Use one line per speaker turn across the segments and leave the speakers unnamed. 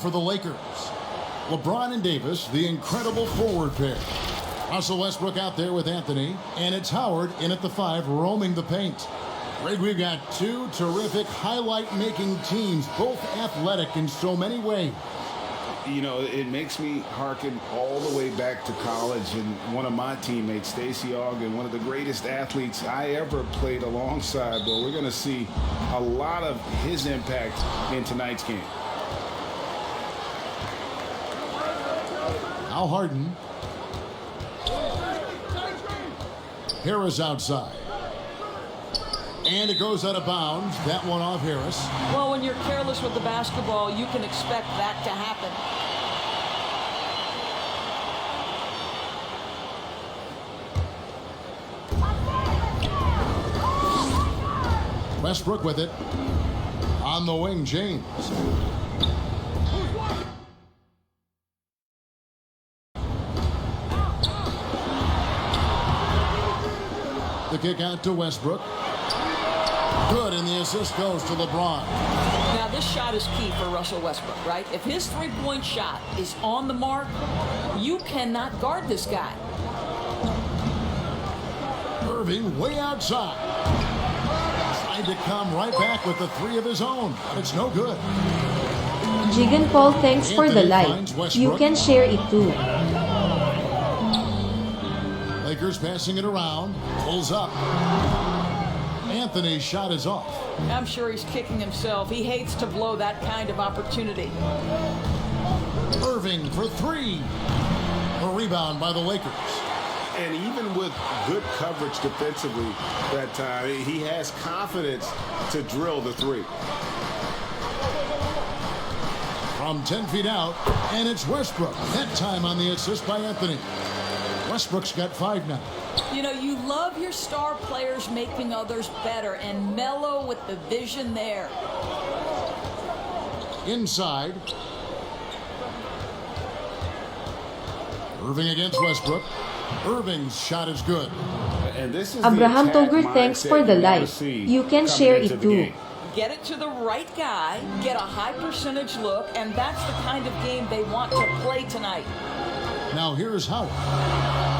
for the Lakers. LeBron and Davis, the incredible forward pair. Russell Westbrook out there with Anthony, and it's Howard in at the 5, roaming the paint. Greg, we've got two terrific highlight-making teams, both athletic in so many ways.
You know, it makes me hearken all the way back to college, and one of my teammates, Stacey Ogden, one of the greatest athletes I ever played alongside. But we're going to see a lot of his impact in tonight's game.
Al Harden. Harris outside. And it goes out of bounds. That one off Harris.
Well, when you're careless with the basketball, you can expect that to happen.
Westbrook with it. On the wing, James. The kick out to Westbrook. Good, and the assist goes to LeBron.
Now, this shot is key for Russell Westbrook, right? If his three-point shot is on the mark, you cannot guard this guy.
Irving way outside. Tried to come right back with the 3 of his own, but it's no good.
Jigan Paul, thanks for the like. You can share it too.
Lakers passing it around. Pulls up. Anthony's shot is off.
I'm sure he's kicking himself. He hates to blow that kind of opportunity.
Irving for 3. A rebound by the Lakers.
And even with good coverage defensively that time, he has confidence to drill the 3.
From 10 feet out, and it's Westbrook. That time on the assist by Anthony. Westbrook's got 5 now.
You know, you love your star players making others better, and Melo with the vision there.
Inside. Irving against Westbrook. Irving's shot is good.
And this is
Abraham Toger, thanks for the like. You can share it too.
Get it to the right guy, get a high percentage look, and that's the kind of game they want to play tonight.
Now here's Howard.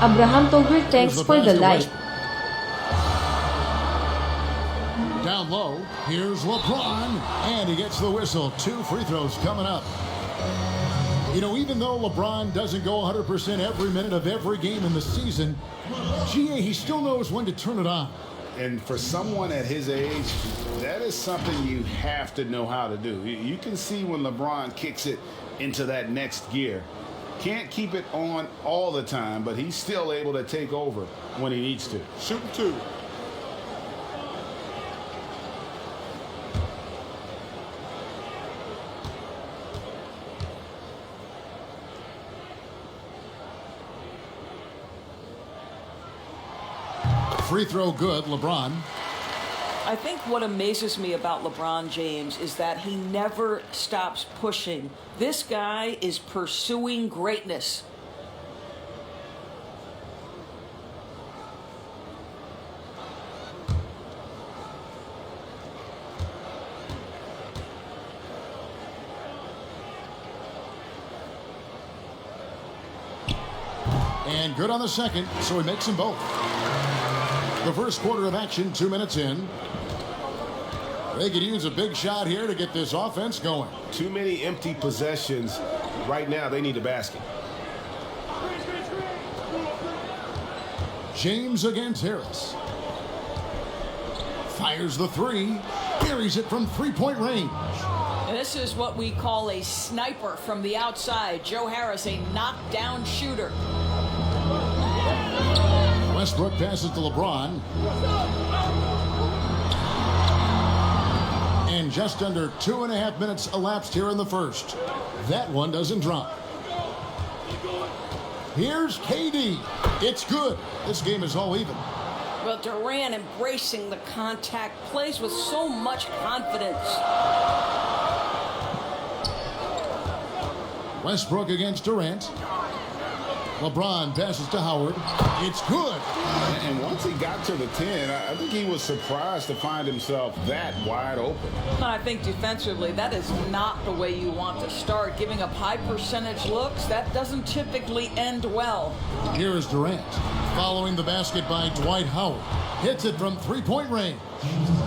Abraham Toger, thanks for the like.
Down low, here's LeBron, and he gets the whistle. 2 free throws coming up. You know, even though LeBron doesn't go 100% every minute of every game in the season, GA, he still knows when to turn it on.
And for someone at his age, that is something you have to know how to do. You can see when LeBron kicks it into that next gear. Can't keep it on all the time, but he's still able to take over when he needs to.
Shoot 2.
Free throw good, LeBron.
I think what amazes me about LeBron James is that he never stops pushing. This guy is pursuing greatness.
And good on the second, so he makes them both. The first quarter of action, 2 minutes in. They could use a big shot here to get this offense going.
Too many empty possessions. Right now, they need a basket.
James against Harris. Fires the 3. Buries it from 3-point range.
And this is what we call a sniper from the outside. Joe Harris, a knockdown shooter.
Westbrook passes to LeBron. And just under 2.5 minutes elapsed here in the first. That one doesn't drop. Here's KD. It's good. This game is all even.
Well, Durant embracing the contact, plays with so much confidence.
Westbrook against Durant. LeBron passes to Howard. It's good.
And once he got to the 10, I think he was surprised to find himself that wide open.
I think defensively, that is not the way you want to start. Giving up high percentage looks, that doesn't typically end well.
Here is Durant. Following the basket by Dwight Howard. Hits it from three-point range.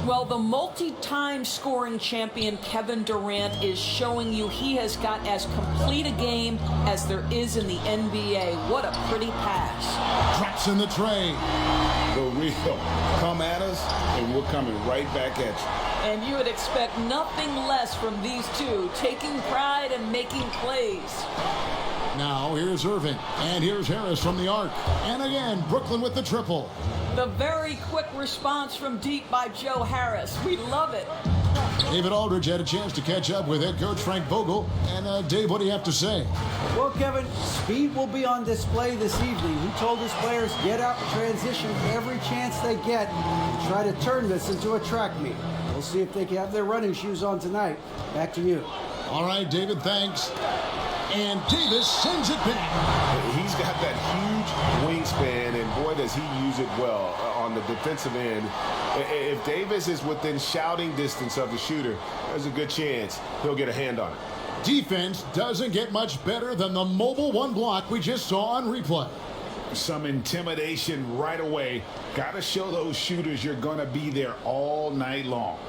Well, the multi-time scoring champion Kevin Durant is showing you he has got as complete a game as there is in the NBA. What a pretty pass.
Drops in the tray.
The real come at us, and we're coming right back at you.
And you would expect nothing less from these two, taking pride and making plays.
Now here's Irving, and here's Harris from the arc. And again, Brooklyn with the triple.
The very quick response from deep by Joe Harris. We love it.
David Aldridge had a chance to catch up with head coach Frank Vogel. And Dave, what do you have to say?
Well, Kevin, speed will be on display this evening. He told his players, get out and transition every chance they get and try to turn this into a track meet. We'll see if they can have their running shoes on tonight. Back to you.
All right, David, thanks. And Davis sends it back.
He's got that huge wingspan, and boy, does he use it well on the defensive end. If Davis is within shouting distance of the shooter, there's a good chance he'll get a hand on it.
Defense doesn't get much better than the mobile one block we just saw on replay.
Some intimidation right away. Got to show those shooters you're going to be there all night long.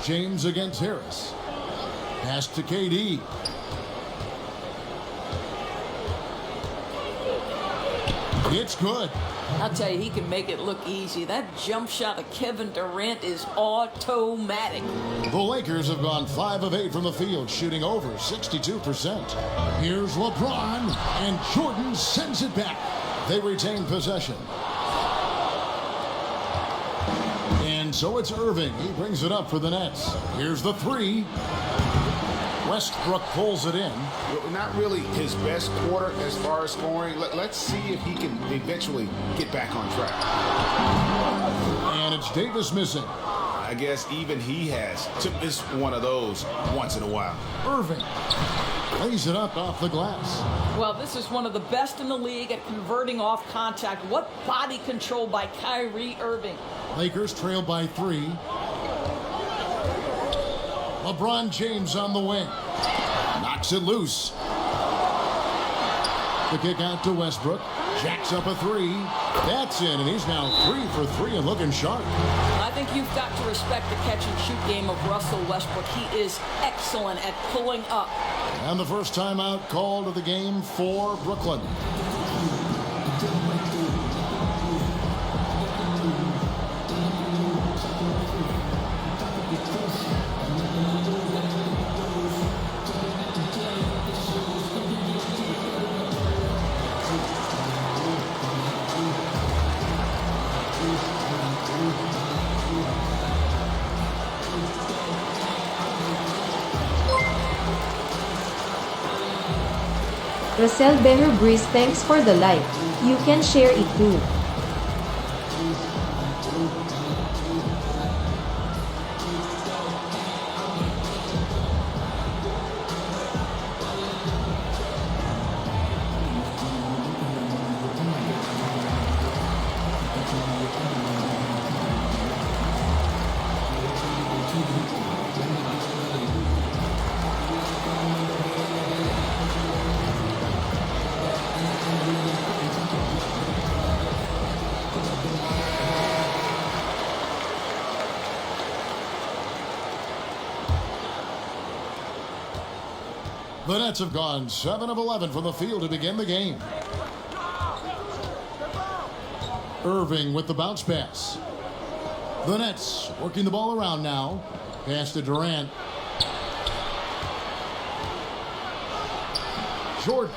James against Harris. Pass to KD. It's good.
I'll tell you, he can make it look easy. That jump shot of Kevin Durant is automatic.
The Lakers have gone 5 of 8 from the field, shooting over 62%. Here's LeBron, and Jordan sends it back. They retain possession. And so it's Irving. He brings it up for the Nets. Here's the three. Westbrook pulls it in.
Not really his best quarter as far as scoring. Let's see if he can eventually get back on track.
And it's Davis missing.
I guess even he has to miss one of those once in a while.
Irving lays it up off the glass.
Well, this is one of the best in the league at converting off contact. What body control by Kyrie Irving.
Lakers trail by 3. LeBron James on the wing. Knocks it loose. The kick out to Westbrook. Jacks up a 3. That's in, and he's now 3 for 3 and looking sharp.
I think you've got to respect the catch and shoot game of Russell Westbrook. He is excellent at pulling up.
And the first timeout called of the game for Brooklyn.
Russell Beher Breeze, thanks for the like. You can share it too.
The Nets have gone 7 of 11 from the field to begin the game. Irving with the bounce pass. The Nets working the ball around now. Pass to Durant. Jordan.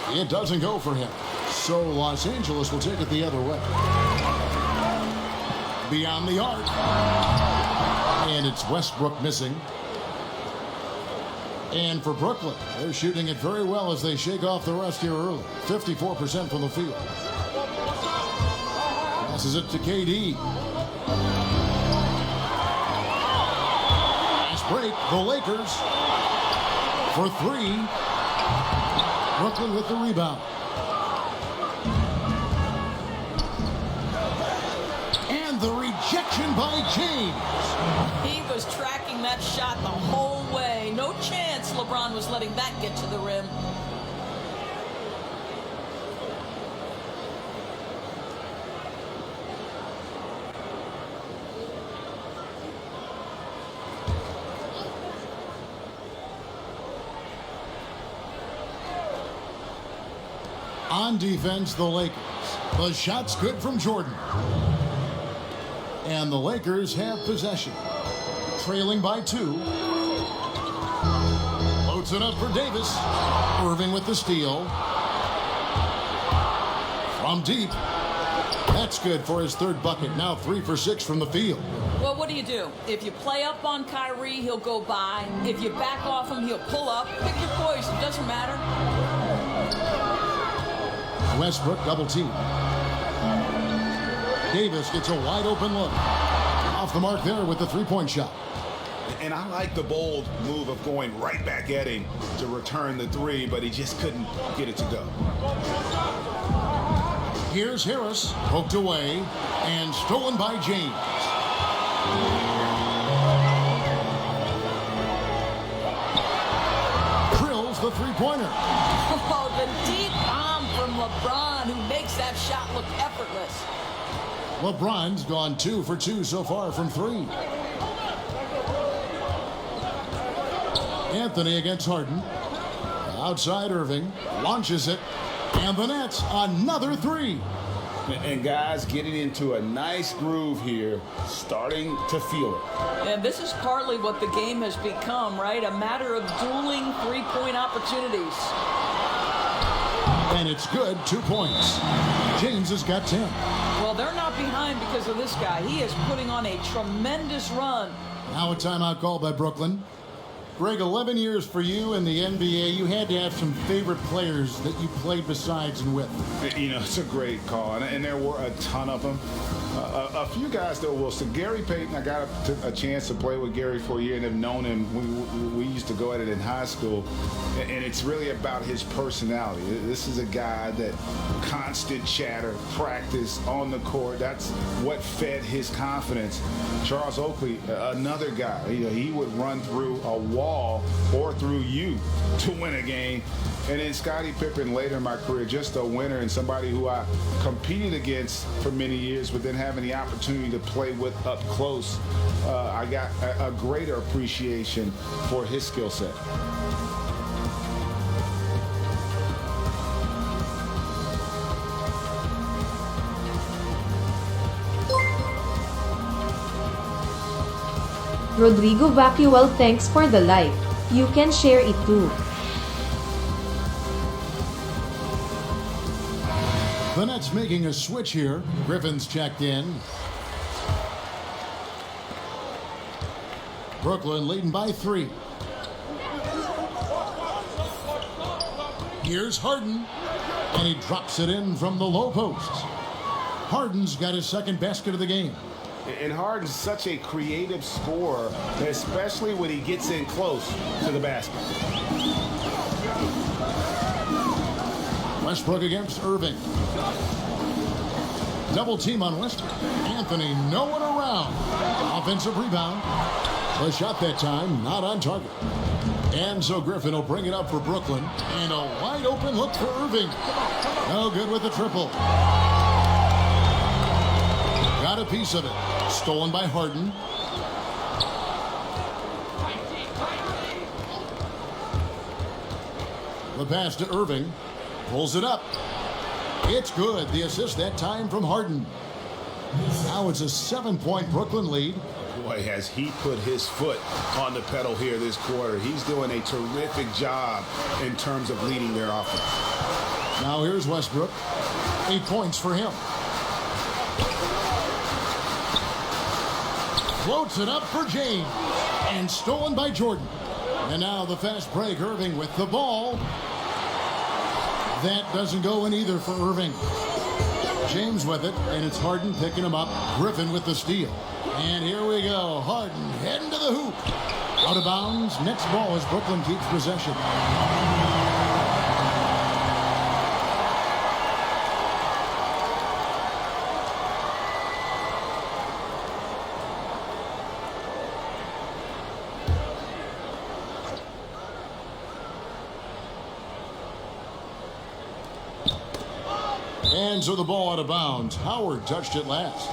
It doesn't go for him. So Los Angeles will take it the other way. Beyond the arc. And it's Westbrook missing. And for Brooklyn, they're shooting it very well as they shake off the rust here early. 54% from the field. Passes it to KD. Fast break. The Lakers for three. Brooklyn with the rebound. And the rejection by James.
He was tracking that shot the whole way. No chance LeBron was letting that get to the rim.
On defense, the Lakers. The shot's good from Jordan. And the Lakers have possession. Trailing by 2. Loads it up for Davis. Irving with the steal. From deep. That's good for his third bucket. Now 3 for 6 from the field.
Well, what do? If you play up on Kyrie, he'll go by. If you back off him, he'll pull up. Pick your poison. Doesn't matter.
Westbrook double team. Davis gets a wide open look. Off the mark there with the three-point shot.
And I like the bold move of going right back at him to return the three, but he just couldn't get it to go.
Here's Harris, poked away and stolen by James. Drills the three-pointer.
Oh, the deep bomb from LeBron, who makes that shot look effortless.
LeBron's gone 2 for 2 so far from 3. Anthony against Harden. Outside Irving. Launches it. And the Nets, another 3.
And guys getting into a nice groove here, starting to feel it.
And this is partly what the game has become, right? A matter of dueling three-point opportunities.
And it's good, 2 points. James has got 10.
Well, they're not behind because of this guy. He is putting on a tremendous run.
Now a timeout call by Brooklyn. Greg, 11 years for you in the NBA. You had to have some favorite players that you played besides and with.
You know, it's a great call, and there were a ton of them. A few guys that will. So Gary Payton, I got a chance to play with Gary for a year and have known him. We used to go at it in high school, and it's really about his personality. This is a guy that constant chatter, practice on the court. That's what fed his confidence. Charles Oakley, another guy. He would run through a wall or through you to win a game. And then Scottie Pippen later in my career, just a winner and somebody who I competed against for many years, but then having the opportunity to play with up close, I got a greater appreciation for his skill set.
Rodrigo Vacuel, thanks for the like. You can share it too.
The Nets making a switch here. Griffin's checked in. Brooklyn leading by 3. Here's Harden. And he drops it in from the low post. Harden's got his second basket of the game.
And Harden's such a creative scorer, especially when he gets in close to the basket.
Westbrook against Irving. Double team on Westbrook. Anthony, no one around. Offensive rebound. The shot that time, not on target. And so Griffin will bring it up for Brooklyn. And a wide open look for Irving. No good with the triple. Got a piece of it. Stolen by Harden. The pass to Irving. Pulls it up. It's good. The assist that time from Harden. Now it's a 7-point Brooklyn lead.
Boy, has he put his foot on the pedal here this quarter. He's doing a terrific job in terms of leading their offense.
Now here's Westbrook. 8 points for him. Floats it up for James. And stolen by Jordan. And now the fast break. Irving with the ball. That doesn't go in either for Irving. James with it, and it's Harden picking him up. Griffin with the steal. And here we go. Harden heading to the hoop. Out of bounds. Next ball as Brooklyn keeps possession. And so the ball out of bounds. Howard touched it last.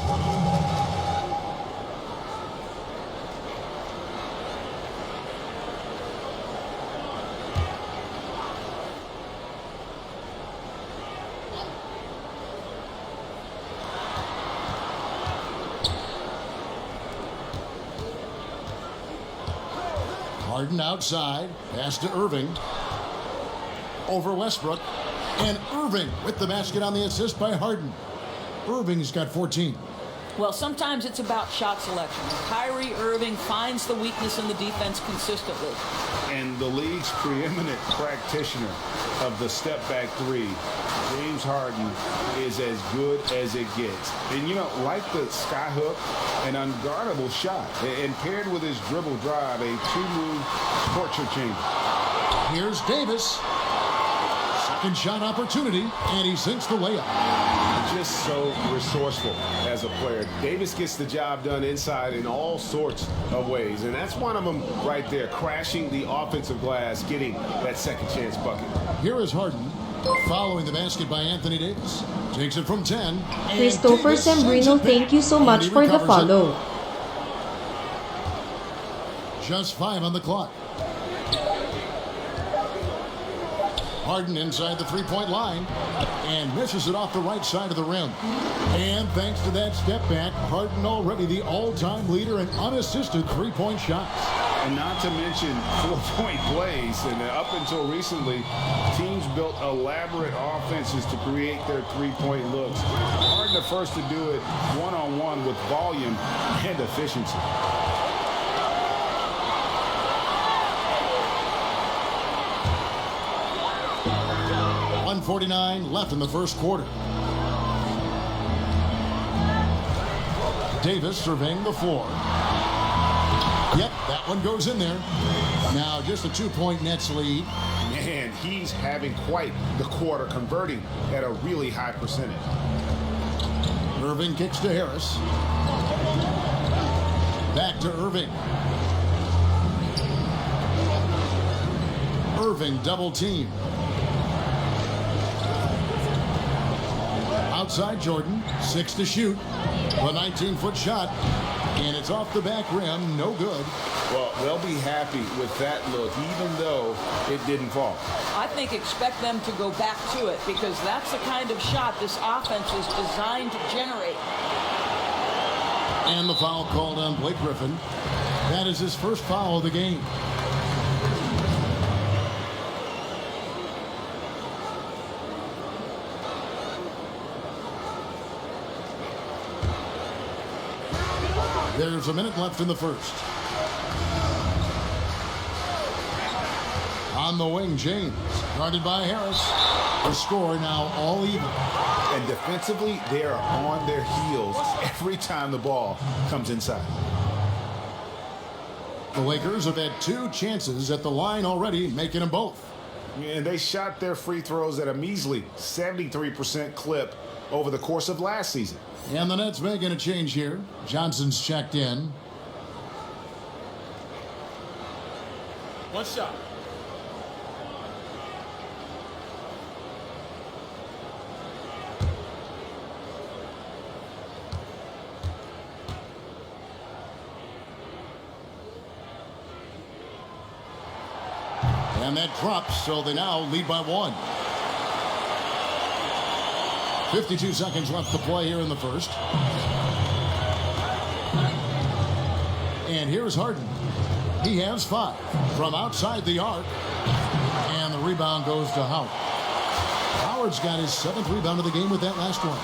Harden outside. Pass to Irving. Over Westbrook. And Irving with the basket on the assist by Harden. Irving's got 14.
Well, sometimes it's about shot selection. Kyrie Irving finds the weakness in the defense consistently.
And the league's preeminent practitioner of the step-back three, James Harden, is as good as it gets. And, you know, like the skyhook, an unguardable shot. And paired with his dribble drive, a two-move torture chamber.
Here's Davis. Second shot opportunity, and he sinks the layup.
Just so resourceful as a player. Davis gets the job done inside in all sorts of ways, and that's one of them right there, crashing the offensive glass, getting that second chance bucket.
Here is Harden, following the basket by Anthony Davis. Takes it from 10.
Christopher Sembrino, thank you so much for the follow.
Just 5 on the clock. Harden inside the three-point line and misses it off the right side of the rim. And thanks to that step back, Harden already the all-time leader in unassisted three-point shots.
And not to mention 4-point plays. And up until recently, teams built elaborate offenses to create their three-point looks. Harden the first to do it one-on-one with volume and efficiency.
1:49 left in the first quarter. Davis surveying the floor. Yep, that one goes in there. Now just a 2-point Nets lead.
Man, he's having quite the quarter, converting at a really high percentage.
Irving kicks to Harris. Back to Irving. Irving double team. Outside Jordan, 6 to shoot. A 19-foot shot, and it's off the back rim, no good.
Well, they'll be happy with that look, even though it didn't fall.
I think expect them to go back to it because that's the kind of shot this offense is designed to generate.
And the foul called on Blake Griffin. That is his first foul of the game. There's a minute left in the first. On the wing, James, guarded by Harris. The score now all even.
And defensively, they are on their heels every time the ball comes inside.
The Lakers have had 2 chances at the line already, making them both.
And they shot their free throws at a measly 73% clip over the course of last season.
And the Nets making a change here. Johnson's checked in.
One shot.
And that drops, so they now lead by 1. 52 seconds left to play here in the first. And here's Harden. He has 5 from outside the arc. And the rebound goes to Howard. Howard's got his 7th rebound of the game with that last one.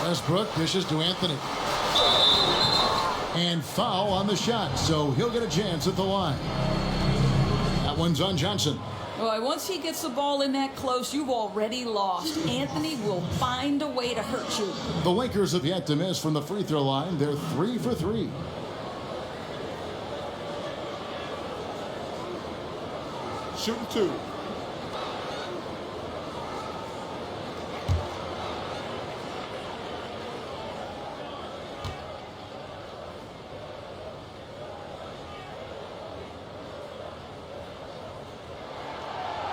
Westbrook dishes to Anthony. And foul on the shot, so he'll get a chance at the line. That one's on Johnson.
Well, once he gets the ball in that close, you've already lost. Anthony will find a way to hurt you.
The Lakers have yet to miss from the free throw line. They're 3 for 3.
Shooting 2.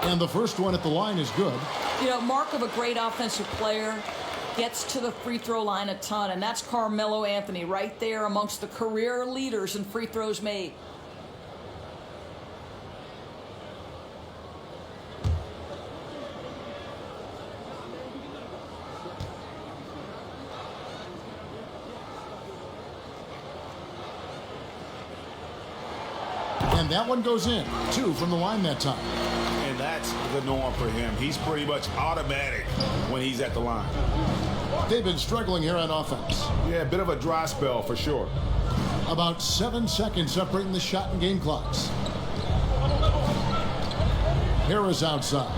And the first one at the line is good.
You know, mark of a great offensive player, gets to the free throw line a ton, and that's Carmelo Anthony right there amongst the career leaders in free throws made.
And that one goes in. 2 from the line that time.
And that's the norm for him. He's pretty much automatic when he's at the line.
They've been struggling here on offense.
Yeah, a bit of a dry spell for sure.
About 7 seconds separating the shot and game clocks. Harris outside.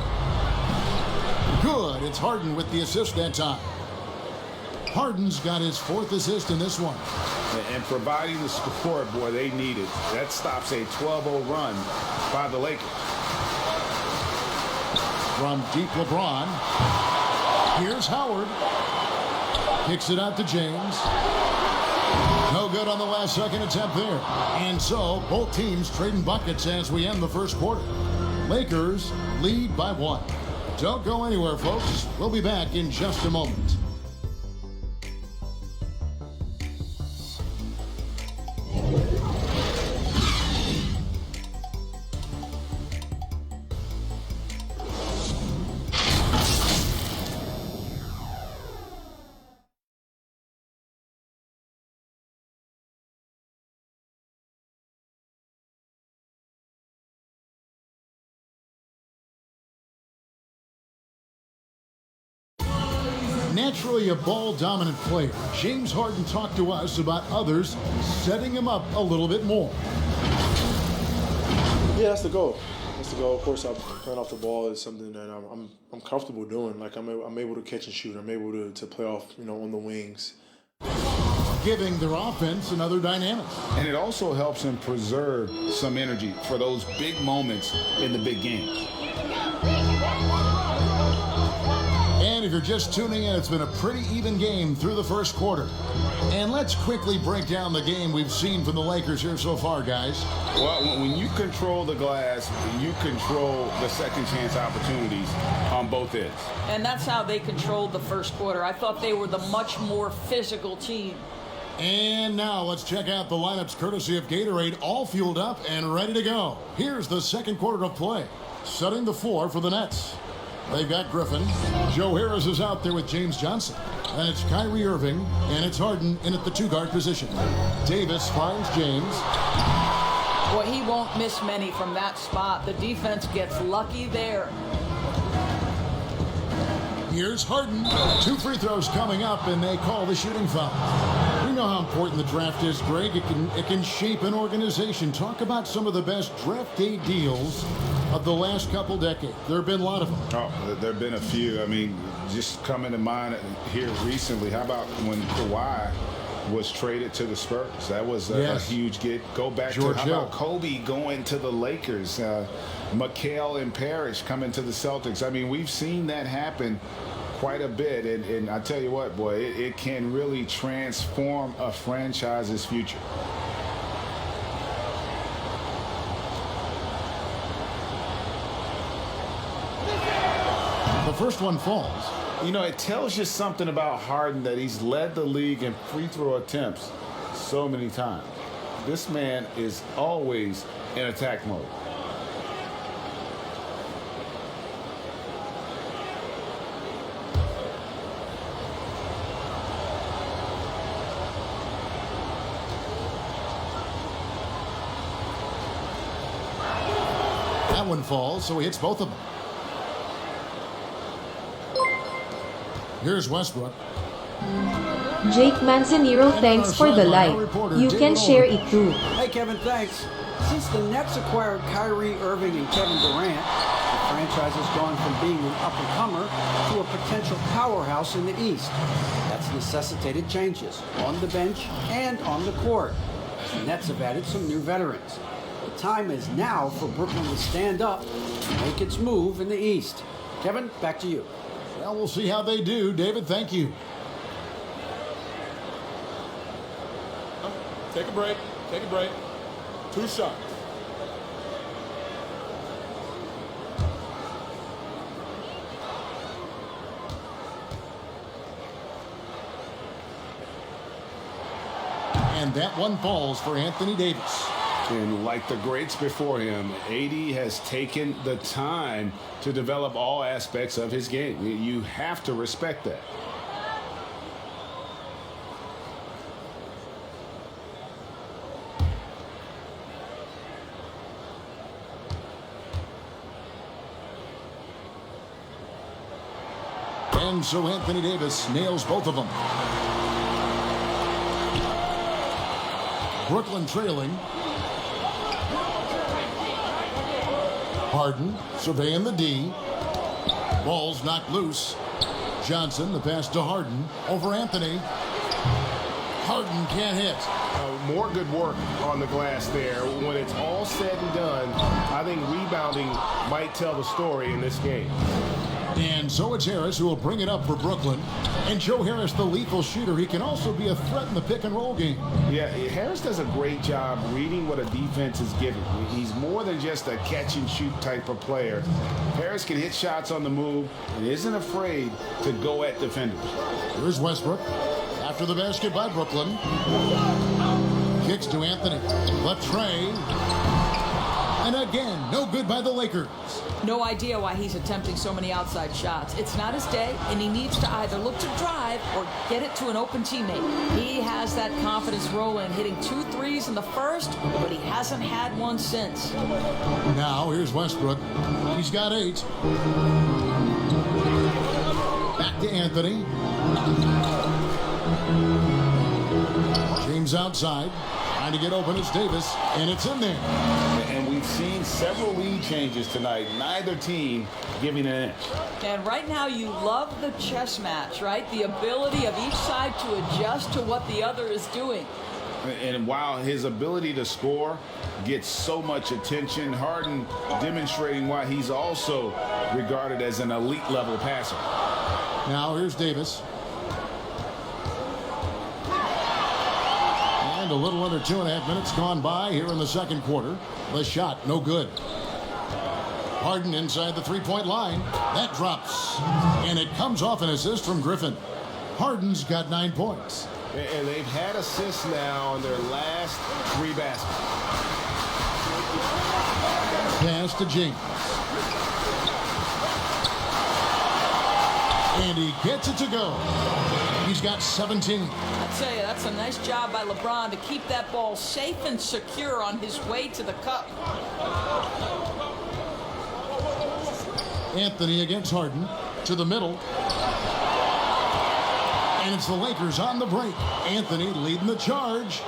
Good. It's Harden with the assist that time. Harden's got his 4th assist in this one.
And providing the support, boy, they need it. That stops a 12-0 run by the Lakers.
From deep LeBron. Here's Howard. Kicks it out to James. No good on the last second attempt there. And so both teams trading buckets as we end the first quarter. Lakers lead by 1. Don't go anywhere, folks. We'll be back in just a moment. Naturally a ball-dominant player, James Harden talked to us about others setting him up a little bit more.
Yeah, that's the goal. That's the goal. Of course, playing off the ball is something that I'm comfortable doing. Like I'm able to catch and shoot. I'm able to play off, on the wings.
Giving their offense another dynamic.
And it also helps him preserve some energy for those big moments in the big games.
And if you're just tuning in, it's been a pretty even game through the first quarter. And let's quickly break down the game we've seen from the Lakers here so far, guys.
Well, when you control the glass, you control the second chance opportunities on both ends.
And that's how they controlled the first quarter. I thought they were the much more physical team.
And now let's check out the lineups courtesy of Gatorade, all fueled up and ready to go. Here's the second quarter of play. Setting the floor for the Nets. They've got Griffin. Joe Harris is out there with James Johnson. And it's Kyrie Irving, and it's Harden in at the 2-guard position. Davis finds James.
Well, he won't miss many from that spot. The defense gets lucky there.
Here's Harden. 2 free throws coming up, and they call the shooting foul. We know how important the draft is, Greg. It can shape an organization. Talk about some of the best draft day deals of the last couple decades. There have been a lot of them.
Oh, there have been a few. I mean, just coming to mind here recently, how about when Kawhi was traded to the Spurs? That was a huge get. Go back
George
to how
Hill.
about Kobe going to the Lakers? McHale and Parrish coming to the Celtics. I mean, we've seen that happen quite a bit. And I tell you what, boy, it can really transform a franchise's future.
The first one falls.
You know, it tells you something about Harden that he's led the league in free throw attempts so many times. This man is always in attack mode.
That one falls, so he hits both of them. Here's Westbrook.
Jake Manzanero, thanks for the like. You can share it too.
Hey, Kevin, thanks. Since the Nets acquired Kyrie Irving and Kevin Durant, the franchise has gone from being an up-and-comer to a potential powerhouse in the East. That's necessitated changes on the bench and on the court. The Nets have added some new veterans. The time is now for Brooklyn to stand up and make its move in the East. Kevin, back to you.
Well, we'll see how they do. David, thank you.
Take a break. Take a break. 2 shots.
And that one falls for Anthony Davis.
And like the greats before him, AD has taken the time to develop all aspects of his game. You have to respect that.
And so Anthony Davis nails both of them. Brooklyn trailing. Harden surveying the D. Ball's knocked loose. Johnson, the pass to Harden. Over Anthony. Harden can't hit.
More good work on the glass there. When it's all said and done, I think rebounding might tell the story in this game.
And so it's Harris who will bring it up for Brooklyn. And Joe Harris, the lethal shooter, he can also be a threat in the pick-and-roll game.
Yeah, Harris does a great job reading what a defense is giving. He's more than just a catch-and-shoot type of player. Harris can hit shots on the move and isn't afraid to go at defenders.
Here's Westbrook. After the basket by Brooklyn. Kicks to Anthony. Left Trey. And again, no good by the Lakers.
No idea why he's attempting so many outside shots. It's not his day, and he needs to either look to drive or get it to an open teammate. He has that confidence rolling, hitting 2 threes in the first, but he hasn't had one since.
Now, here's Westbrook. He's got 8. Back to Anthony. James outside. Trying to get open. It's Davis, and it's in there.
And we've seen several lead changes tonight. Neither team giving an inch.
And right now you love the chess match, right? The ability of each side to adjust to what the other is doing.
And while his ability to score gets so much attention, Harden demonstrating why he's also regarded as an elite level passer.
Now here's Davis. And a little under 2.5 minutes gone by here in the second quarter. The shot, no good. Harden inside the three-point line. That drops. And it comes off an assist from Griffin. Harden's got 9 points.
And they've had assists now on their last 3 baskets.
Pass to James. And he gets it to go. He's got 17.
I tell you, that's a nice job by LeBron to keep that ball safe and secure on his way to the cup.
Anthony against Harden to the middle. And it's the Lakers on the break. Anthony leading the charge.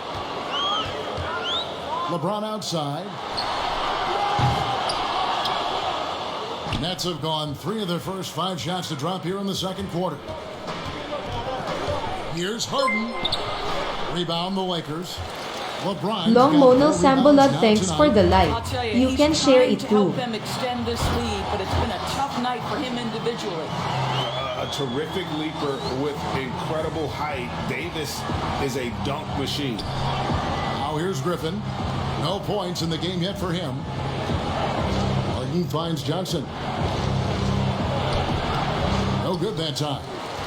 LeBron outside. Nets have gone 3 of their first 5 shots to drop here in the second quarter. Here's Harden. Rebound the Lakers. LeBron.
Long Mono Sambolot, thanks for the like.
I'll tell you,
You can share it
to
too.
help them extend this lead, but it's been a tough night for him individually.
A terrific leaper with incredible height. Davis is a dunk machine.
Now here's Griffin. No points in the game yet for him. Harden finds Johnson. No good that time.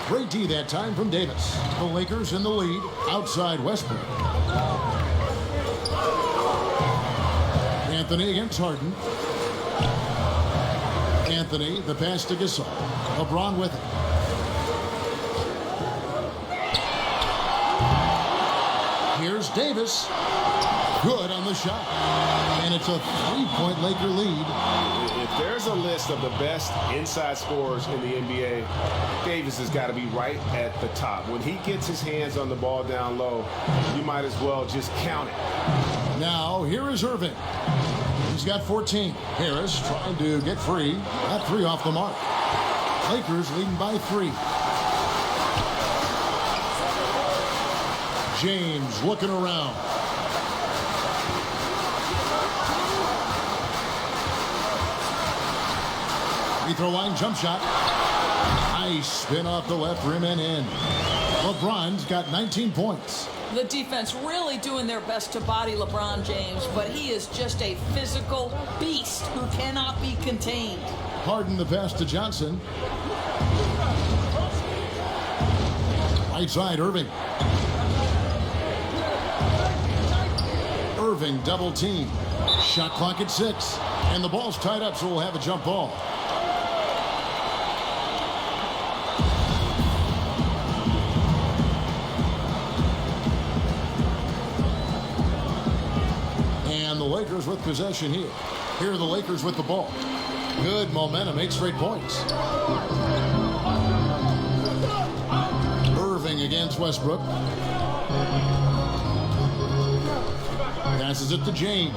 Great D that time from Davis. The Lakers in the lead. Outside Westbrook. Anthony against Harden. Anthony, the pass to Gasol. LeBron with it. Here's Davis. Good on the shot. And it's a 3-point Laker lead.
If there's a list of the best inside scorers in the NBA, Davis has got to be right at the top. When he gets his hands on the ball down low, you might as well just count it.
Now, here is Irving. He He's got 14. Harris trying to get free. That 3 off the mark. Lakers leading by 3. James looking around. Free throw line jump shot. Nice spin off the left rim and in. LeBron's got 19 points.
The defense really doing their best to body LeBron James, but he is just a physical beast who cannot be contained.
Harden the pass to Johnson. Right side, Irving. Irving double team. Shot clock at 6. And the ball's tied up, so we'll have a jump ball. And the Lakers with possession here. Here are the Lakers with the ball. Good momentum, 8 straight points. Irving against Westbrook. Passes it to James.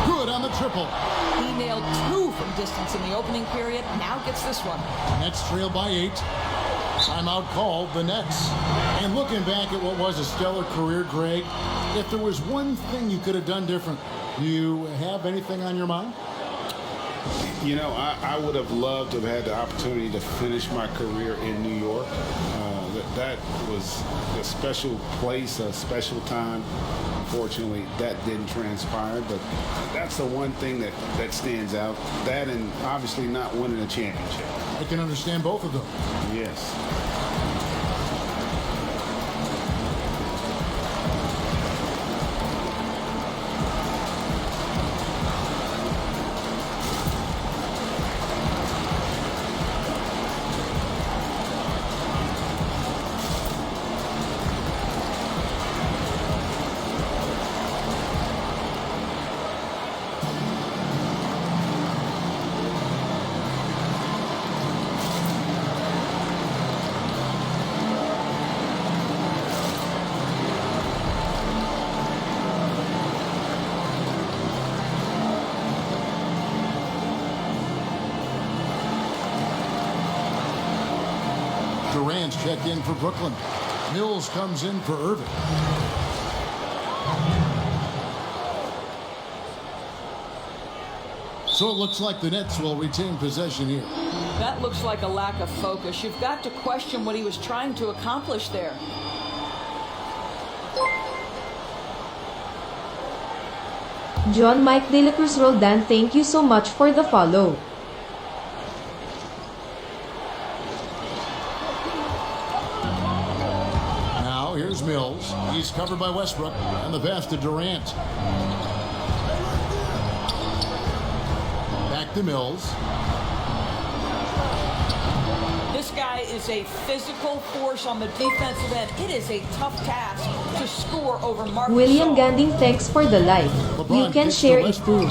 Good on the triple.
He nailed 2 from distance in the opening period. Now gets this one.
Nets trail by 8. Timeout called, the Nets. And looking back at what was a stellar career, Greg, if there was one thing you could have done different, do you have anything on your mind?
You know, I would have loved to have had the opportunity to finish my career in New York. That was a special place, a special time. Unfortunately, that didn't transpire, but that's the one thing that stands out. That and obviously not winning a championship.
I can understand both of them.
Yes.
Durant's checked in for Brooklyn. Mills comes in for Irving. So it looks like the Nets will retain possession here.
That looks like a lack of focus. You've got to question what he was trying to accomplish there.
John Mike De La Cruz Roldan, thank you so much for the follow.
Now here's Mills. He's covered by Westbrook. And the pass to Durant. Back to Mills.
This guy is a physical force on the defensive end. It is a tough task to score over Marcus
William
Gasol.
Ganding, thanks for the like.
LeBron
You can
kicks
share
to
it too.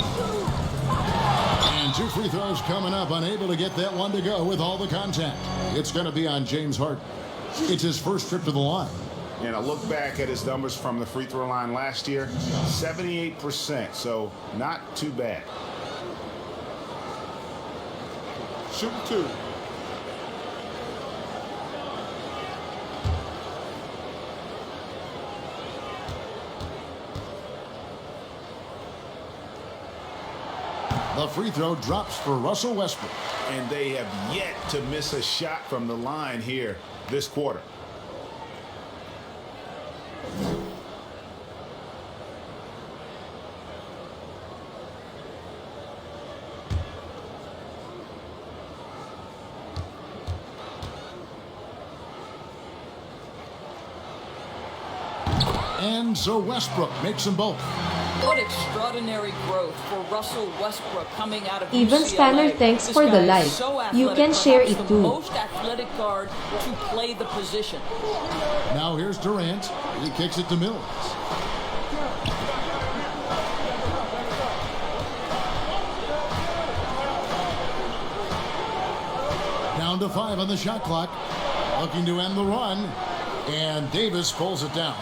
And 2 free throws coming up. Unable to get that one to go with all the contact. It's going to be on James Harden. It's his first trip to the line.
And I look back at his numbers from the free throw line last year, 78%, so not too bad.
Shoot 2.
The free throw drops for Russell Westbrook.
And they have yet to miss a shot from the line here this quarter.
And so Westbrook makes them both.
What extraordinary growth for Russell Westbrook coming out of
Even
UCLA.
Spanner, thanks
This
for the
guy is
like.
so
You
athletic,
can share
perhaps
it
the
too.
most athletic guard to play the position.
Now here's Durant. He kicks it to Mills. Down to 5 on the shot clock. Looking to end the run. And Davis pulls it down.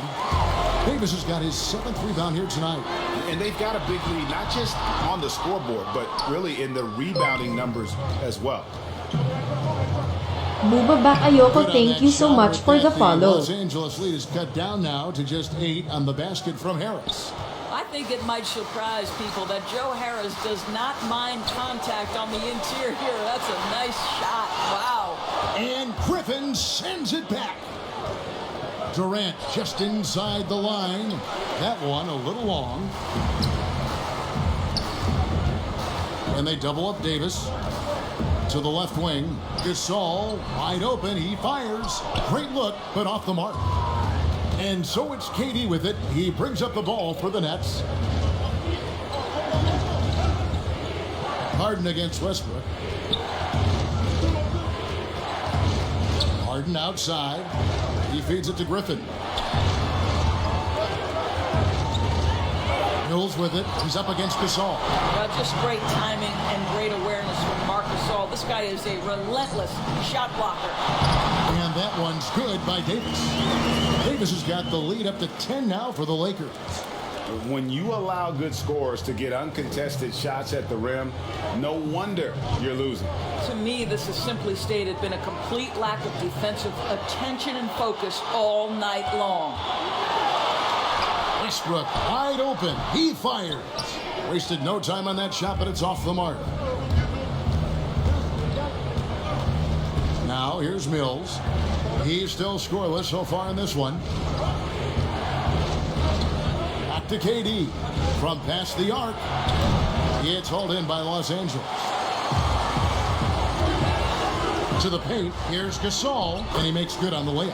Davis has got his 7th rebound here tonight.
And they've got a big lead, not just on the scoreboard, but really in the rebounding numbers as well.
Bubabak Ayoko, thank you so much for the follow.
Los Angeles lead is cut down now to just 8 on the basket from Harris.
I think it might surprise people that Joe Harris does not mind contact on the interior. That's a nice shot. Wow.
And Griffin sends it back. Durant just inside the line. That one a little long. And they double up Davis. To the left wing. Gasol wide open. He fires. Great look, but off the mark. And so it's KD with it. He brings up the ball for the Nets. Harden against Westbrook. Harden outside. He feeds it to Griffin. Mills with it. He's up against Gasol.
Well, just great timing and great awareness from Marc Gasol. This guy is a relentless shot blocker.
And that one's good by Davis. Davis has got the lead up to 10 now for the Lakers.
When you allow good scorers to get uncontested shots at the rim, no wonder you're losing.
To me, this is simply stated been a complete lack of defensive attention and focus all night long.
Westbrook wide open. He fires. Wasted no time on that shot, but it's off the mark. Now here's Mills. He's still scoreless so far in this one. Back to KD. From past the arc. It's hauled in by Los Angeles. To the paint. Here's Gasol. And he makes good on the layup.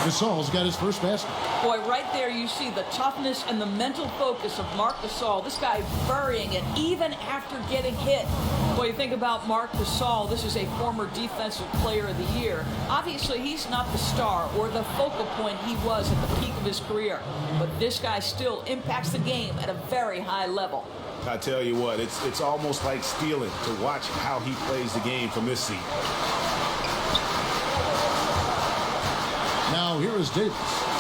Gasol's got his first basket.
Boy, right there you see the toughness and the mental focus of Marc Gasol. This guy burying it even after getting hit. Boy, you think about Marc Gasol. This is a former defensive player of the year. Obviously, he's not the star or the focal point he was at the peak of his career. But this guy still impacts the game at a very high level.
I tell you what, it's almost like stealing to watch how he plays the game from this seat.
Now here is Davis.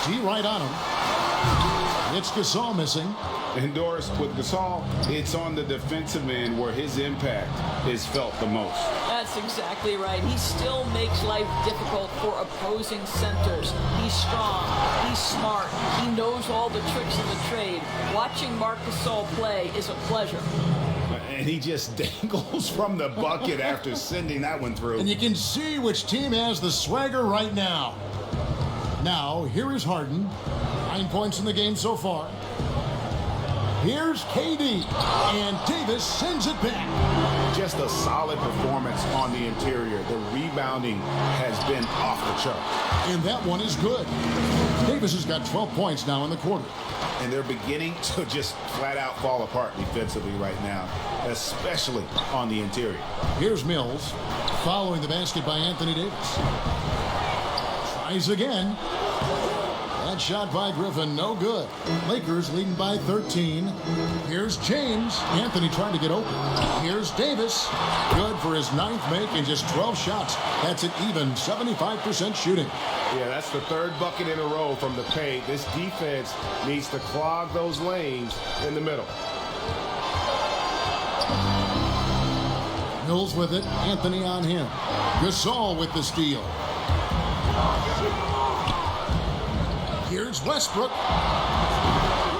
He right on him. It's Gasol missing.
And Doris, with Gasol, it's on the defensive end where his impact is felt the most.
That's exactly right. He still makes life difficult for opposing centers. He's strong. He's smart. He knows all the tricks of the trade. Watching Marc Gasol play is a pleasure.
And he just dangles from the bucket after sending that one through.
And you can see which team has the swagger right now. Now, here is Harden. 9 points in the game so far. Here's KD. And Davis sends it back.
Just a solid performance on the interior. The rebounding has been off the chart.
And that one is good. Davis has got 12 points now in the quarter.
And they're beginning to just flat out fall apart defensively right now, especially on the interior.
Here's Mills. Following the basket by Anthony Davis. Tries again. That shot by Griffin, no good. Lakers leading by 13. Here's James. Anthony trying to get open. Here's Davis. Good for his 9th make and just 12 shots. That's an even 75% shooting.
Yeah, that's the 3rd bucket in a row from the paint. This defense needs to clog those lanes in the middle.
Mills with it. Anthony on him. Gasol with the steal. Here's Westbrook.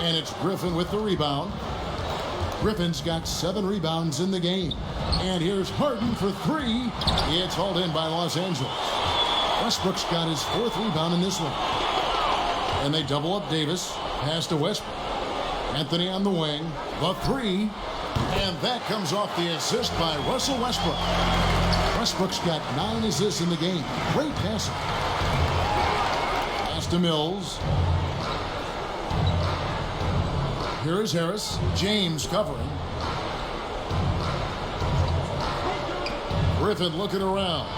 And it's Griffin with the rebound. Griffin's got 7 rebounds in the game. And here's Harden for 3. It's hauled in by Los Angeles. Westbrook's got his 4th rebound in this one. And they double up Davis. Pass to Westbrook. Anthony on the wing. The 3. And that comes off the assist by Russell Westbrook. Westbrook's got 9 assists in the game. Great passing. To Mills. Here is Harris. James covering. Griffin looking around.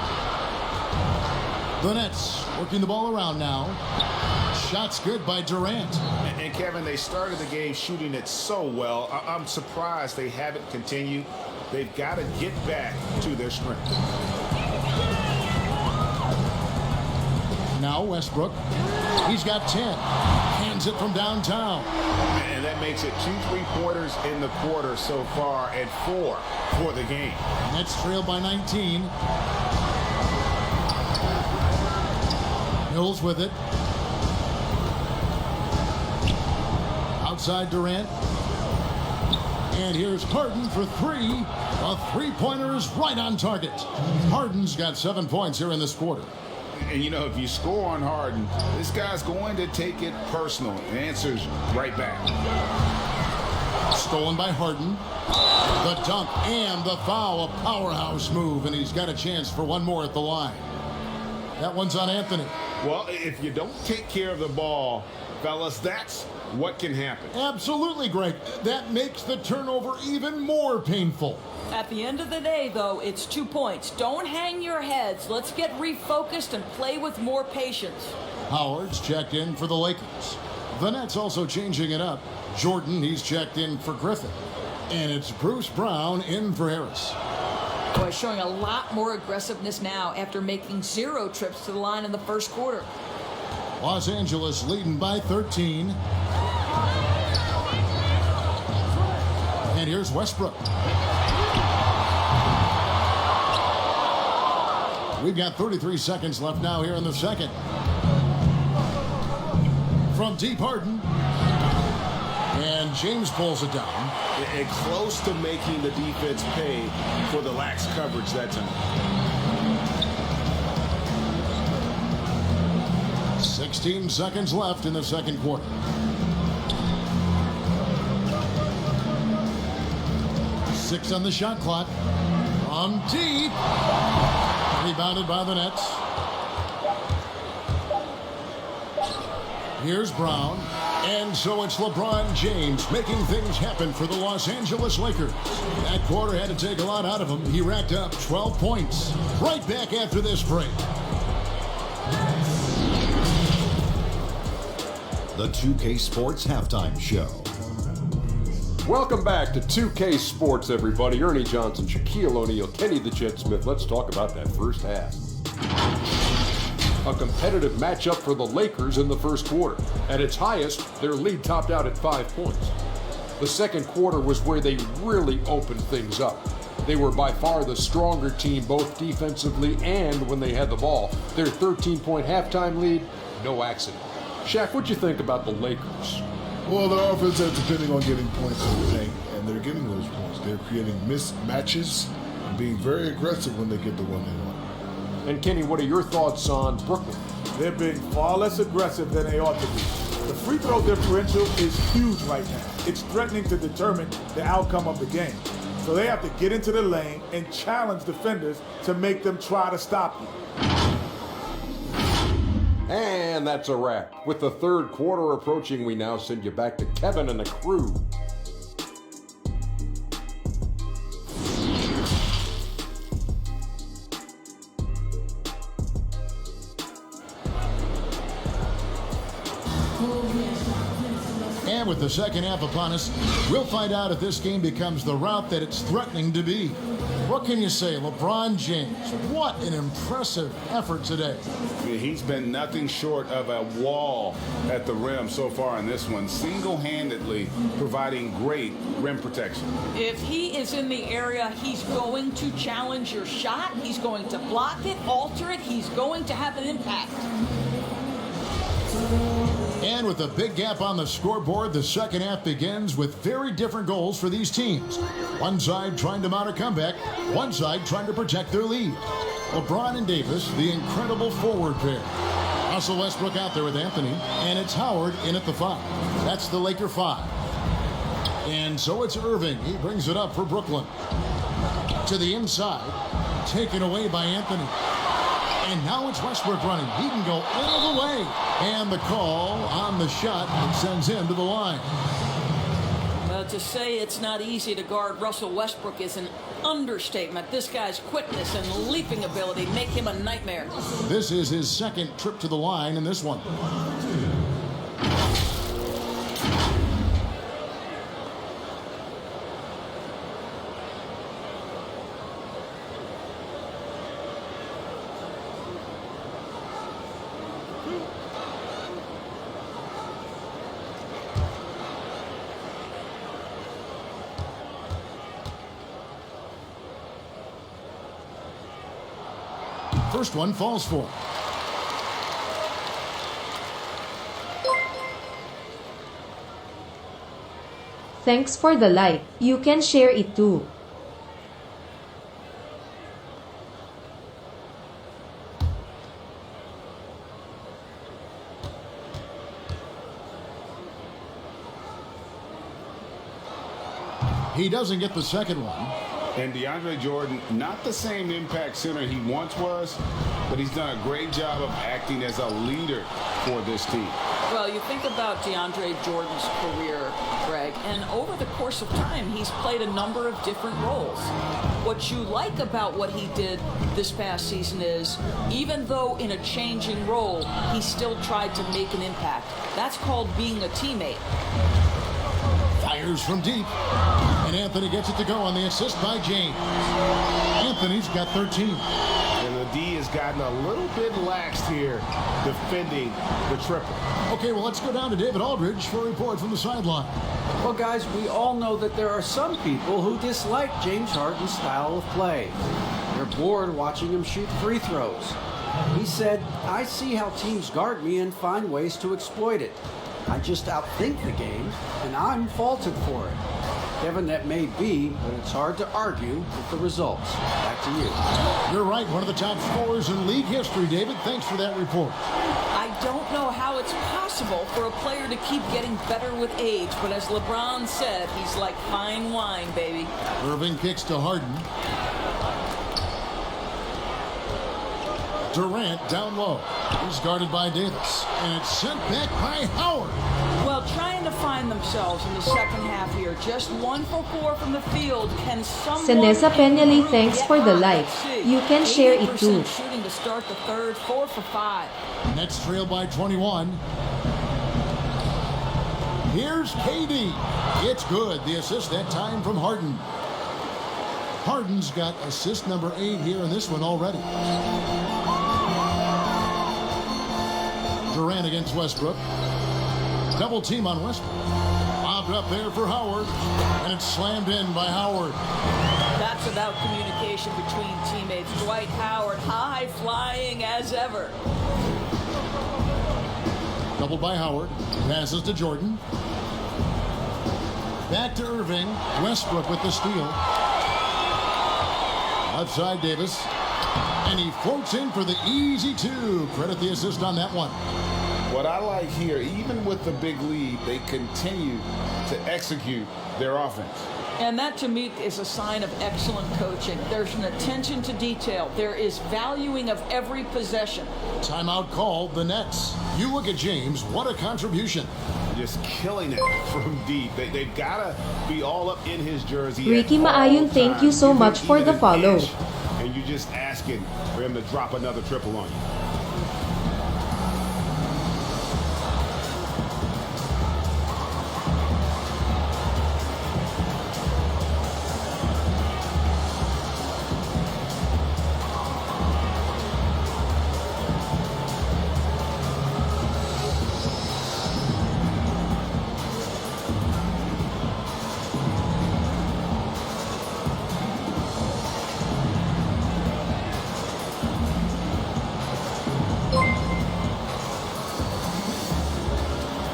The Nets working the ball around now. Shots good by Durant.
And Kevin, they started the game shooting it so well. I'm surprised they haven't continued. They've got to get back to their strength.
Now Westbrook. He's got 10. Lands it from downtown.
And that makes it 2 3-pointers in the quarter so far at 4 for the game.
Nets trailed by 19. Mills with it. Outside Durant. And here's Harden for 3. A three-pointer is right on target. Harden's got 7 points here in this quarter.
And, you know, if you score on Harden, this guy's going to take it personal. The answer's right back.
Stolen by Harden. The dunk and the foul. A powerhouse move, and he's got a chance for one more at the line. That one's on Anthony.
Well, if you don't take care of the ball, fellas, that's what can happen.
Absolutely, Greg. That makes the turnover even more painful.
At the end of the day, though, it's 2 points. Don't hang your heads. Let's get refocused and play with more patience.
Howard's checked in for the Lakers. The Nets also changing it up. Jordan, he's checked in for Griffin. And it's Bruce Brown in for Harris.
Boy, showing a lot more aggressiveness now after making 0 trips to the line in the first quarter.
Los Angeles leading by 13. And here's Westbrook. We've got 33 seconds left now here in the second. From deep, Harden. And James pulls it down.
And close to making the defense pay for the lax coverage that time.
16 seconds left in the second quarter. Six on the shot clock. From deep. Rebounded by the Nets. Here's Brown. And so it's LeBron James making things happen for the Los Angeles Lakers. That quarter had to take a lot out of him. He racked up 12 points. Right back after this break.
The 2K Sports Halftime Show.
Welcome back to 2K Sports, everybody. Ernie Johnson, Shaquille O'Neal, Kenny the Jet Smith. Let's talk about that first half. A competitive matchup for the Lakers in the first quarter. At its highest, their lead topped out at 5 points. The second quarter was where they really opened things up. They were by far the stronger team, both defensively and when they had the ball. Their 13-point halftime lead, no accident. Shaq, what'd you think about the Lakers?
Well, the offense is depending on getting points in the paint, and they're getting those points. They're creating mismatches and being very aggressive when they get the one they want.
And Kenny, what are your thoughts on Brooklyn?
They're being far less aggressive than they ought to be. The free throw differential is huge right now. It's threatening to determine the outcome of the game. So they have to get into the lane and challenge defenders to make them try to stop you.
And that's a wrap. With the third quarter approaching, we now send you back to Kevin and the crew.
And with the second half upon us, we'll find out if this game becomes the route that it's threatening to be. What can you say, LeBron James? What an impressive effort today.
He's been nothing short of a wall at the rim so far in this one, single-handedly providing great rim protection.
If he is in the area, he's going to challenge your shot. He's going to block it, alter it. He's going to have an impact.
And with a big gap on the scoreboard, the second half begins with very different goals for these teams. One side trying to mount a comeback, one side trying to protect their lead. LeBron and Davis, the incredible forward pair. Russell Westbrook out there with Anthony, and it's Howard in at the 5. That's the Laker 5. And so it's Irving. He brings it up for Brooklyn. To the inside, taken away by Anthony. And now it's Westbrook running. He can go all the way. And the call on the shot that sends him to the line.
To say it's not easy to guard Russell Westbrook is an understatement. This guy's quickness and leaping ability make him a nightmare.
This is his second trip to the line in this one. First one falls for.
Thanks for the like. You can share it too.
He doesn't get the second one.
And DeAndre Jordan, not the same impact center he once was, but he's done a great job of acting as a leader for this team.
Well, you think about DeAndre Jordan's career, Greg, and over the course of time, he's played a number of different roles. What you like about what he did this past season is, even though in a changing role, he still tried to make an impact. That's called being a teammate.
Fires from deep. And Anthony gets it to go on the assist by James. Anthony's got 13.
And the D has gotten a little bit lax here defending the triple.
Okay, well, let's go down to David Aldridge for a report from the sideline.
Well, guys, we all know that there are some people who dislike James Harden's style of play. They're bored watching him shoot free throws. He said, "I see how teams guard me and find ways to exploit it. I just outthink the game, and I'm faulted for it." Kevin, that may be, but it's hard to argue with the results. Back to you.
You're right, one of the top scorers in league history, David. Thanks for that report.
I don't know how it's possible for a player to keep getting better with age, but as LeBron said, he's like fine wine, baby.
Irving kicks to Harden. Durant down low. He's guarded by Davis. And it's sent back by Howard.
Well, trying to find themselves in the second half here. Just 1 for 4 from the field. Can someone...
Senesa Peñali, thanks for the like. You can share it too.
80% shooting to start the third, 4 for 5.
Nets trail by 21. Here's KD. It's good. The assist that time from Harden. Harden's got assist number 8 here in this one already. Durant against Westbrook. Double team on Westbrook. Bobbed up there for Howard. And it's slammed in by Howard.
That's about communication between teammates. Dwight Howard, high flying as ever.
Doubled by Howard. Passes to Jordan. Back to Irving. Westbrook with the steal. Outside Davis. And he floats in for the easy 2. Credit the assist on that one.
What I like here, even with the big lead, they continue to execute their offense.
And that, to me, is a sign of excellent coaching. There's an attention to detail. There is valuing of every possession.
Timeout called the Nets. You look at James, what a contribution.
Just killing it from deep. They've got to be all up in his jersey.
Ricky Maayun, thank you so much for the follow.
And you're just asking for him to drop another triple on you.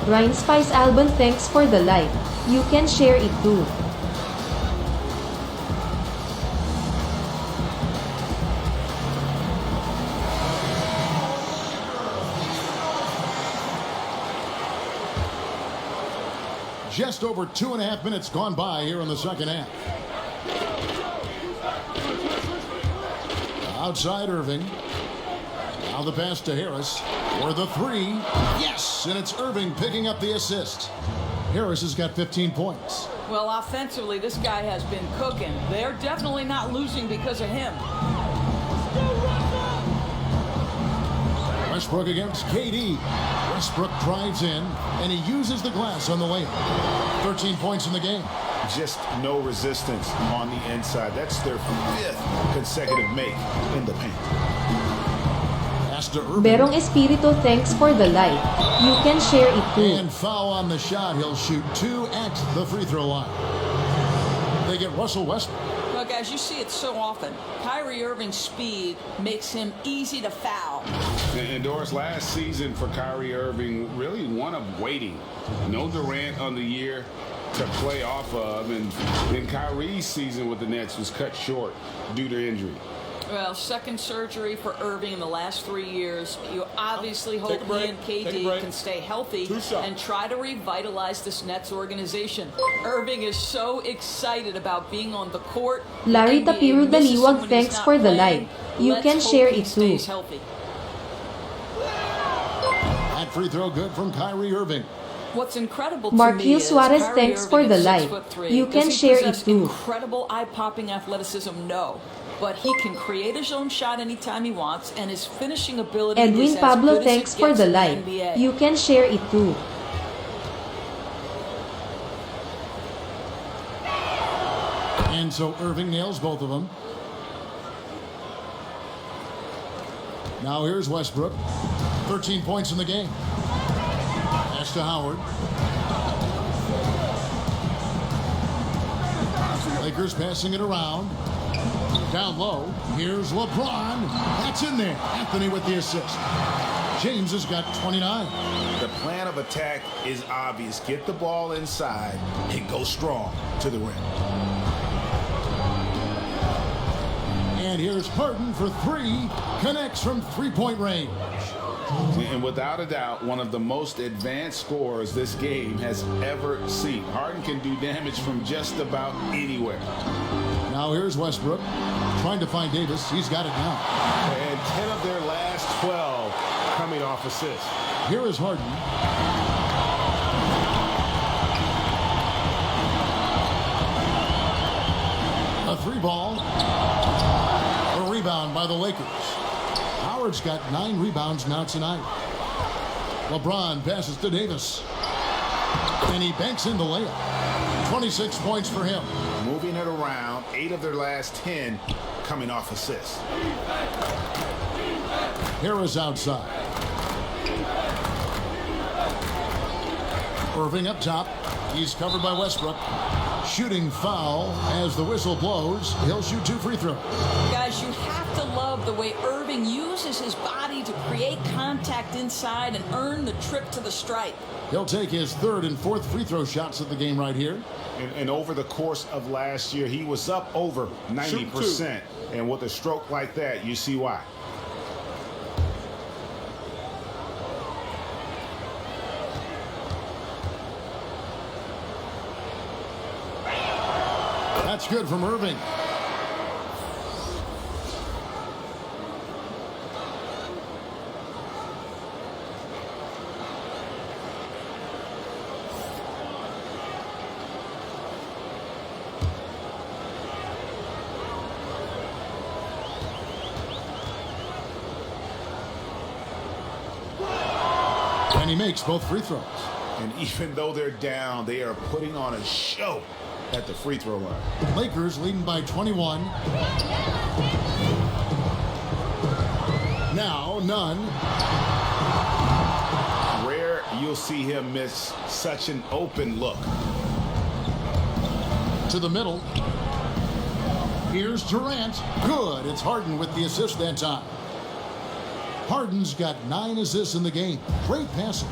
Ryan Spice Alban, thanks for the like. You can share it too.
Just over 2.5 minutes gone by here in the second half. Outside Irving. Now the pass to Harris for the 3. Yes, and it's Irving picking up the assist. Harris has got 15 points.
Well, offensively, this guy has been cooking. They're definitely not losing because of him.
Westbrook against KD. Westbrook drives in, and he uses the glass on the layup. 13 points in the game.
Just no resistance on the inside. That's their 5th consecutive make in the paint.
Berong Espiritu, thanks for the like. You can share it too.
And foul on the shot. He'll shoot 2 at the free throw line. They get Russell Westbrook.
Guys, you see it so often. Kyrie Irving's speed makes him easy to foul.
And Doris, last season for Kyrie Irving, really one of waiting. No Durant on the year to play off of, and then Kyrie's season with the Nets was cut short due to injury.
Well, second surgery for Irving in the last 3 years. You obviously hope he and KD can stay healthy and try to revitalize this Nets organization. Irving is so excited about being on the court.
Larry Tapiru Daliwag, thanks for the like. You can share it too.
That free throw good from Kyrie Irving.
What's incredible to
Marquil
me is
Suarez,
Kyrie
thanks
Irving
for the
is
like.
6'3".
You can
Does he
share it
possess
too.
Incredible eye-popping athleticism, no. But he can create his own shot anytime he wants, and his finishing ability is
Edwin
as
Pablo,
good
thanks
as it
for
gets
the
in
like.
NBA.
You can share it too.
And so Irving nails both of them. Now here's Westbrook. 13 points in the game. Pass to Howard. Lakers passing it around. Down low. Here's LeBron. That's in there. Anthony with the assist. James has got 29.
The plan of attack is obvious. Get the ball inside and go strong to the rim.
And here's Harden for three. Connects from three-point range.
And without a doubt, one of the most advanced scorers this game has ever seen. Harden can do damage from just about anywhere.
Now here's Westbrook trying to find Davis. He's got it now.
And 10 of their last 12 coming off assists.
Here is Harden. A three ball. A rebound by the Lakers. Howard's got 9 rebounds now tonight. LeBron passes to Davis. And he banks in the layup. 26 points for him.
Moving it around, 8 of their last 10 coming off assists.
Harris outside. Irving up top. He's covered by Westbrook. Shooting foul as the whistle blows. He'll shoot 2 free throws.
Guys, you have to love the way Irving uses his body to create contact inside and earn the trip to the stripe.
He'll take his 3rd and 4th free throw shots of the game right here.
And over the course of last year, he was up over 90%. And with a stroke like that, you see why.
That's good from Irving. And he makes both free throws.
And even though they're down, they are putting on a show at the free throw line.
Lakers leading by 21. Now, none.
Rare you'll see him miss such an open look.
To the middle. Here's Durant. Good. It's Harden with the assist that time. Harden's got 9 assists in the game. Great passing.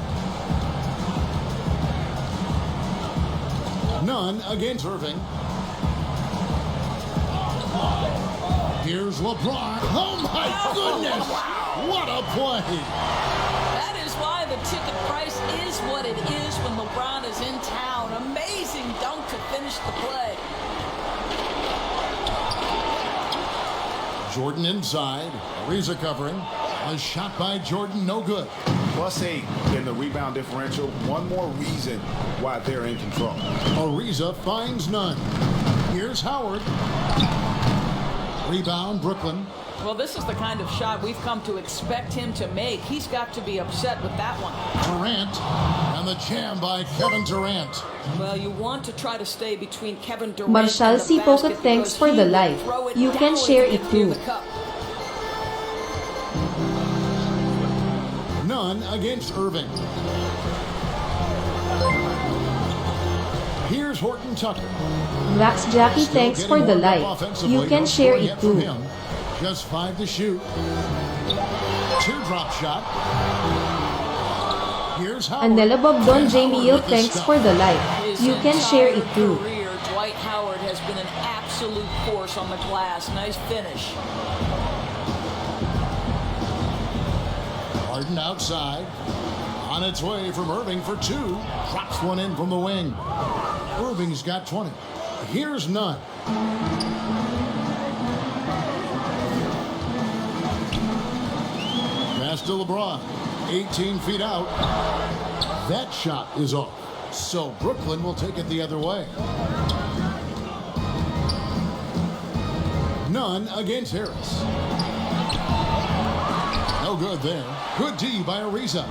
None against Irving. Here's LeBron. Oh my goodness! What a play!
That is why the ticket price is what it is when LeBron is in town. Amazing dunk to finish the play.
Jordan inside. Ariza covering. A shot by Jordan, no good.
+8 in the rebound differential. One more reason why they're in control.
Ariza finds none. Here's Howard. Rebound, Brooklyn.
Well, this is the kind of shot we've come to expect him to make. He's got to be upset with that one.
Durant. And the jam by Kevin Durant.
Well, you want to try to stay between Kevin Durant
Marshall
and the
C.
basket
Pocket, thanks
because
for
he
the
will
like.
throw it
You can
down
share
to
it
get near
too.
the cup.
None against Irving. Here's Horton Tucker.
Max Jackie, thanks for the like. You can share it too.
Just 5 to shoot. Teardrop shot. Here's Howard.
Anela Bobdon Jameel, thanks for the like. You can share it too.
Career, Dwight Howard has been an absolute force on the glass. Nice finish.
Harden outside. On its way from Irving for 2. Drops one in from the wing. Irving's got 20. Here's Nunn. Pass to LeBron. 18 feet out. That shot is off. So Brooklyn will take it the other way. Nunn against Harris. No good there. Good D by Ariza.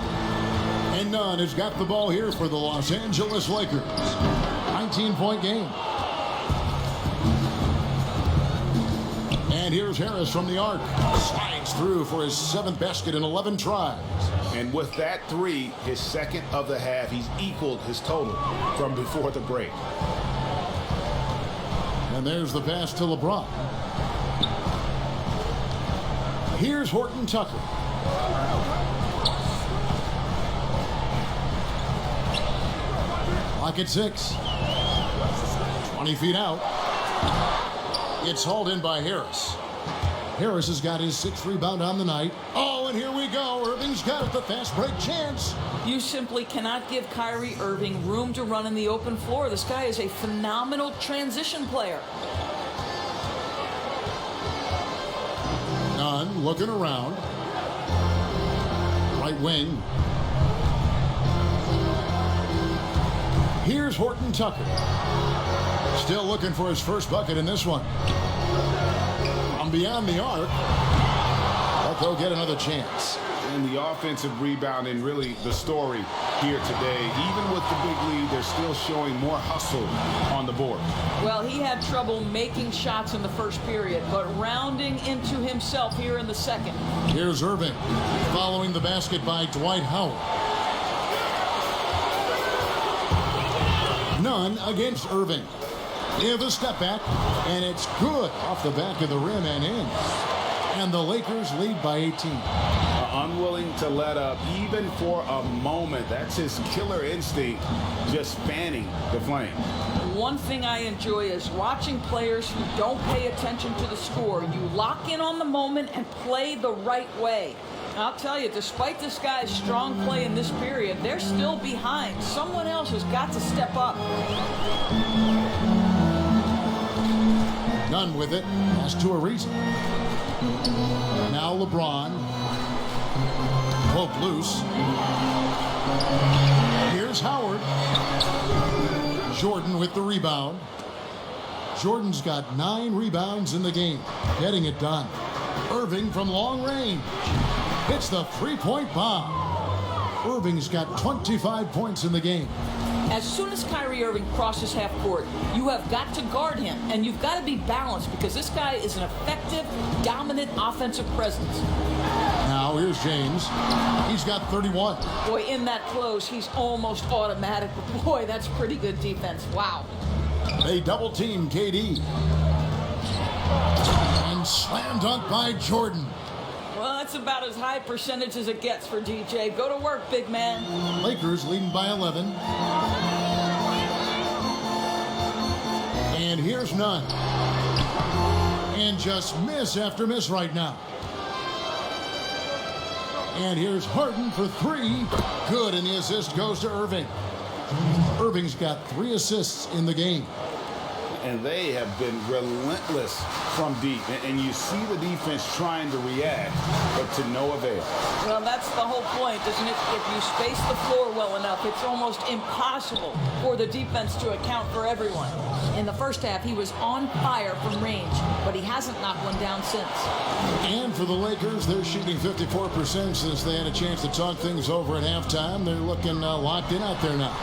And Nunn has got the ball here for the Los Angeles Lakers. 19-point game. And here's Harris from the arc. Slides through for his 7th basket in 11 tries.
And with that 3, his 2nd of the half, he's equaled his total from before the break.
And there's the pass to LeBron. Here's Horton Tucker. Lock at 6. 20 feet out. It's hauled in by Harris. Harris has got his 6th rebound on the night. Oh, and here we go. Irving's got the fast break chance.
You simply cannot give Kyrie Irving room to run in the open floor. This guy is a phenomenal transition player.
Nunn looking around. Right wing. Here's Horton Tucker. Still looking for his first bucket in this one. From beyond the arc. But they'll get another chance.
And the offensive rebounding, really the story here today. Even with the big lead, they're still showing more hustle on the board.
Well, he had trouble making shots in the first period, but rounding into himself here in the second.
Here's Irving following the basket by Dwight Howard. Nunn against Irving. Give a step back, and it's good off the back of the rim and in. And the Lakers lead by 18.
Unwilling to let up even for a moment. That's his killer instinct, just fanning the flame.
One thing I enjoy is watching players who don't pay attention to the score. You lock in on the moment and play the right way. And I'll tell you, despite this guy's strong play in this period, they're still behind. Someone else has got to step up.
Nunn with it. Pass to Ariza. Now LeBron. Poke loose. Here's Howard. Jordan with the rebound. Jordan's got 9 rebounds in the game. Getting it done. Irving from long range. Hits the 3-point bomb. Irving's got 25 points in the game.
As soon as Kyrie Irving crosses half court, you have got to guard him, and you've got to be balanced because this guy is an effective, dominant offensive presence.
Now here's James. He's got 31.
Boy, in that close, he's almost automatic. But boy, that's pretty good defense. Wow.
They double team KD. And slam dunk by Jordan.
Well, that's about as high percentage as it gets for DJ. Go to work, big man.
Lakers leading by 11. And here's Nunn. And just miss after miss right now. And here's Harden for 3. Good, and the assist goes to Irving. Irving's got 3 assists in the game.
And they have been relentless from deep. And you see the defense trying to react, but to no avail.
Well, that's the whole point, isn't it? If you space the floor well enough, it's almost impossible for the defense to account for everyone. In the first half, he was on fire from range, but he hasn't knocked one down since.
And for the Lakers, they're shooting 54% since they had a chance to talk things over at halftime. They're looking locked in out there now.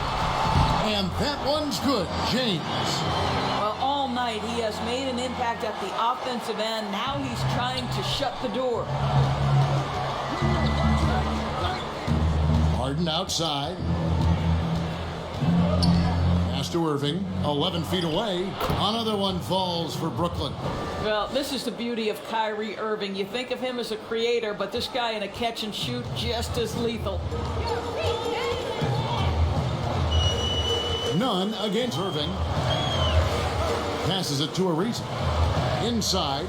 And that one's good. James.
Well, all night he has made an impact at the offensive end. Now he's trying to shut the door. Harden
outside. Pass to Irving, 11 feet away. Another one falls for Brooklyn.
Well, this is the beauty of Kyrie Irving. You think of him as a creator, but this guy in a catch and shoot just as lethal.
None against Irving. Passes it to Ariza. Inside.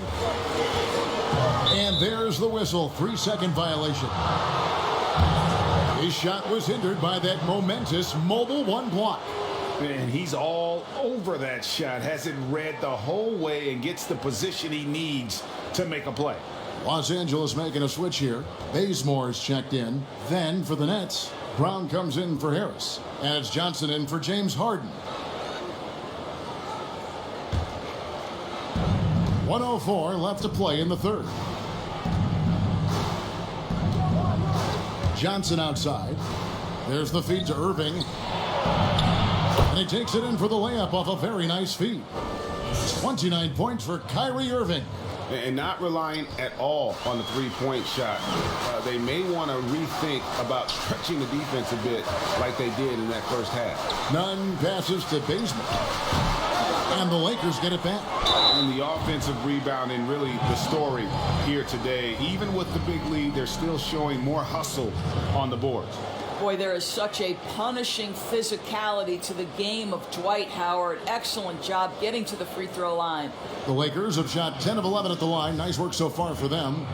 And there's the whistle. 3-second violation. His shot was hindered by that momentous mobile one block.
And he's all over that shot. Has it read the whole way and gets the position he needs to make a play.
Los Angeles making a switch here. Bazemore's checked in. Then for the Nets, Brown comes in for Harris. And it's Johnson in for James Harden. 1:04 left to play in the third. Johnson outside. There's the feed to Irving. And he takes it in for the layup off a very nice feed. 29 points for Kyrie Irving.
And not relying at all on the three-point shot. They may want to rethink about stretching the defense a bit like they did in that first half.
None passes to Bazemore. And the Lakers get it back.
And the offensive rebounding, really the story here today. Even with the big lead, they're still showing more hustle on the boards.
Boy, there is such a punishing physicality to the game of Dwight Howard. Excellent job getting to the free throw line.
The Lakers have shot 10 of 11 at the line. Nice work so far for them.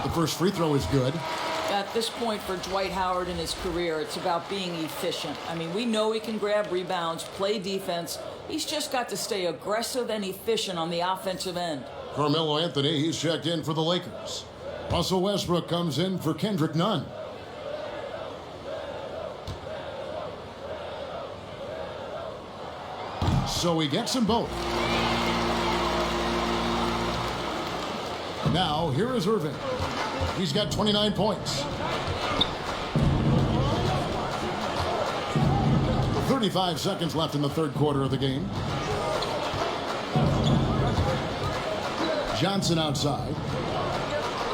The first free throw is good.
At this point for Dwight Howard in his career, it's about being efficient. I mean, we know he can grab rebounds, play defense. He's just got to stay aggressive and efficient on the offensive end.
Carmelo Anthony, he's checked in for the Lakers. Russell Westbrook comes in for Kendrick Nunn. So he gets them both. Now, here is Irving. He's got 29 points. 35 seconds left in the third quarter of the game. Johnson outside.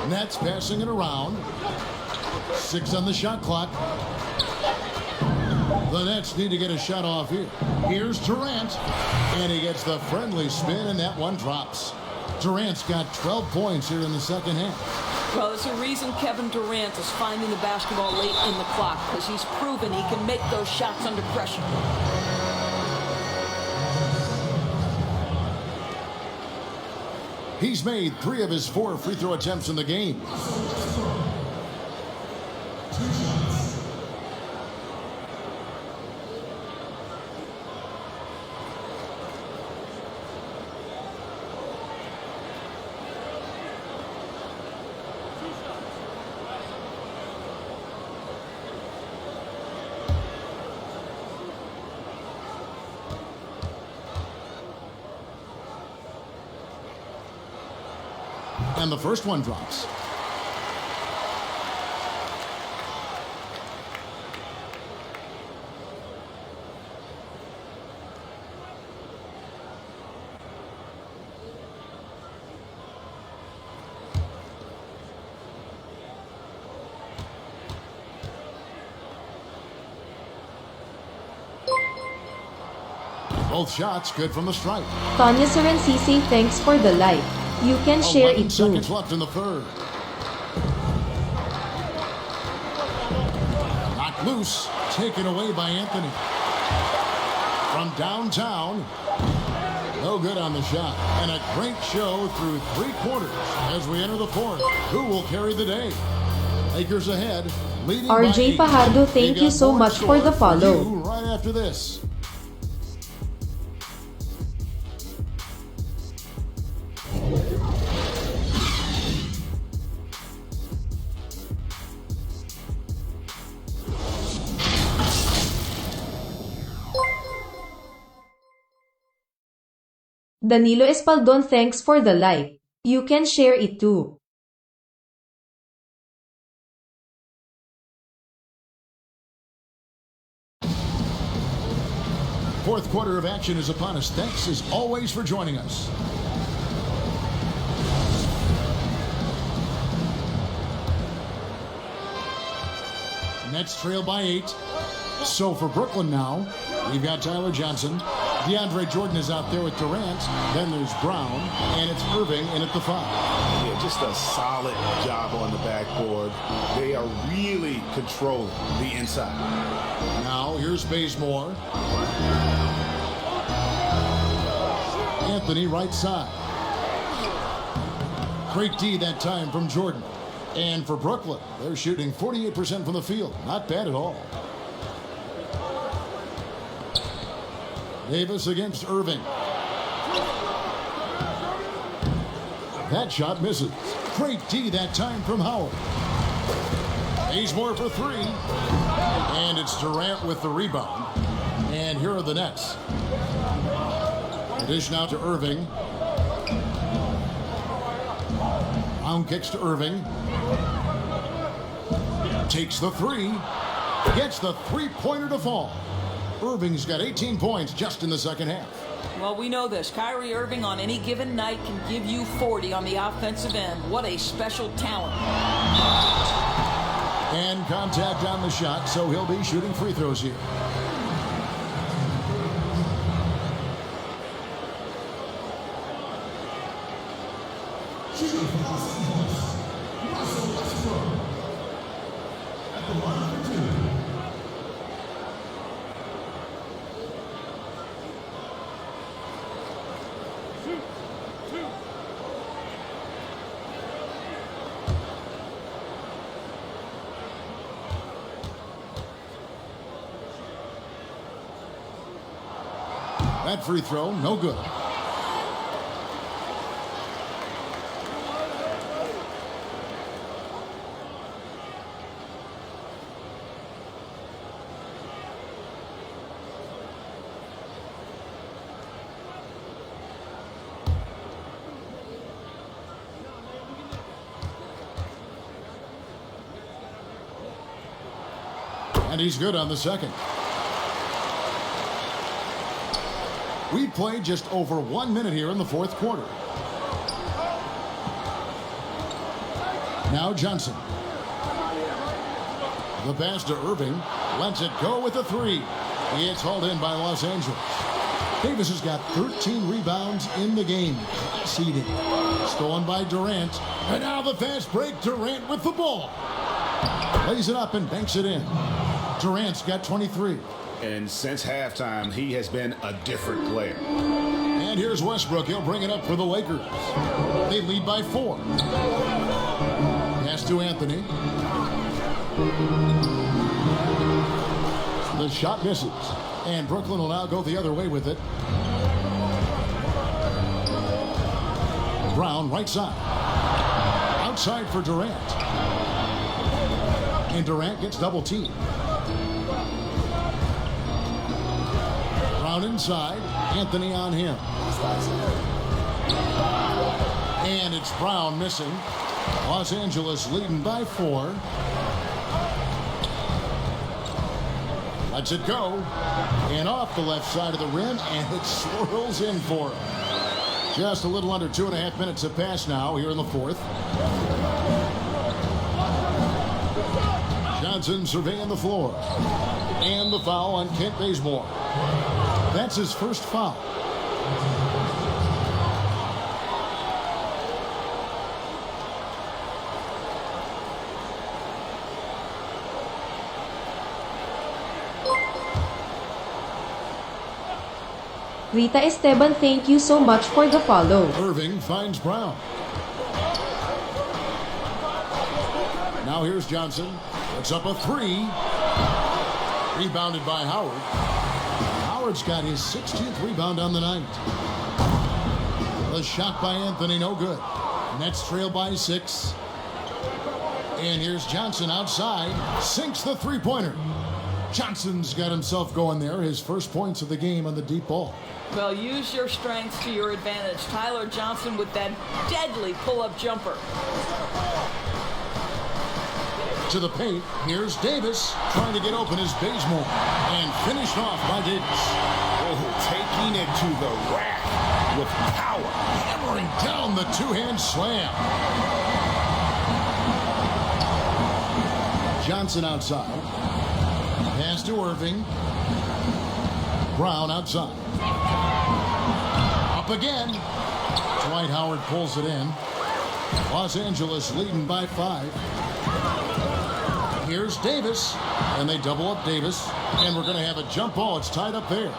Nets passing it around. 6 on the shot clock. The Nets need to get a shot off here. Here's Durant. And he gets the friendly spin, and that one drops. Durant's got 12 points here in the second half.
Well, there's a reason Kevin Durant is finding the basketball late in the clock, because he's proven he can make those shots under pressure.
He's made 3 of his 4 free throw attempts in the game. And the first one drops. Both shots good from the stripe.
Tanya Sarancisi, thanks for the like. You can share it too.
Seconds left in the third. Knocked loose, taken away by Anthony. From downtown, no good on the shot. And a great show through 3 quarters as we enter the fourth. Who will carry the day? Lakers ahead, leading by
RJ
8.
Fajardo, thank you so much for the follow.
Right after this.
Danilo Espaldon, thanks for the like. You can share it too.
Fourth quarter of action is upon us. Thanks as always for joining us. Nets trail by 8. So for Brooklyn now, we've got Tyler Johnson. DeAndre Jordan is out there with Durant. Then there's Brown, and it's Irving in at the 5.
Yeah, just a solid job on the backboard. They are really controlling the inside.
Now here's Bazemore. Anthony right side. Great D that time from Jordan. And for Brooklyn, they're shooting 48% from the field. Not bad at all. Davis against Irving. That shot misses. Great D that time from Howard. Bazemore for 3. And it's Durant with the rebound. And here are the Nets. Dish now to Irving. Brown kicks to Irving. Takes the 3. Gets the three-pointer to fall. Irving's got 18 points just in the second half.
Well, we know this. Kyrie Irving on any given night can give you 40 on the offensive end. What a special talent.
And contact on the shot, so he'll be shooting free throws here. That free throw, no good. And he's good on the second. We played just over 1 minute here in the fourth quarter. Now Johnson. The pass to Irving. Lets it go with a 3. It's hauled in by Los Angeles. Davis has got 13 rebounds in the game. Seeding. Stolen by Durant. And now the fast break. Durant with the ball. Lays it up and banks it in. Durant's got 23.
And since halftime, he has been a different player.
And here's Westbrook. He'll bring it up for the Lakers. They lead by 4. Pass to Anthony. The shot misses. And Brooklyn will now go the other way with it. Brown, right side. Outside for Durant. And Durant gets double teamed. Brown inside. Anthony on him. And it's Brown missing. Los Angeles leading by 4. Lets it go. And off the left side of the rim. And it swirls in for him. Just a little under 2.5 minutes have passed now here in the fourth. Johnson surveying the floor. And the foul on Kent Bazemore. That's his first foul.
Rita Esteban, thank you so much for the follow.
Irving finds Brown. Now here's Johnson. Puts up a 3. Rebounded by Howard. Howard's got his 16th rebound on the night. The shot by Anthony, no good. Nets trail by 6. And here's Johnson outside. Sinks the three-pointer. Johnson's got himself going there. His first points of the game on the deep ball.
Well, use your strengths to your advantage. Tyler Johnson with that deadly pull-up jumper.
To the paint, here's Davis. Trying to get open is Bazemore. And finished off by Davis.
Oh, taking it to the rack with power.
Hammering down the two-hand slam. Johnson outside. Pass to Irving. Brown outside. Up again. Dwight Howard pulls it in. Los Angeles leading by 5. Here's Davis, and they double up Davis, and we're going to have a jump ball. It's tied up there.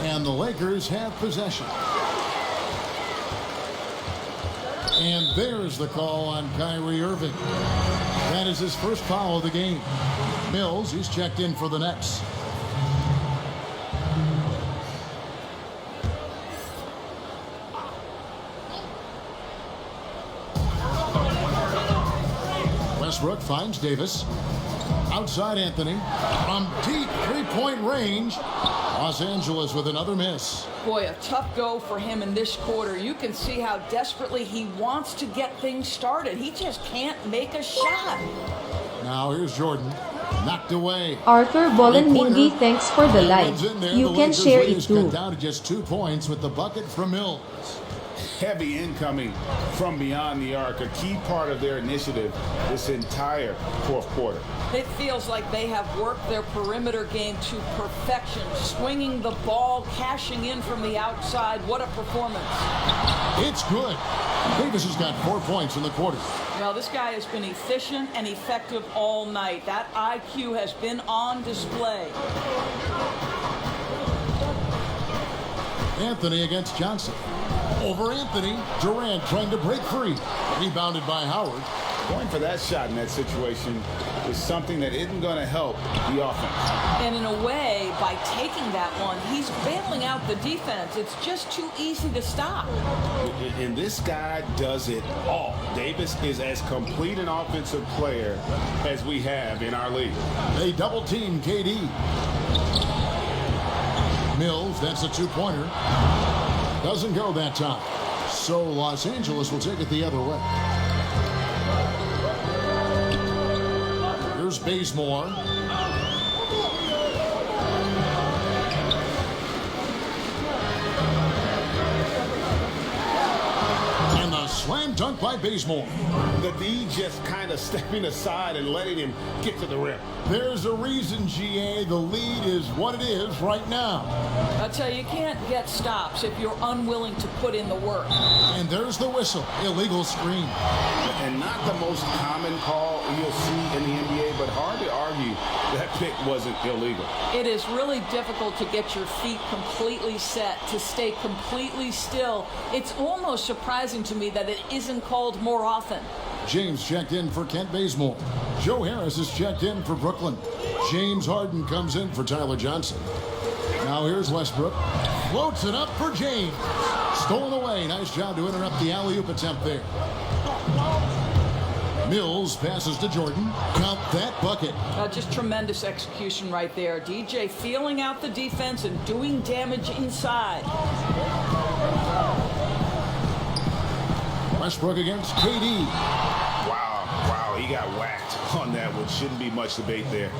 And the Lakers have possession. And there's the call on Kyrie Irving. That is his first foul of the game. Mills, he's checked in for the Nets. Westbrook finds Davis. Outside Anthony. From deep three-point range. Los Angeles with another miss.
Boy, a tough go for him in this quarter. You can see how desperately he wants to get things started. He just can't make a shot.
Now here's Jordan. Knocked away.
Arthur Bolanmingi, thanks for the like. You can share it too.
Cut down to just 2 points with the bucket from Mills.
Heavy incoming from beyond the arc, a key part of their initiative this entire fourth quarter.
It feels like they have worked their perimeter game to perfection, swinging the ball, cashing in from the outside. What a performance.
It's good. Davis has got 4 points in the quarter.
Well, this guy has been efficient and effective all night. That IQ has been on display.
Anthony against Johnson. Over Anthony. Durant trying to break free. Rebounded by Howard.
Going for that shot in that situation is something that isn't going to help the offense.
And in a way, by taking that one, he's bailing out the defense. It's just too easy to stop.
And this guy does it all. Davis is as complete an offensive player as we have in our league.
They double team KD. Mills, that's a two-pointer. Doesn't go that time. So Los Angeles will take it the other way. Here's Bazemore. And the slam dunk by Bazemore.
The D just kind of stepping aside and letting him get to the rim.
There's a reason, GA. The lead is what it is right now.
I tell you, you can't get stops if you're unwilling to put in the work.
And there's the whistle. Illegal screen.
And not the most common call you'll see in the NBA, but hard to argue that pick wasn't illegal.
It is really difficult to get your feet completely set, to stay completely still. It's almost surprising to me that it isn't called more often.
James checked in for Kent Bazemore. Joe Harris is checked in for Brooklyn. James Harden comes in for Tyler Johnson. Now here's Westbrook. Floats it up for James. Stolen away. Nice job to interrupt the alley-oop attempt there. Mills passes to Jordan. Count that bucket.
Just tremendous execution right there. DJ feeling out the defense and doing damage inside.
Westbrook against KD.
Wow, he got whacked on that one. Shouldn't be much debate there.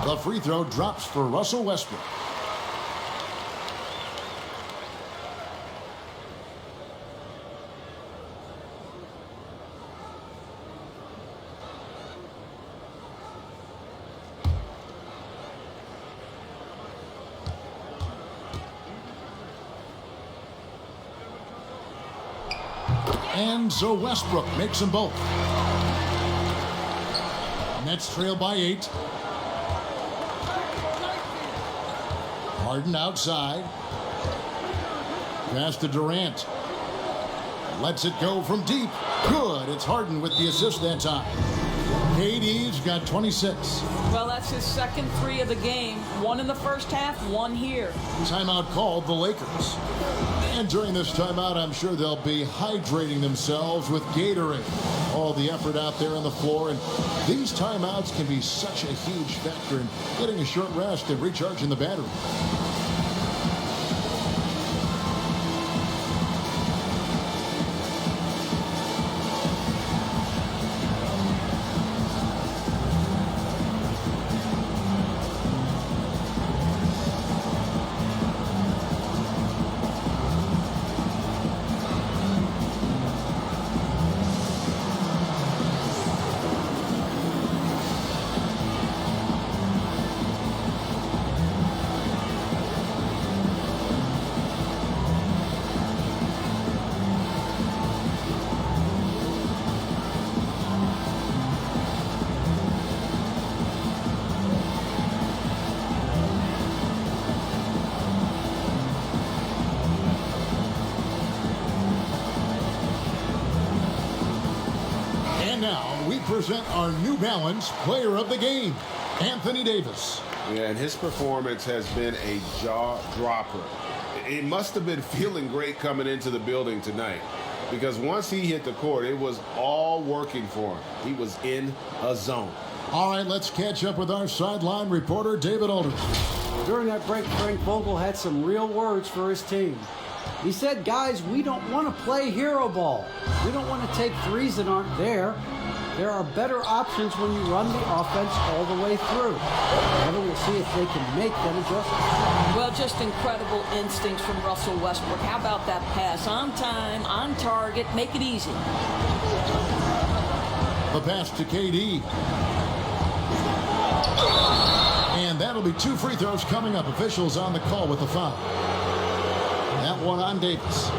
The free throw drops for Russell Westbrook. And so Westbrook makes them both. Nets trail by 8. Harden outside. Pass to Durant. Lets it go from deep. Good. It's Harden with the assist that time. KD's got 26.
Well, that's his second 3 of the game. 1 in the first half, 1 here.
Timeout called the Lakers. And during this timeout, I'm sure they'll be hydrating themselves with Gatorade. All the effort out there on the floor. And these timeouts can be such a huge factor in getting a short rest and recharging the battery. Now we present our New Balance Player of the Game, Anthony Davis.
Yeah, and his performance has been a jaw-dropper. It must have been feeling great coming into the building tonight, because once he hit the court, it was all working for him. He was in a zone.
All right, let's catch up with our sideline reporter, David Aldridge.
During that break, Frank Vogel had some real words for his team. He said, guys, we don't want to play hero ball. We don't want to take threes that aren't there. There are better options when you run the offense all the way through. However, we'll see if they can make that adjustment.
Well, just incredible instincts from Russell Westbrook. How about that pass? On time, on target, make it easy.
The pass to KD. And that'll be 2 free throws coming up. Officials on the call with the foul. That one on Davis.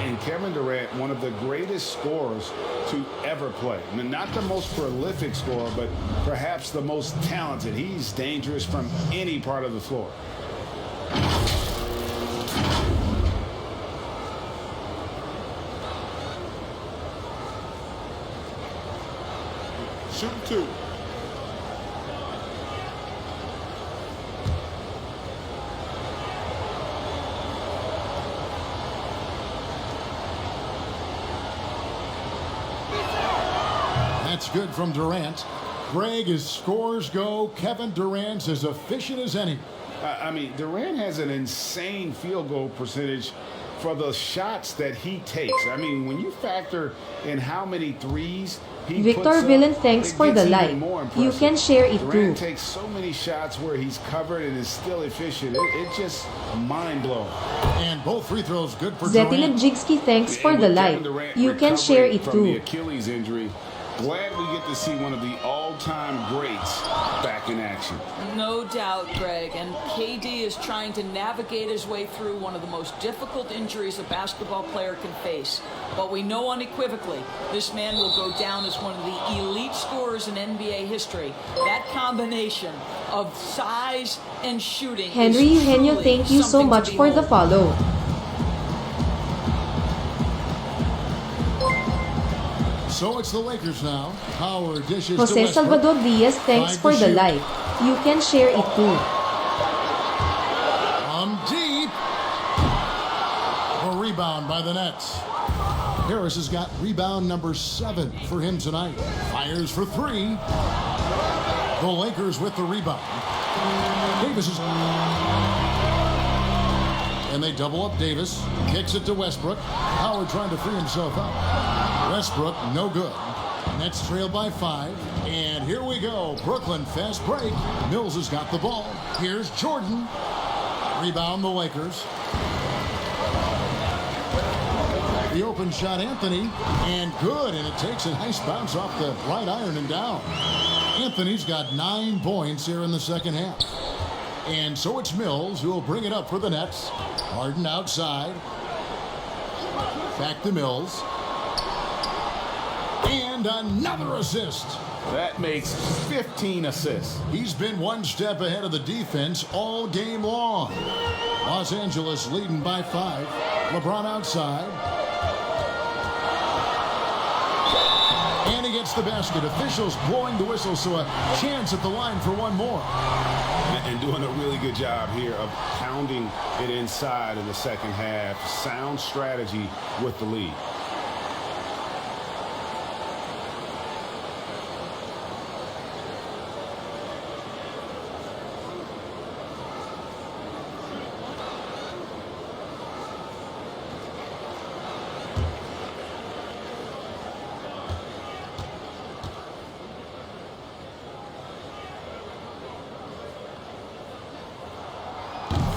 And Kevin Durant, one of the greatest scorers to ever play. I mean, not the most prolific scorer, but perhaps the most talented. He's dangerous from any part of the floor.
Shooting 2.
That's good from Durant. Greg, as scores go, Kevin Durant's as efficient as any.
I mean, Durant has an insane field goal percentage for the shots that he takes. I mean, when you factor in how many threes he
Victor
puts
Villan,
up,
thanks for the like. You can share it too.
Durant takes so many shots where he's covered and is still efficient. It's just mind-blowing.
And both free throws good for
Zetilin
Durant.
Jigsky, thanks for the like. You can share it
from the
too.
Achilles injury. Glad we get to see one of the all-time greats back in action.
No doubt, Greg. And KD is trying to navigate his way through one of the most difficult injuries a basketball player can face. But we know unequivocally this man will go down as one of the elite scorers in NBA history. That combination of size and shooting
Henry
is
Eugenio,
truly
thank you so
something to
much for the
behold.
follow.
So it's the Lakers now. Power dishes to
Jose
Westbrook.
Salvador Diaz, thanks
5
for
to
the
shoot.
like. You can share it too.
From deep. A rebound by the Nets. Harris has got rebound number 7 for him tonight. Fires for 3. The Lakers with the rebound. Davis is... And they double up Davis. Kicks it to Westbrook. Howard trying to free himself up. Westbrook, no good. Nets trail by 5. And here we go. Brooklyn, fast break. Mills has got the ball. Here's Jordan. Rebound the Lakers. The open shot, Anthony. And good. And it takes a nice bounce off the right iron and down. Anthony's got 9 points here in the second half. And so it's Mills who will bring it up for the Nets. Harden outside. Back to Mills. And another assist.
That makes 15 assists.
He's been one step ahead of the defense all game long. Los Angeles leading by 5. LeBron outside. And he gets the basket. Officials blowing the whistle, so a chance at the line for one more.
And doing a really good job here of pounding it inside in the second half. Sound strategy with the lead.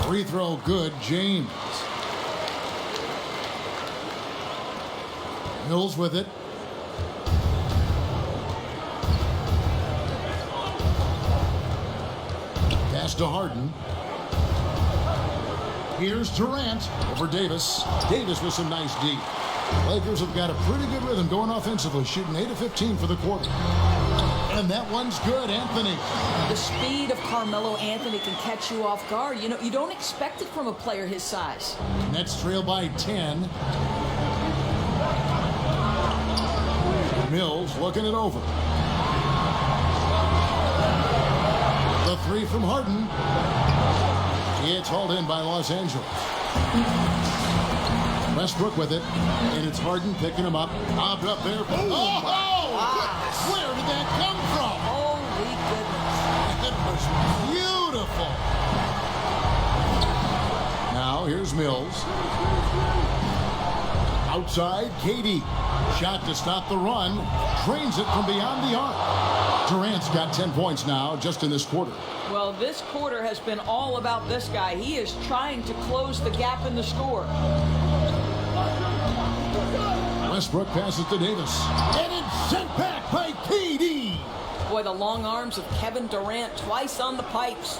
Free throw good, James. Mills with it. Pass to Harden. Here's Durant over Davis. Davis with some nice D. Lakers have got a pretty good rhythm going offensively, shooting 8 of 15 for the quarter. And that one's good, Anthony.
The speed of Carmelo Anthony can catch you off guard. You know, you don't expect it from a player his size.
Nets trail by 10. Mills looking it over. The three from Harden. It's hauled in by Los Angeles. Westbrook with it, and it's Harden picking him up. Lobbed up there. Oh, goodness. Where did that come from?
Holy goodness.
It was beautiful. Now here's Mills. Outside, Katie. Shot to stop the run. Drains it from beyond the arc. Durant's got 10 points now just in this quarter.
Well, this quarter has been all about this guy. He is trying to close the gap in the score.
Westbrook passes to Davis. And it's sent back by KD.
Boy, the long arms of Kevin Durant twice on the pipes.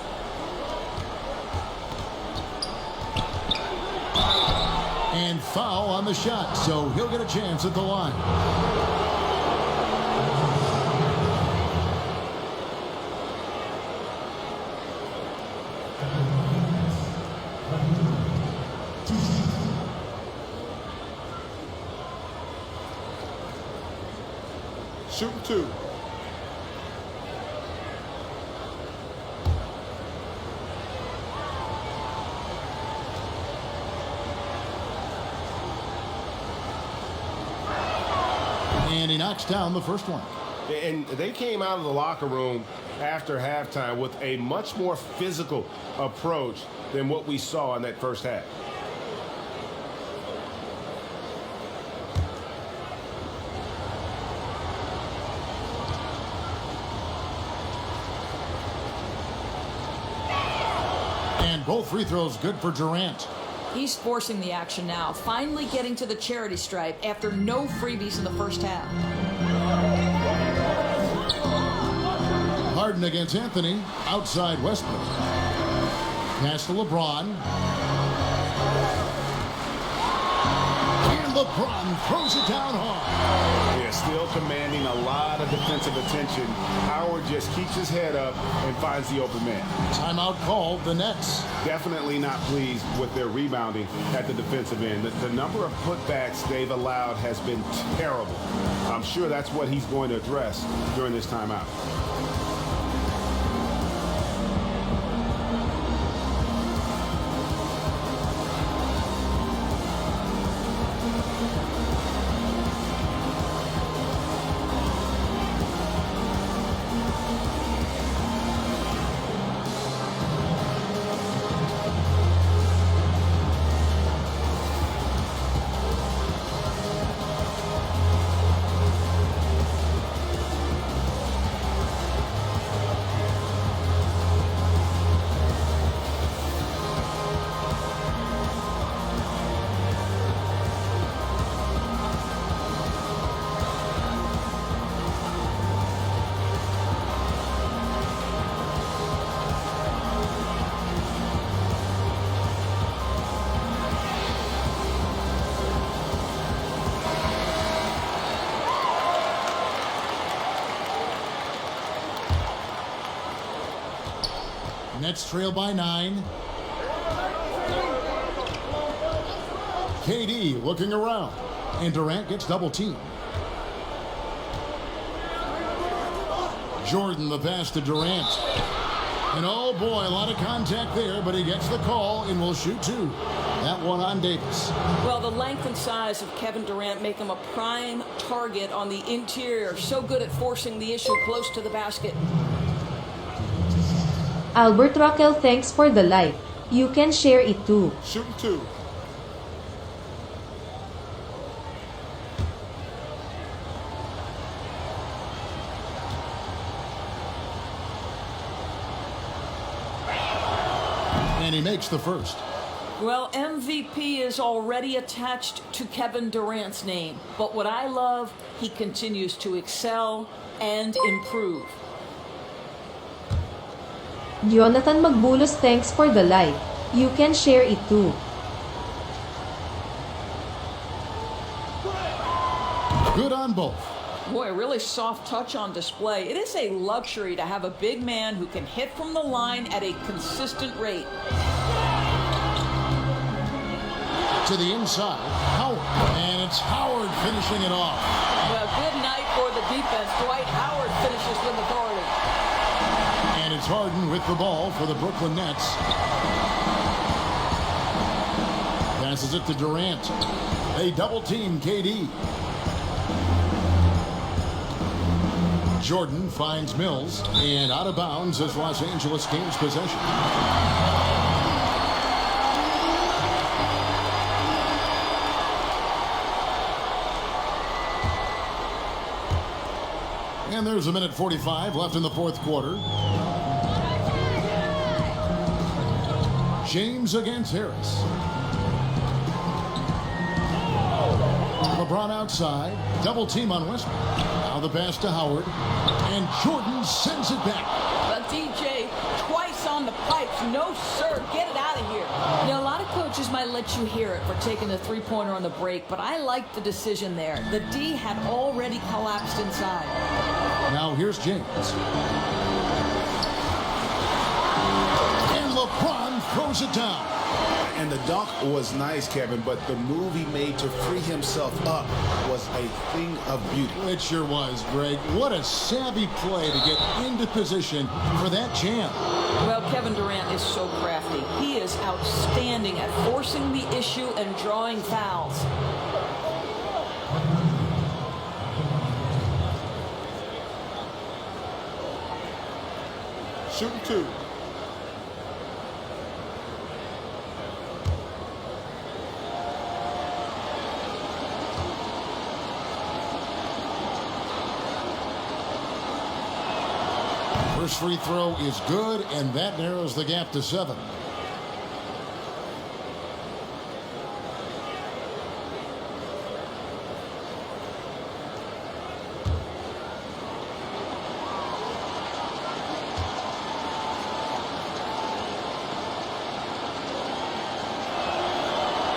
And foul on the shot, so he'll get a chance at the line.
Shooting 2.
And he knocks down the first one.
And they came out of the locker room after halftime with a much more physical approach than what we saw in that first half.
And both free throws good for Durant.
He's forcing the action now, finally getting to the charity stripe after no freebies in the first half.
Harden against Anthony, outside Westbrook. Pass to LeBron. And LeBron throws it down hard.
Yeah, still commanding a lot of defensive attention. Howard just keeps his head up and finds the open man.
Timeout called, the Nets.
Definitely not pleased with their rebounding at the defensive end. The number of putbacks they've allowed has been terrible. I'm sure that's what he's going to address during this timeout.
Nets trail by 9. KD looking around. And Durant gets double teamed. Jordan the pass to Durant. And oh boy, a lot of contact there, but he gets the call and will shoot 2. That one on Davis.
Well, the length and size of Kevin Durant make him a prime target on the interior. So good at forcing the issue close to the basket.
Albert Rockel, thanks for the like. You can share it too.
Shooting 2.
And he makes the first.
Well, MVP is already attached to Kevin Durant's name. But what I love, he continues to excel and improve.
Jonathan Magbulos, thanks for the like. You can share it too.
Good on both.
Boy, really soft touch on display. It is a luxury to have a big man who can hit from the line at a consistent rate.
To the inside, Howard. And it's Howard finishing it off.
Well, good night for the defense. Dwight Howard finishes with authority.
And it's Harden with the ball for the Brooklyn Nets. Passes it to Durant. They double team KD. Jordan finds Mills, and out of bounds as Los Angeles gains possession. And there's a minute 45 left in the fourth quarter. James against Harris. LeBron outside. Double team on Westbrook. Now the pass to Howard. And Jordan sends it back.
But DJ, twice on the pipes. No, sir. Get it out of here. You know, a lot of coaches might let you hear it for taking the three-pointer on the break, but I like the decision there. The D had already collapsed inside.
Now here's James. And LeBron throws it down.
And the dunk was nice, Kevin, but the move he made to free himself up was a thing of beauty.
It sure was, Greg. What a savvy play to get into position for that jam.
Well, Kevin Durant is so crafty. He is outstanding at forcing the issue and drawing fouls.
Shooting 2.
First free throw is good, and that narrows the gap to 7.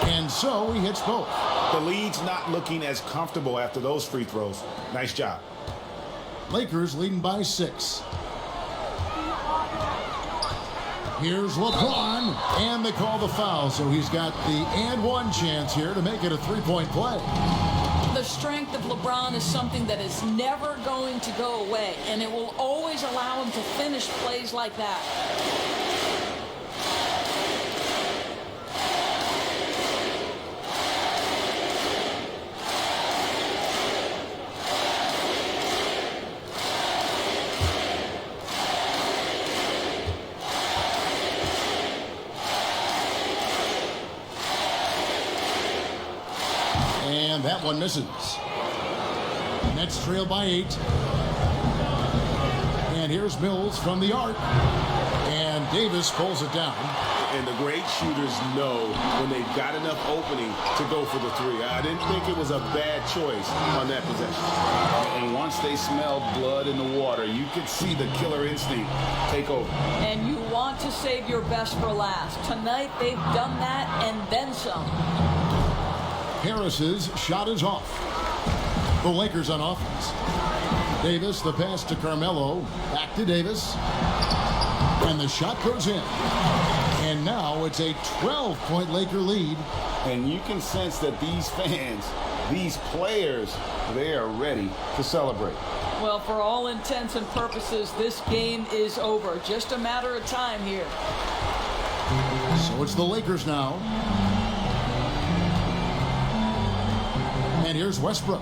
And so he hits both.
The lead's not looking as comfortable after those free throws. Nice job.
Lakers leading by 6. Here's LeBron, and they call the foul, so he's got the and one chance here to make it a three-point play.
The strength of LeBron is something that is never going to go away, and it will always allow him to finish plays like that.
And that one misses. Nets trail by 8. And here's Mills from the arc. And Davis pulls it down.
And the great shooters know when they've got enough opening to go for the three. I didn't think it was a bad choice on that possession. And once they smelled blood in the water, you could see the killer instinct take over.
And you want to save your best for last. Tonight they've done that and then some.
Harris's shot is off. The Lakers on offense. Davis, the pass to Carmelo. Back to Davis. And the shot goes in. And now it's a 12-point Laker lead.
And you can sense that these fans, these players, they are ready to celebrate.
Well, for all intents and purposes, this game is over. Just a matter of time here.
So it's the Lakers now. And here's Westbrook.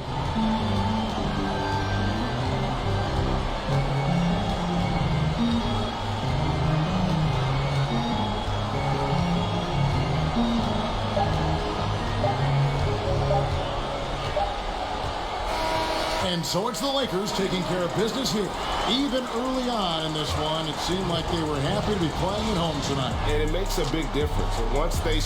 And so it's the Lakers taking care of business here. Even early on in this one, it seemed like they were happy to be playing at home tonight.
And it makes a big difference. And once they...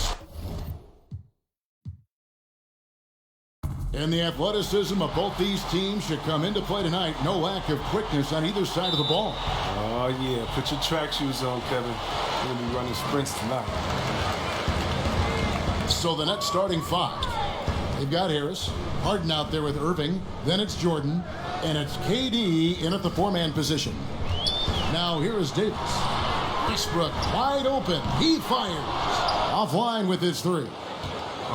And the athleticism of both these teams should come into play tonight. No lack of quickness on either side of the ball.
Oh, yeah. Put your track shoes on, Kevin. We're going to be running sprints tonight.
So the Nets starting five. They've got Harris, Harden out there with Irving, then it's Jordan, and it's KD in at the four-man position. Now here is Davis. Westbrook wide open. He fires. Offline with his three.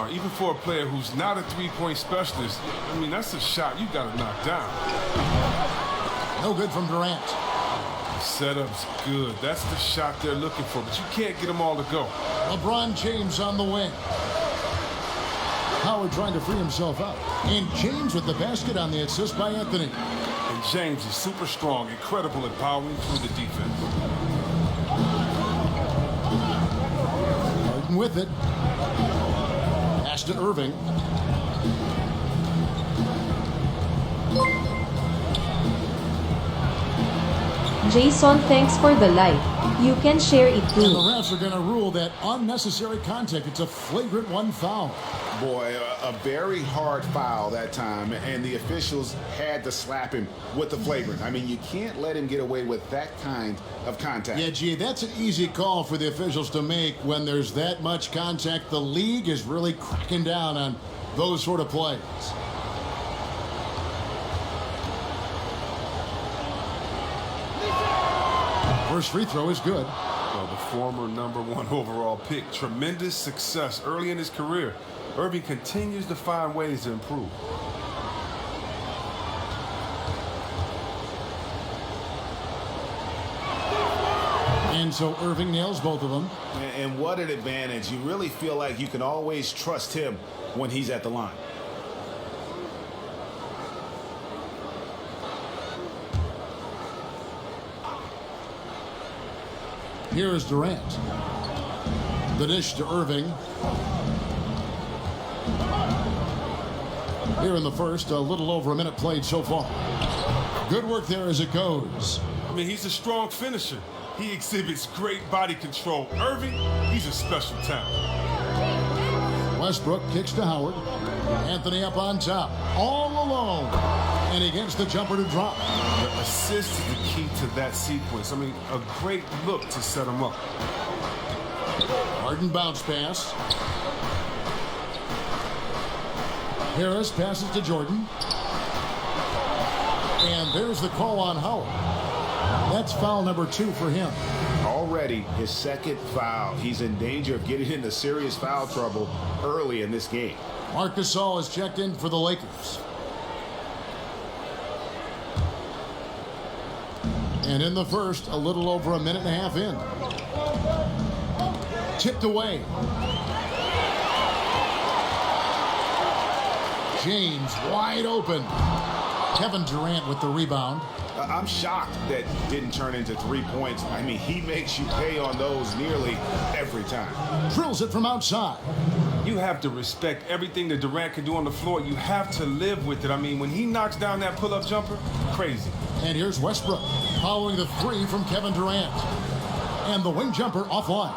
Even for a player who's not a three-point specialist, I mean, that's a shot you got to knock down.
No good from Durant.
The setup's good. That's the shot they're looking for, but you can't get them all to go.
LeBron James on the wing. Howard trying to free himself out. And James with the basket on the assist by Anthony.
And James is super strong, incredible at powering through the defense.
Harden with it. Pass to Irving.
Jason, thanks for the like. You can share it too.
And the refs are going to rule that unnecessary contact. It's a flagrant one foul.
Boy, a very hard foul that time, and the officials had to slap him with the flagrant. I mean, you can't let him get away with that kind of contact.
Yeah, gee, that's an easy call for the officials to make when there's that much contact. The league is really cracking down on those sort of plays. First free throw is good.
Well, the former #1 overall pick, tremendous success early in his career. Irving continues to find ways to improve.
And so Irving nails both of them.
And what an advantage. You really feel like you can always trust him when he's at the line.
Here is Durant. The dish to Irving. Here in the first, a little over a minute played so far. Good work there as it goes.
I mean, he's a strong finisher. He exhibits great body control. Irving, he's a special talent.
Westbrook kicks to Howard. Anthony up on top. All alone. And he gets the jumper to drop.
The assist is the key to that sequence. I mean, a great look to set him up.
Harden bounce pass. Harris passes to Jordan. And there's the call on Howard. That's foul number 2 for him.
Already his second foul. He's in danger of getting into serious foul trouble early in this game.
Marc Gasol has checked in for the Lakers. And in the first, a little over a minute and a half in. Tipped away. James wide open. Kevin Durant with the rebound.
I'm shocked that didn't turn into 3 points. I mean, he makes you pay on those nearly every time.
Drills it from outside.
You have to respect everything that Durant can do on the floor. You have to live with it. I mean, when he knocks down that pull-up jumper, crazy.
And here's Westbrook following the 3 from Kevin Durant. And the wing jumper offline.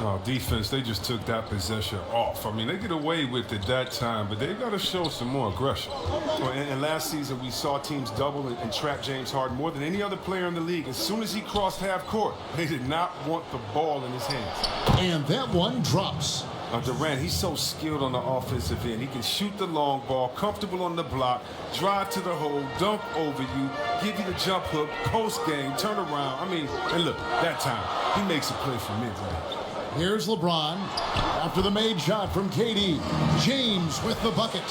Oh, defense, they just took that possession off. I mean, they get away with it that time, but they've got to show some more aggression. Well, and last season, we saw teams double and trap James Harden more than any other player in the league. As soon as he crossed half court, they did not want the ball in his hands.
And that one drops.
Durant, he's so skilled on the offensive end. He can shoot the long ball, comfortable on the block, drive to the hole, dunk over you, give you the jump hook, post game, turn around. I mean, and look, that time, he makes a play for mid-range.
Here's LeBron after the made shot from KD. James with the bucket.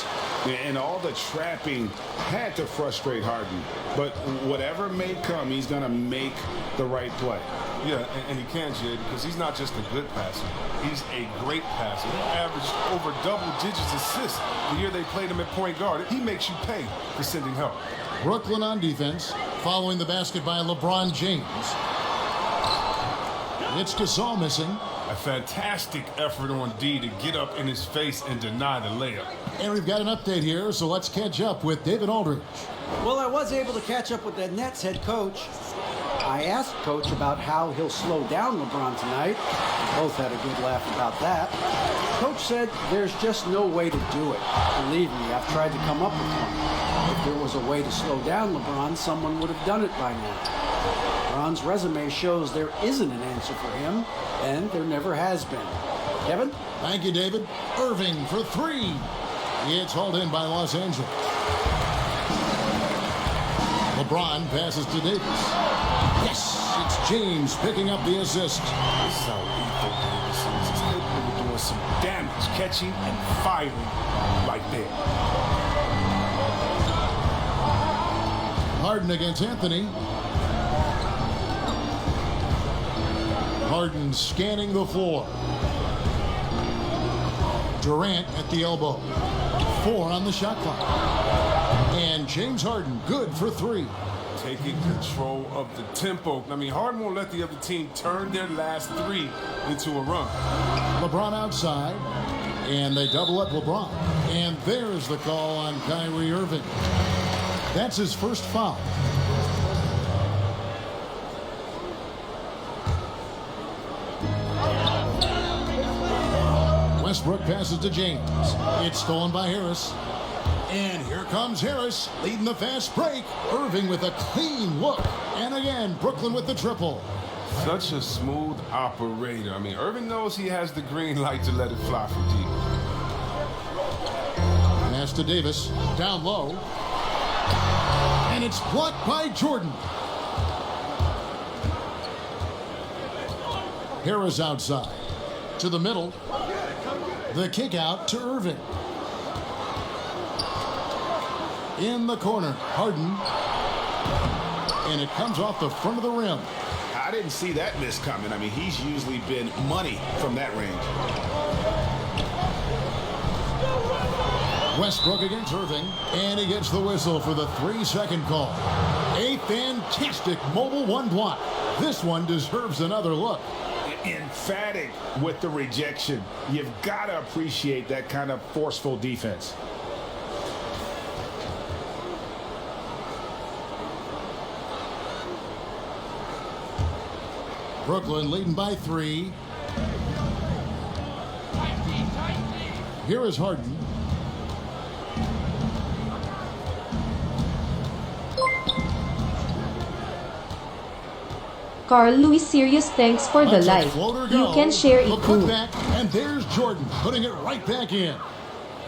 And all the trapping had to frustrate Harden. But whatever may come, he's going to make the right play.
Yeah, and he can, Jay, because he's not just a good passer. He's a great passer. He averaged over double digits assists the year they played him at point guard. He makes you pay for sending help.
Brooklyn on defense, following the basket by LeBron James. It's Gasol missing.
A fantastic effort on D to get up in his face and deny the layup.
And we've got an update here, so let's catch up with David Aldridge.
Well, I was able to catch up with the Nets head coach. I asked Coach about how he'll slow down LeBron tonight. We both had a good laugh about that. Coach said there's just no way to do it. Believe me, I've tried to come up with one. If there was a way to slow down LeBron, someone would have done it by now. LeBron's resume shows there isn't an answer for him, and there never has been. Kevin?
Thank you, David. Irving for three. It's hauled in by Los Angeles. LeBron passes to Davis. Yes, it's James picking up the assist.
This is how lethal Davis is. He's capable of doing some damage, catching and firing like that.
Harden against Anthony. Harden scanning the floor. Durant at the elbow. 4 on the shot clock. And James Harden good for 3.
Taking control of the tempo. I mean, Harden won't let the other team turn their last 3 into a run.
LeBron outside. And they double up LeBron. And there's the call on Kyrie Irving. That's his first foul. Westbrook passes to James. It's stolen by Harris. And here comes Harris, leading the fast break. Irving with a clean look. And again, Brooklyn with the triple.
Such a smooth operator. I mean, Irving knows he has the green light to let it fly from deep.
Pass to Davis, down low. And it's blocked by Jordan. Harris outside. To the middle. The kick out to Irving. In the corner, Harden. And it comes off the front of the rim.
I didn't see that miss coming. I mean, he's usually been money from that range.
Westbrook against Irving. And he gets the whistle for the 3-second call. A fantastic mobile 1 block. This one deserves another look.
Emphatic with the rejection. You've got to appreciate that kind of forceful defense.
Brooklyn leading by 3. Here is Harden.
Carl Louis Sirius, thanks for the like. You can share it too.
Back, and there's Jordan putting it right back in.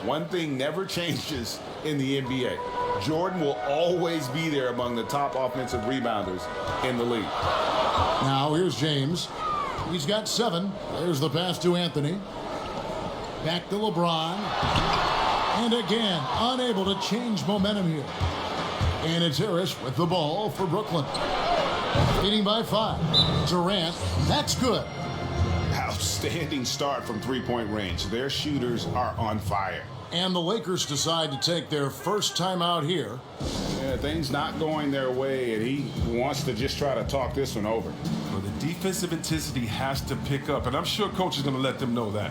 One thing never changes in the NBA. Jordan will always be there among the top offensive rebounders in the league.
Now here's James. He's got 7. There's the pass to Anthony. Back to LeBron. And again, unable to change momentum here. And it's Harris with the ball for Brooklyn. Leading by 5. Durant, that's good.
Outstanding start from three-point range. Their shooters are on fire.
And the Lakers decide to take their first time out here.
Yeah, things not going their way, and he wants to just try to talk this one over.
Well, the defensive intensity has to pick up, and I'm sure coach is going to let them know that.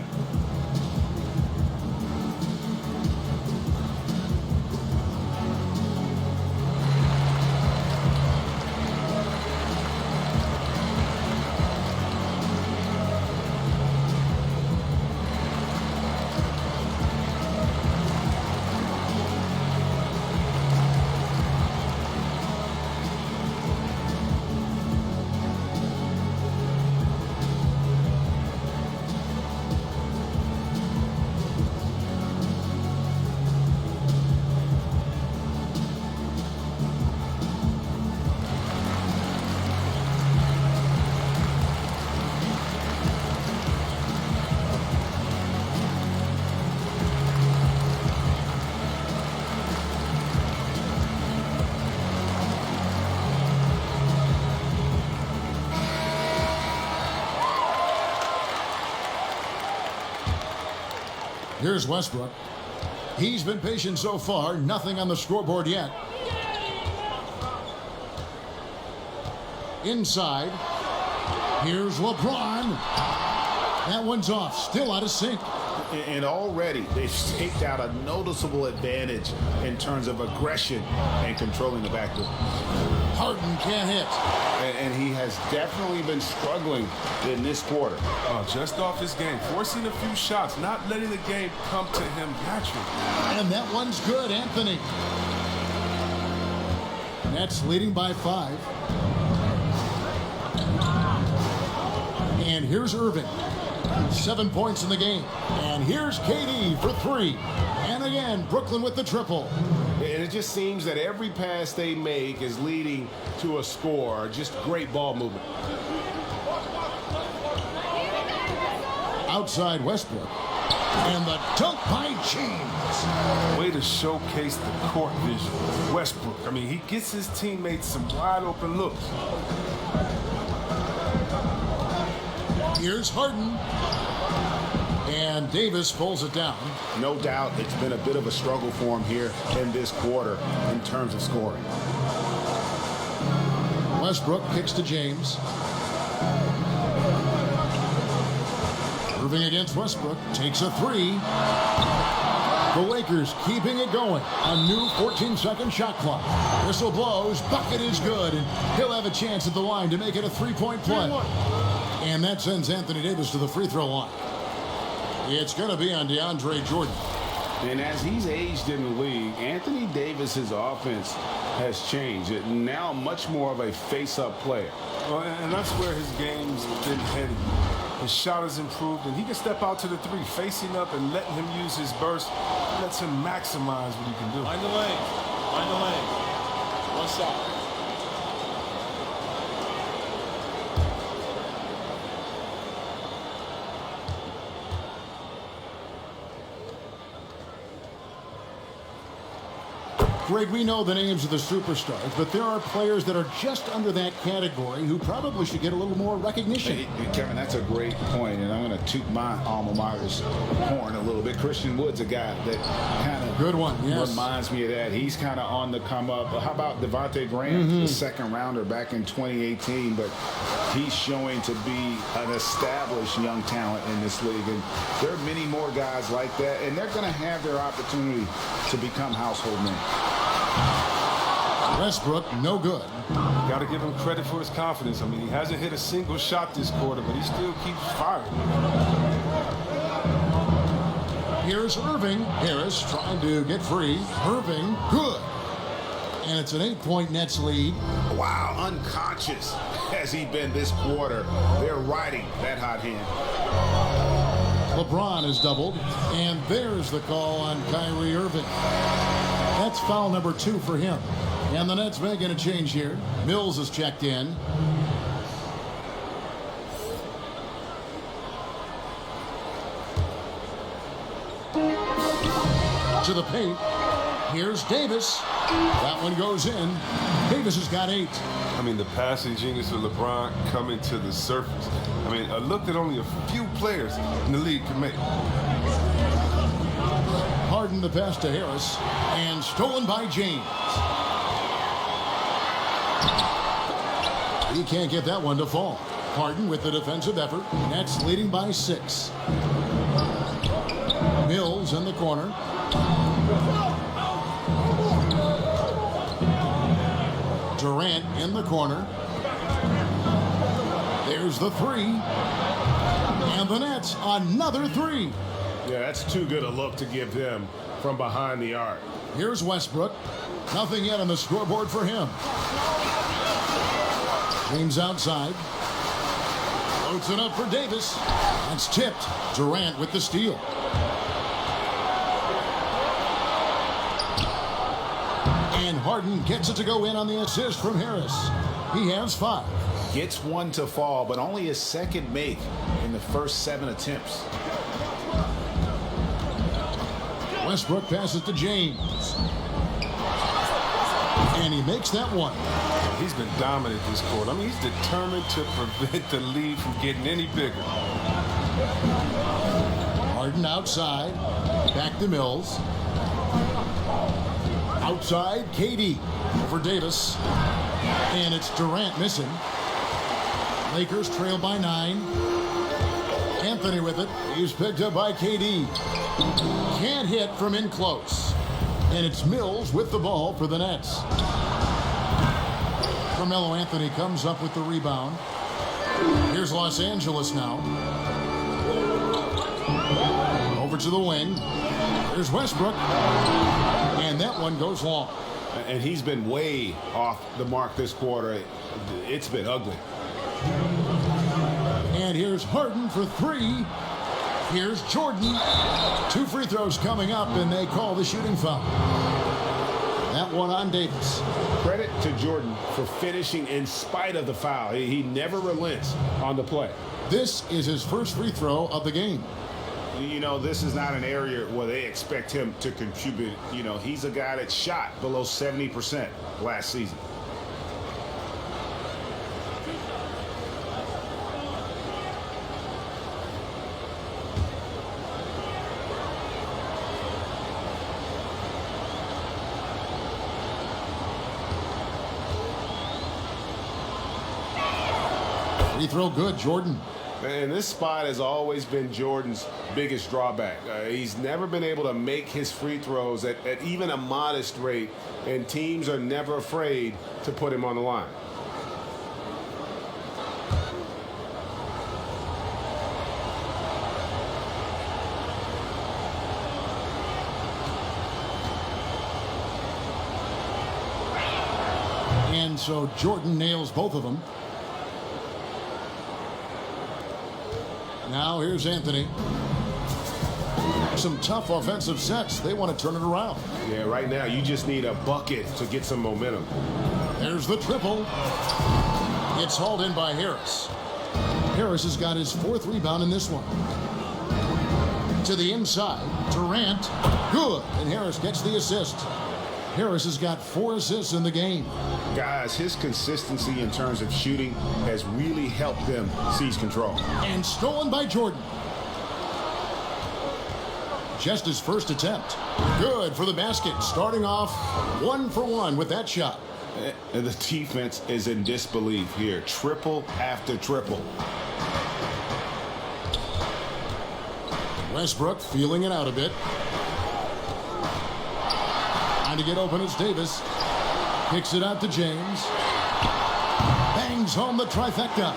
Here's Westbrook. He's been patient so far. Nothing on the scoreboard yet. Inside. Here's LeBron. That one's off. Still out of sync.
And already they've staked out a noticeable advantage in terms of aggression and controlling the backcourt.
Harden can't hit.
And he has definitely been struggling in this quarter.
Just off his game, forcing a few shots, not letting the game come to him naturally.
And that one's good, Anthony. Nets leading by 5. And here's Irving. 7 points in the game. And here's KD for 3. And again, Brooklyn with the triple.
And it just seems that every pass they make is leading to a score. Just great ball movement.
Outside Westbrook. And the dunk by James.
Way to showcase the court vision. Westbrook, I mean, he gets his teammates some wide open looks.
Here's Harden. And Davis pulls it down.
No doubt it's been a bit of a struggle for him here in this quarter in terms of scoring.
Westbrook kicks to James. Irving against Westbrook. Takes a 3. The Lakers keeping it going. A new 14-second shot clock. Whistle blows. Bucket is good. And he'll have a chance at the line to make it a 3-point play. And that sends Anthony Davis to the free throw line. It's going to be on DeAndre Jordan.
And as he's aged in the league, Anthony Davis's offense has changed. It now much more of a face-up player.
Well, and that's where his game's been heading. His shot has improved, and he can step out to the 3, facing up and letting him use his burst. Lets him maximize what he can do.
Find the lane. Find the lane. One side.
Greg, we know the names of the superstars, but there are players that are just under that category who probably should get a little more recognition.
Hey, Kevin, that's a great point, and I'm going to toot my alma mater's horn a little bit. Christian Wood's a guy that kind of
good one, yes,
reminds me of that. He's kind of on the come up. How about Devontae Graham, the second rounder back in 2018, but he's showing to be an established young talent in this league, and there are many more guys like that, and they're going to have their opportunity to become household names.
Westbrook, no good.
Got to give him credit for his confidence. I mean, he hasn't hit a single shot this quarter, but he still keeps firing.
Here's Irving. Harris trying to get free. Irving, good. And it's an 8-point Nets lead.
Wow, unconscious has he been this quarter. They're riding that hot hand.
LeBron is doubled. And there's the call on Kyrie Irving. That's foul number 2 for him. And the Nets making a change here. Mills is checked in. To the paint. Here's Davis. That one goes in. Davis has got 8.
I mean, the passing genius of LeBron coming to the surface. I mean, a look that only a few players in the league can make.
Harden the pass to Harris. And stolen by James. He can't get that one to fall. Harden with the defensive effort. Nets leading by 6. Mills in the corner. Durant in the corner. There's the 3. And the Nets, another 3.
Yeah, that's too good a look to give them from behind the arc.
Here's Westbrook. Nothing yet on the scoreboard for him. James outside. Floats it up for Davis. That's tipped. Durant with the steal. And Harden gets it to go in on the assist from Harris. He has 5.
Gets one to fall, but only his second make in the first 7 attempts.
Westbrook passes to James. And he makes that one.
He's been dominant this quarter. I mean, he's determined to prevent the lead from getting any bigger.
Harden outside. Back to Mills. Outside, KD. Over Davis. And it's Durant missing. Lakers trail by 9. Anthony with it. He's picked up by KD. Can't hit from in close. And it's Mills with the ball for the Nets. Carmelo Anthony comes up with the rebound. Here's Los Angeles now. Over to the wing. Here's Westbrook. And that one goes long.
And he's been way off the mark this quarter. It's been ugly.
And here's Harden for 3. Here's Jordan. 2 free throws coming up, and they call the shooting foul. That one on Davis.
Credit to Jordan for finishing in spite of the foul. He never relents on the play.
This is his first free throw of the game.
You know, this is not an area where they expect him to contribute. You know, he's a guy that shot below 70% last season.
Free throw good, Jordan.
And this spot has always been Jordan's biggest drawback. He's never been able to make his free throws at even a modest rate, and teams are never afraid to put him on the line.
And so Jordan nails both of them. Now here's Anthony. Some tough offensive sets. They want to turn it around.
Yeah, right now you just need a bucket to get some momentum.
There's the triple. It's hauled in by Harris. Harris has got his 4th rebound in this one. To the inside. Durant. Good. And Harris gets the assist. Harris has got 4 assists in the game.
Guys, his consistency in terms of shooting has really helped them seize control.
And stolen by Jordan. Just his first attempt. Good for the basket. Starting off 1 for 1 with that shot.
And the defense is in disbelief here. Triple after triple.
Westbrook feeling it out a bit. Trying to get open is Davis. Kicks it out to James. Bangs home the trifecta.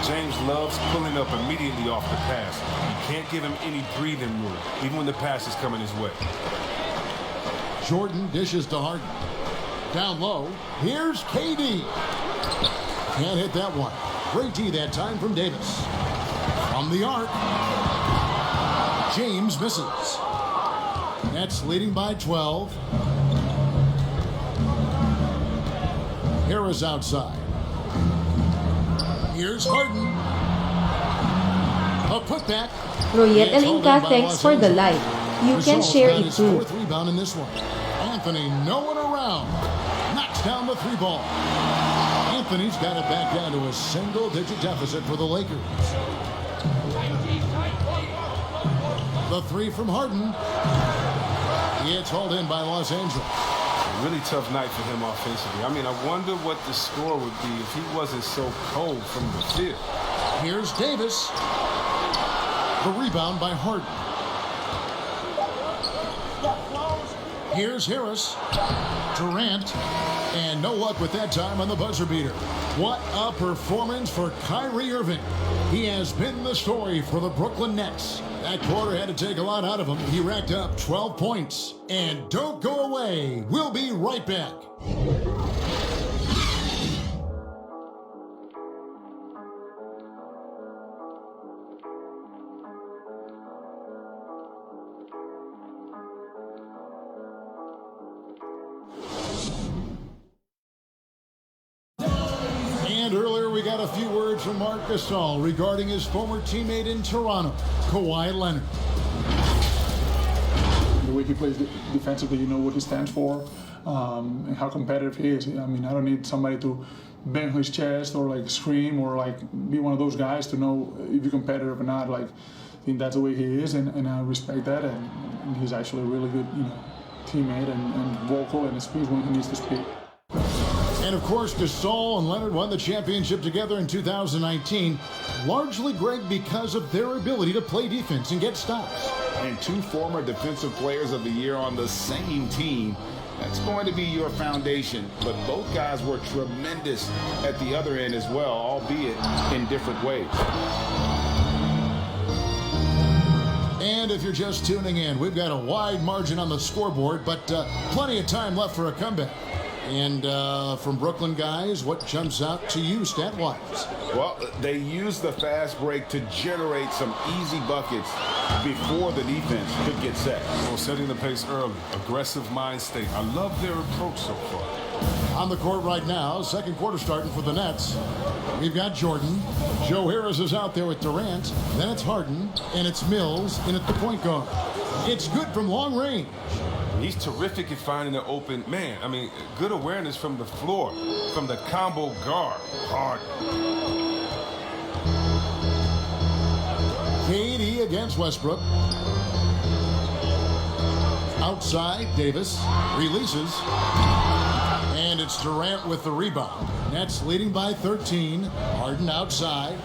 James loves pulling up immediately off the pass. You can't give him any breathing room, even when the pass is coming his way.
Jordan dishes to Harden. Down low. Here's KD. Can't hit that one. Great D that time from Davis. From the arc. James misses. Nets leading by 12. Harris outside. Here's Harden. A putback.
Royet El Inca, thanks for the like. You can share it too.
4th rebound in this one. Anthony, no one around. Knocks down the 3 ball. Anthony's got it back down to a single-digit deficit for the Lakers. The 3 from Harden. It's hauled in by Los Angeles.
Really tough night for him offensively. I mean, I wonder what the score would be if he wasn't so cold from the field.
Here's Davis. The rebound by Harden. Here's Harris. Durant. And no luck with that time on the buzzer beater. What a performance for Kyrie Irving. He has been the story for the Brooklyn Nets. That quarter had to take a lot out of him. He racked up 12 points. And don't go away. We'll be right back. And earlier we got a few words from Marc Gasol regarding his former teammate in Toronto, Kawhi Leonard.
The way he plays defensively, you know what he stands for, and how competitive he is. I mean, I don't need somebody to bang his chest or like scream or like be one of those guys to know if you're competitive or not. Like, think that's the way he is, and I respect that. And he's actually a really good, teammate and vocal and speaks when he needs to speak.
And of course, Gasol and Leonard won the championship together in 2019, largely, Greg, because of their ability to play defense and get stops.
And 2 former Defensive Players of the Year on the same team. That's going to be your foundation. But both guys were tremendous at the other end as well, albeit in different ways.
And if you're just tuning in, we've got a wide margin on the scoreboard, but plenty of time left for a comeback. And from Brooklyn guys, what jumps out to you stat-wise?
Well, they used the fast break to generate some easy buckets before the defense could get set.
Well, setting the pace early, aggressive mind state. I love their approach so far.
On the court right now, second quarter starting for the Nets. We've got Jordan. Joe Harris is out there with Durant. Then it's Harden, and it's Mills in at the point guard. It's good from long range.
He's terrific at finding an open man. I mean, good awareness from the floor, from the combo guard. Hard.
KD against Westbrook. Outside, Davis releases. And it's Durant with the rebound. Nets leading by 13. Harden outside.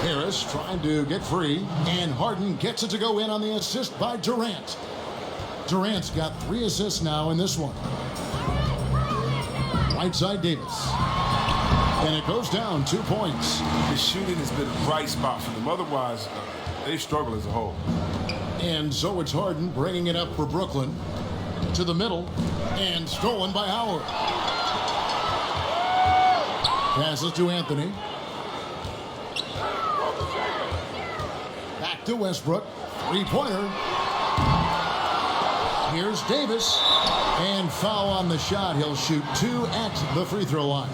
Harris trying to get free, and Harden gets it to go in on the assist by Durant. Durant's got 3 assists now in this one. Right side, Davis. And it goes down 2 points.
The shooting has been a bright spot for them. Otherwise, they struggle as a whole.
And so it's Harden bringing it up for Brooklyn. To the middle, and stolen by Howard. Passes to Anthony. Back to Westbrook. 3-pointer. Here's Davis. And foul on the shot. He'll shoot 2 at the free throw line.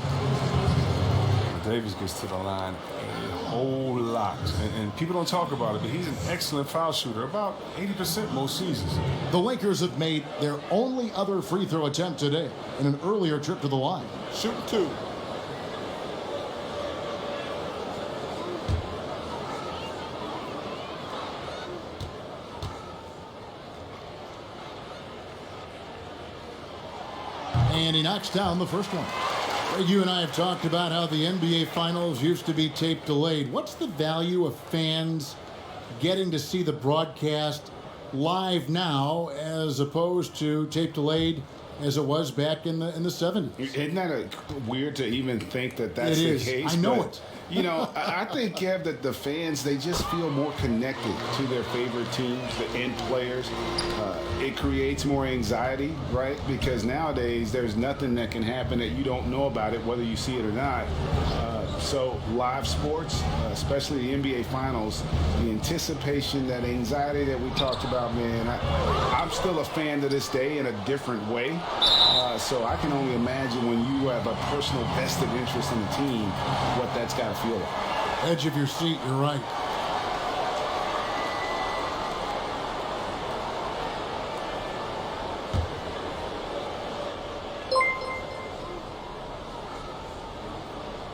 Davis gets to the line a whole lot. And people don't talk about it, but he's an excellent foul shooter, about 80% most seasons.
The Lakers have made their only other free throw attempt today in an earlier trip to the line.
Shoot 2.
And he knocks down the first one. You and I have talked about how the NBA Finals used to be tape delayed. What's the value of fans getting to see the broadcast live now as opposed to tape delayed as it was back in the 70s?
Isn't that weird to even think that that's the case?
I know it.
You know, I think, Kev, that the fans, they just feel more connected to their favorite teams, the end players. It creates more anxiety, right? Because nowadays, there's nothing that can happen that you don't know about it, whether you see it or not. So live sports, especially the NBA Finals, the anticipation, that anxiety that we talked about, man, I'm still a fan to this day in a different way. So I can only imagine when you have a personal vested interest in the team, what that's got to feel like.
Edge of your seat, you're right.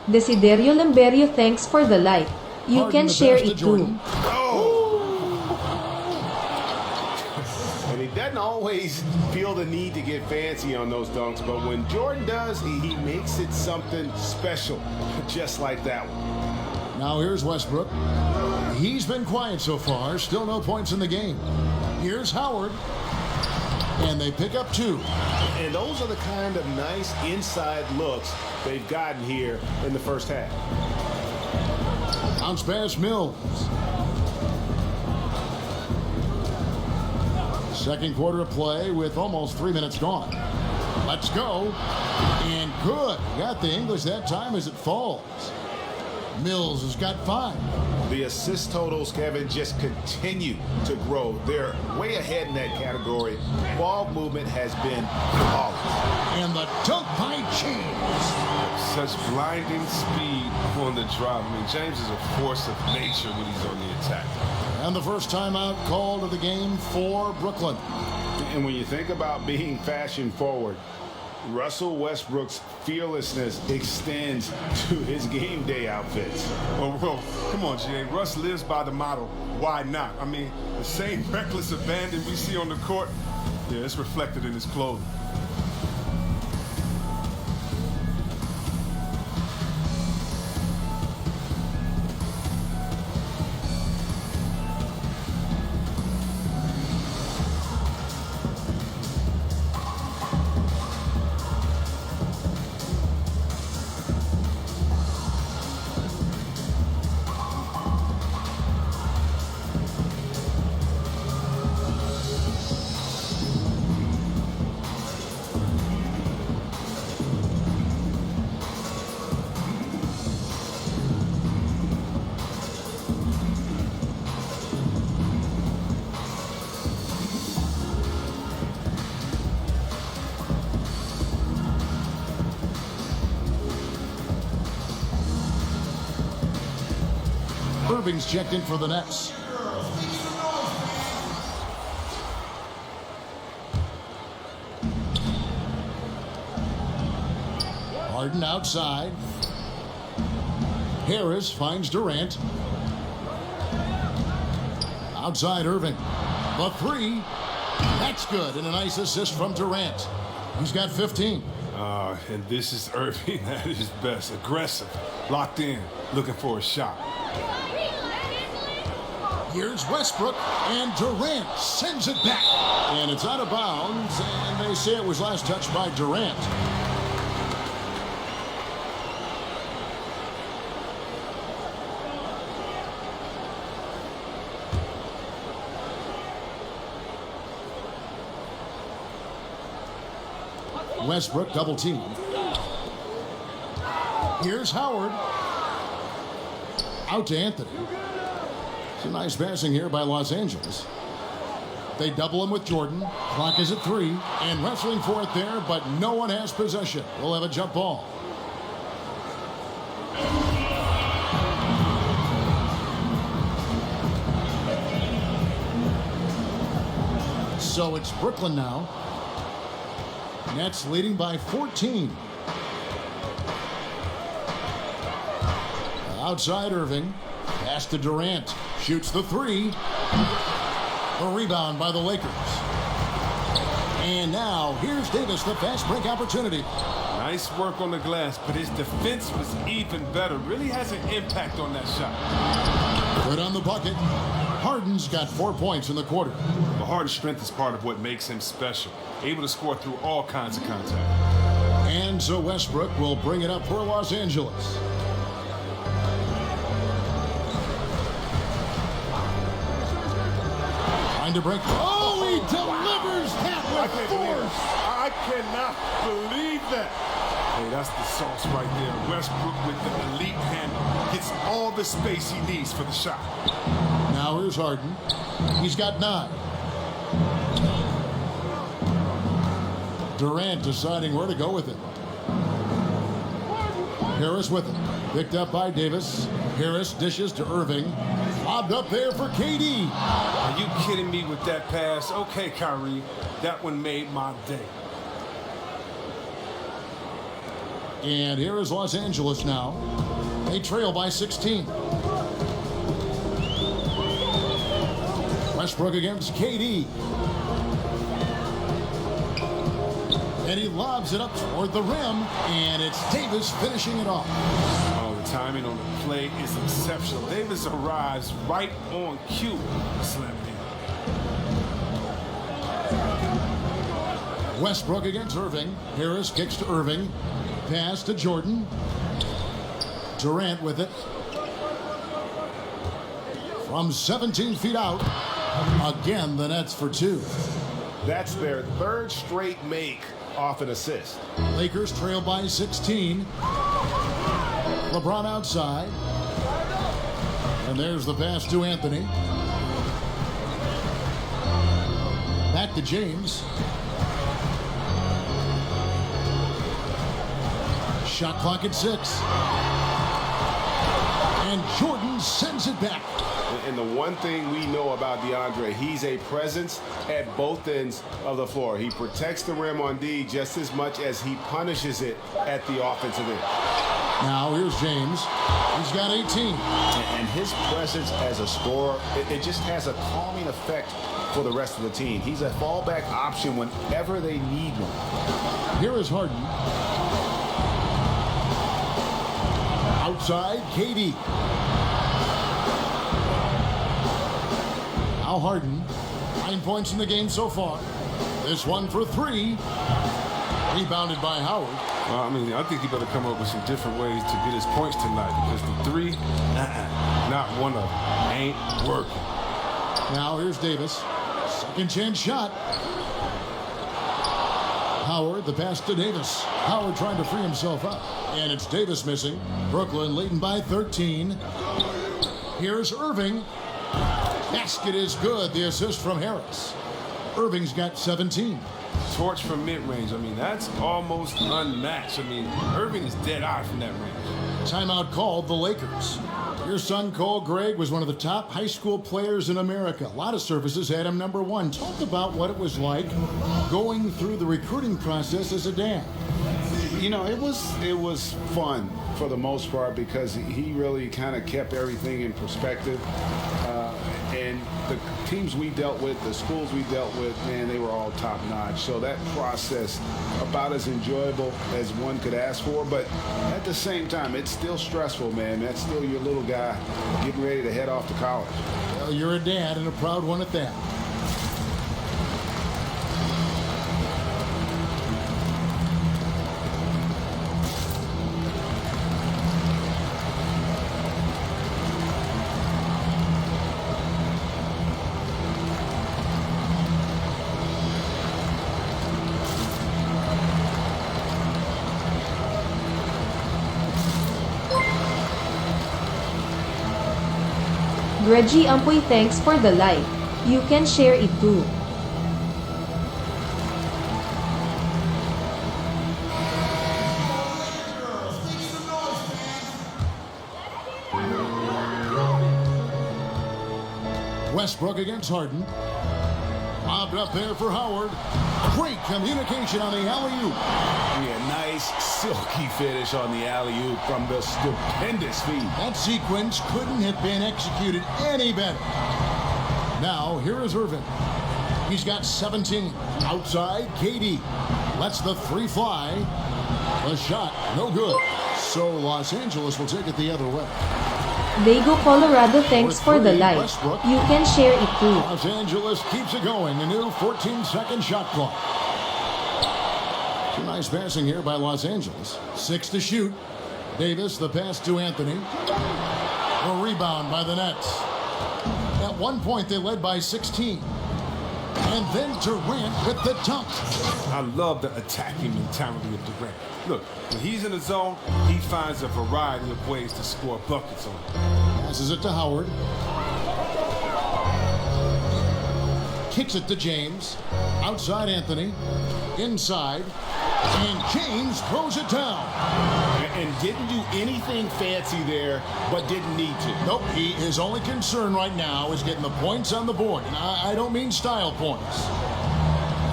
Desiderio Lamberio, thanks for the like. You
Harden
can
the
share
pass to
it too.
Jordan.
And he doesn't always feel the need to get fancy on those dunks, but when Jordan does, he makes it something special, just like that one.
Now here's Westbrook. He's been quiet so far. Still no points in the game. Here's Howard. And they pick up 2.
And those are the kind of nice inside looks they've gotten here in the first half.
Bounce pass, Mills. Second quarter of play with almost 3 minutes gone. Let's go. And good. Got the English that time as it falls. Mills has got 5.
The assist totals, Kevin, just continue to grow. They're way ahead in that category. Ball movement has been flawless.
And the dunk by James.
Such blinding speed on the drive. I mean, James is a force of nature when he's on the attack.
And the first timeout called of the game for Brooklyn.
And when you think about being fashion forward, Russell Westbrook's fearlessness extends to his game day outfits.
Well, come on, G.A. Russ lives by the motto, why not? I mean, the same reckless abandon we see on the court, yeah, it's reflected in his clothing.
Irving's checked in for the Nets. Harden outside. Harris finds Durant. Outside Irving. The three. That's good. And a nice assist from Durant. He's got 15.
And this is Irving at his best. Aggressive. Locked in. Looking for a shot.
Here's Westbrook, and Durant sends it back. And it's out of bounds, and they say it was last touched by Durant. Westbrook double team. Here's Howard. Out to Anthony. It's a nice passing here by Los Angeles. They double him with Jordan. Clock is at 3. And wrestling for it there, but no one has possession. We'll have a jump ball. So it's Brooklyn now. Nets leading by 14. Outside Irving. Pass to Durant. Shoots the 3. A rebound by the Lakers. And now here's Davis, the fast break opportunity.
Nice work on the glass, but his defense was even better. Really has an impact on that shot.
Good on the bucket. Harden's got 4 points in the quarter.
The Harden's strength is part of what makes him special. Able to score through all kinds of contact.
And so Westbrook will bring it up for Los Angeles. Trying to break. Oh, he delivers that with force.
I cannot believe that. Hey, that's the sauce right there. Westbrook with the elite handle. Gets all the space he needs for the shot.
Now here's Harden. He's got 9. Durant deciding where to go with it. Harris with it. Picked up by Davis. Harris dishes to Irving. Lobbed up there for KD.
Are you kidding me with that pass? Okay, Kyrie. That one made my day.
And here is Los Angeles now. They trail by 16. Westbrook against KD. And he lobs it up toward the rim. And it's Davis finishing it off.
Oh, the timing on the play is exceptional. Davis arrives right on cue. Slam it in.
Westbrook against Irving. Harris kicks to Irving. Pass to Jordan. Durant with it. From 17 feet out. Again, the Nets for 2.
That's their 3rd straight make off an assist.
Lakers trail by 16. LeBron outside. And there's the pass to Anthony. Back to James. Shot clock at 6. And Jordan sends it back.
And the one thing we know about DeAndre, he's a presence at both ends of the floor. He protects the rim on D just as much as he punishes it at the offensive end.
Now here's James. He's got 18.
And his presence as a scorer, it just has a calming effect for the rest of the team. He's a fallback option whenever they need one.
Here is Harden. Outside, KD. Now Harden. 9 points in the game so far. This one for 3. Rebounded by Howard.
Well, I mean, I think he better come up with some different ways to get his points tonight, because the 3, not one of them, ain't working.
Now here's Davis. Second chance shot. Howard, the pass to Davis. Howard trying to free himself up. And it's Davis missing. Brooklyn leading by 13. Here's Irving. Basket is good. The assist from Harris. Irving's got 17.
Torch from mid-range. I mean, that's almost unmatched. I mean, Irving is dead eye from that range.
Timeout called the Lakers. Your son, Cole Gregg, was one of the top high school players in America. A lot of services had him number 1. Talk about what it was like going through the recruiting process as a dad.
You know, it was fun for the most part, because he really kind of kept everything in perspective. And the teams we dealt with, the schools we dealt with, man, they were all top-notch. So that process, about as enjoyable as one could ask for. But at the same time, it's still stressful, man. That's still your little guy getting ready to head off to college.
Well, you're a dad, and a proud one at that.
Reggie Ampuy, thanks for the like. You can share it too.
Westbrook against Harden. Lobbed up there for Howard. Great communication on the alley-oop.
Yeah, nice silky finish on the alley-oop from the stupendous feed.
That sequence couldn't have been executed any better. Now, here is Irvin. He's got 17. Outside, KD. Lets the 3 fly. The shot, no good. So Los Angeles will take it the other way.
Dago Colorado, thanks for the like. You can share it too.
Los Angeles keeps it going. The new 14-second shot clock. Some nice passing here by Los Angeles. 6 to shoot. Davis, the pass to Anthony. A rebound by the Nets. At one point, they led by 16. And then Durant with the dunk.
I love the attacking mentality of Durant. Look, when he's in the zone, he finds a variety of ways to score buckets on.
Passes it to Howard. Kicks it to James. Outside Anthony. Inside. And James throws it down.
And didn't do anything fancy there, but didn't need to.
Nope, his only concern right now is getting the points on the board. And I don't mean style points.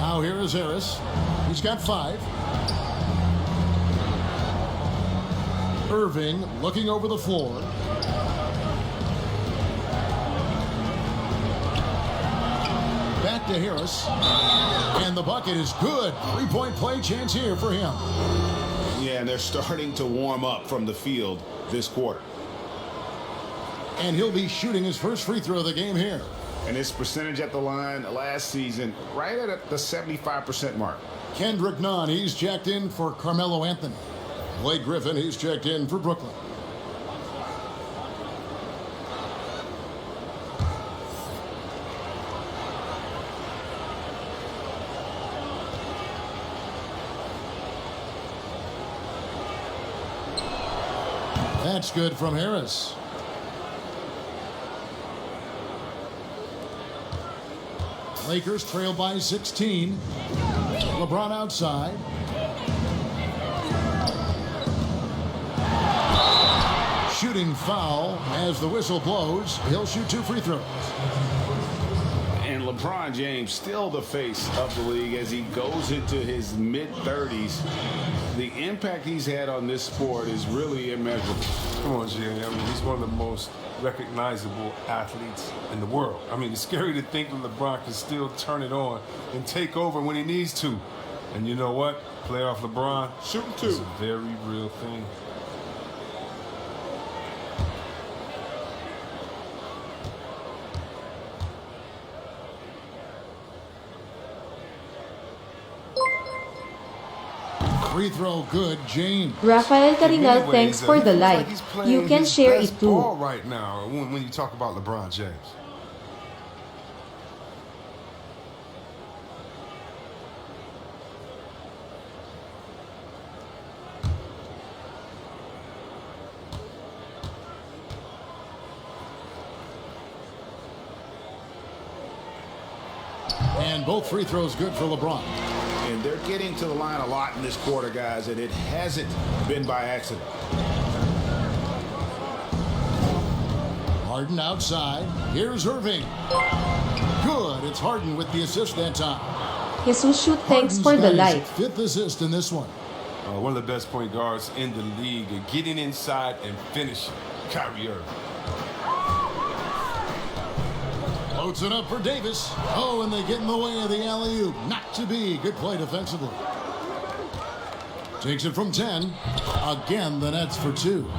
Now here is Harris. He's got 5. Irving looking over the floor. Back to Harris. And the bucket is good. 3-point play chance here for him.
Yeah, and they're starting to warm up from the field this quarter.
And he'll be shooting his first free throw of the game here.
And his percentage at the line last season, right at the 75% mark.
Kendrick Nunn, he's checked in for Carmelo Anthony. Blake Griffin, he's checked in for Brooklyn. That's good from Harris. Lakers trail by 16. LeBron outside. shooting foul. As the whistle blows, he'll shoot 2 free throws.
And LeBron James still the face of the league as he goes into his mid-30s. The impact he's had on this sport is really immeasurable.
Come on, Jay. I mean, he's one of the most recognizable athletes in the world. I mean, it's scary to think that LeBron can still turn it on and take over when he needs to. And you know what? Playoff LeBron is a very real thing.
Free throw good, James.
Rafael Carinal, thanks for the like. You can share it too.
Ball right now when you talk about LeBron James.
And both free throws good for LeBron.
And they're getting to the line a lot in this quarter, guys, and it hasn't been by accident.
Harden outside. Here's Irving. Good. It's Harden with the assist that time.
Jesus Shoot, thanks for the like.
5th assist in this one.
One of the best point guards in the league, and getting inside and finishing. Kyrie Irving.
Floats it up for Davis. Oh, and they get in the way of the alley-oop. Not to be. Good play defensively. Takes it from 10. Again, the Nets for 2.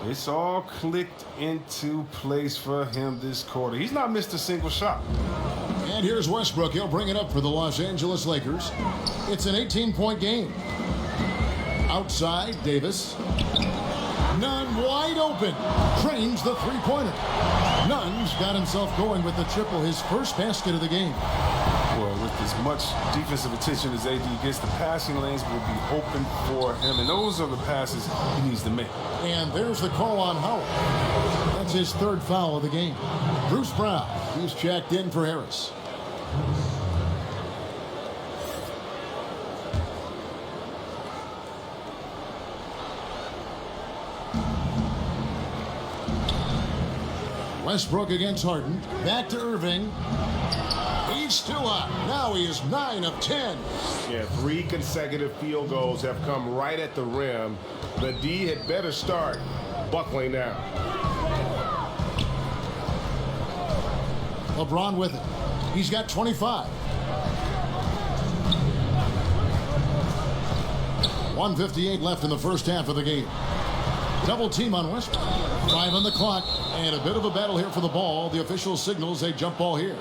It's all clicked into place for him this quarter. He's not missed a single shot.
And here's Westbrook. He'll bring it up for the Los Angeles Lakers. It's an 18-point game. Outside, Davis. Nunn wide open. Trains the three-pointer. Nunn's got himself going with the triple, his first basket of the game.
Well, with as much defensive attention as AD gets, the passing lanes will be open for him, and those are the passes he needs to make.
And there's the call on Howard. That's his 3rd foul of the game. Bruce Brown, he's checked in for Harris. Westbrook against Harden. Back to Irving. He's still up. Now he is 9 of 10.
Yeah, 3 consecutive field goals have come right at the rim. The D had better start buckling down.
LeBron with it. He's got 25. 1:58 left in the first half of the game. Double team on Westbrook. 5 on the clock. And a bit of a battle here for the ball. The official signals a jump ball here.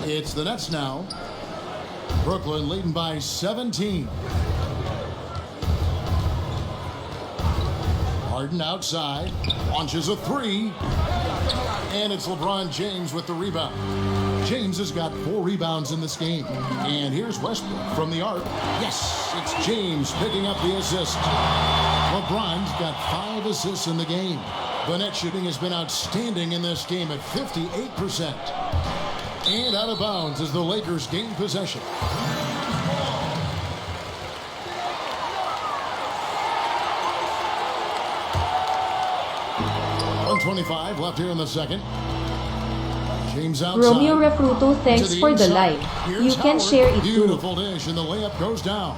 It's the Nets now. Brooklyn leading by 17. Harden outside. Launches a 3. And it's LeBron James with the rebound. James has got 4 rebounds in this game. And here's Westbrook from the arc. Yes, it's James picking up the assist. LeBron's got 5 assists in the game. The net shooting has been outstanding in this game at 58%. And out of bounds as the Lakers gain possession. 1:25 left here in the second. James outside.
Romeo Refruto, thanks for the like. You can share it too.
Beautiful dish, and the layup goes down.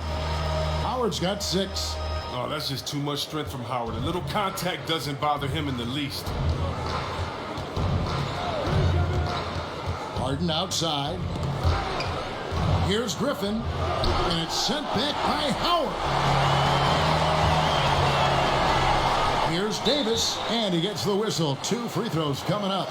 Howard's got 6.
Oh, that's just too much strength from Howard. A little contact doesn't bother him in the least.
Harden outside. Here's Griffin, and it's sent back by Howard. Here's Davis, and he gets the whistle. 2 free throws coming up.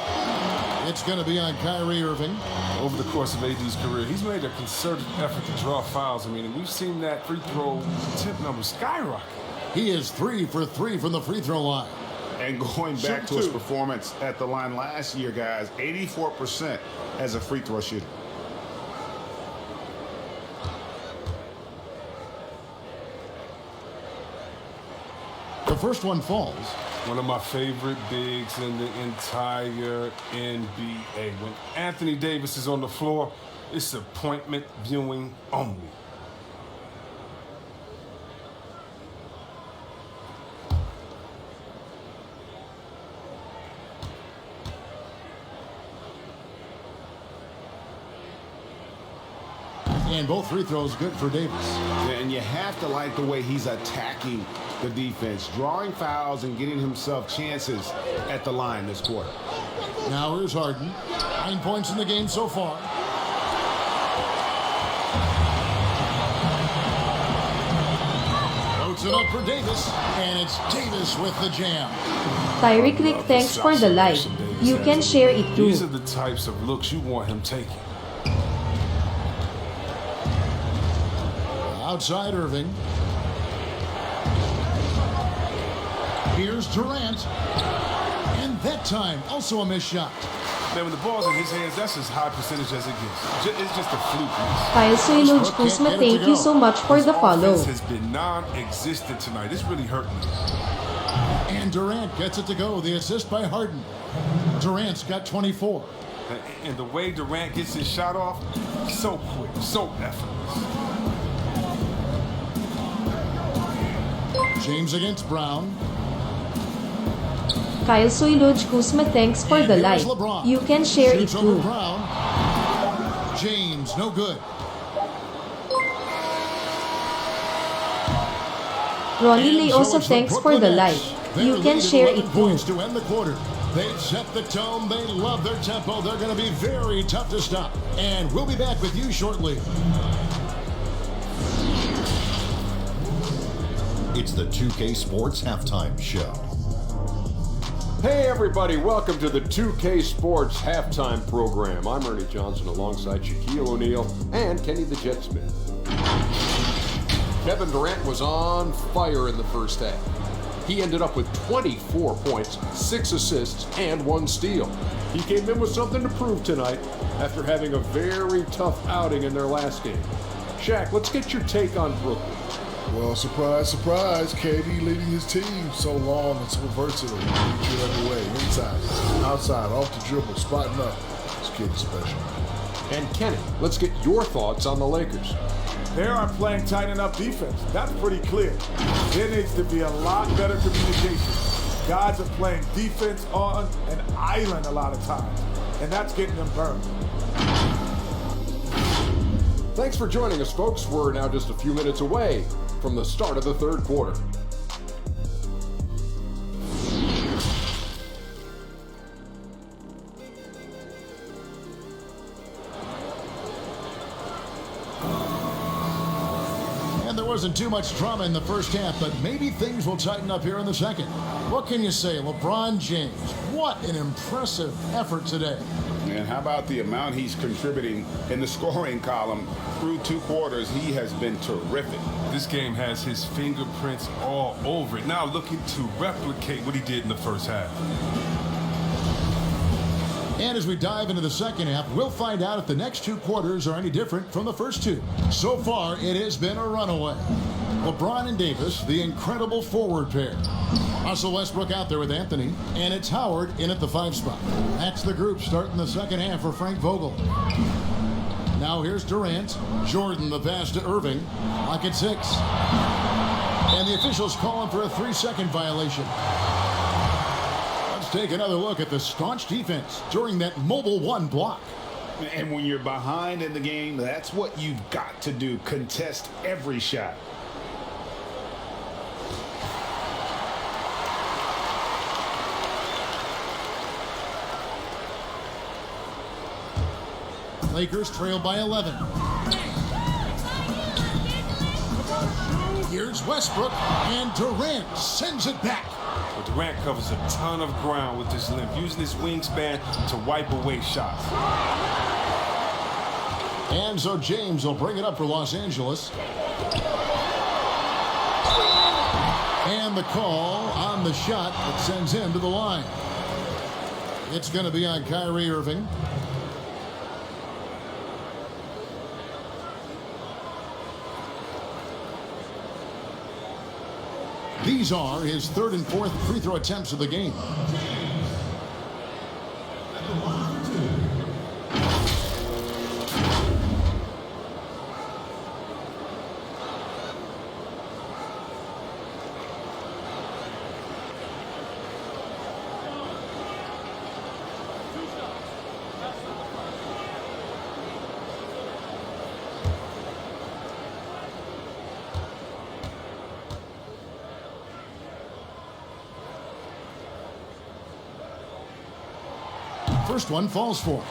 It's going to be on Kyrie Irving.
Over the course of AD's career, he's made a concerted effort to draw fouls. I mean, we've seen that free throw tip number skyrocket.
He is 3 for 3 from the free throw line.
And going back to his performance at the line last year, guys, 84% as a free throw shooter.
The first one falls.
One of my favorite bigs in the entire NBA. When Anthony Davis is on the floor, it's appointment viewing only.
And both free throws good for Davis.
And you have to like the way he's attacking the defense, drawing fouls and getting himself chances at the line this quarter.
Now here's Harden. 9 points in the game so far. Floats it up for Davis, and it's Davis with the jam.
Tyreek Rick, thanks for the like. You can share it too.
These are the types of looks you want him taking.
Outside Irving. Here's Durant. And that time, also a missed shot.
Man, when the ball's in his hands, that's as high percentage as it gets. It's just a fluke.
Kyle Soiloj Kuzma, thank you so much for the follow.
This has been non-existent tonight. It's really hurting me.
And Durant gets it to go. The assist by Harden. Durant's got 24.
And the way Durant gets his shot off, so quick, so effortless.
James against Brown.
Kyle Soiloj Kuzma, thanks for the like. You can share it too.
Brown. James, no good.
Ronnie Leoso, thanks for the like. You can share it too.
Points to end the quarter. They've set the tone. They love their tempo. They're going to be very tough to stop. And we'll be back with you shortly.
It's the 2K Sports Halftime Show.
Hey everybody, welcome to the 2K Sports Halftime Program. I'm Ernie Johnson alongside Shaquille O'Neal and Kenny the Jet Smith. Kevin Durant was on fire in the first half. He ended up with 24 points, 6 assists, and 1 steal. He came in with something to prove tonight after having a very tough outing in their last game. Shaq, let's get your take on Brooklyn.
Well, surprise, surprise, KD leading his team so long and so versatile. He beat you every way, inside, outside, off the dribble, spotting up. This kid is special.
And Kenny, let's get your thoughts on the Lakers.
They aren't playing tight enough defense. That's pretty clear. There needs to be a lot better communication. Guys are playing defense on an island a lot of times, and that's getting them burned.
Thanks for joining us, folks. We're now just a few minutes away from the start of the third quarter.
And there wasn't too much drama in the first half, but maybe things will tighten up here in the second. What can you say? LeBron James, what an impressive effort today.
And how about the amount he's contributing in the scoring column through 2 quarters? He has been terrific.
This game has his fingerprints all over it. Now looking to replicate what he did in the first half.
And as we dive into the second half, we'll find out if the next 2 quarters are any different from the first 2. So far, it has been a runaway. LeBron and Davis, the incredible forward pair. Russell Westbrook out there with Anthony, and it's Howard in at the 5 spot. That's the group starting the second half for Frank Vogel. Now here's Durant. Jordan the pass to Irving. Clock at 6. And the officials calling for a 3-second violation. Let's take another look at the staunch defense during that mobile 1 block.
And when you're behind in the game, that's what you've got to do. Contest every shot.
Lakers trail by 11. Here's Westbrook, and Durant sends it back.
But Durant covers a ton of ground with his length, using his wingspan to wipe away shots.
And so James will bring it up for Los Angeles. And the call on the shot that sends him to the line. It's going to be on Kyrie Irving. These are his third and fourth free throw attempts of the game. First one falls for him.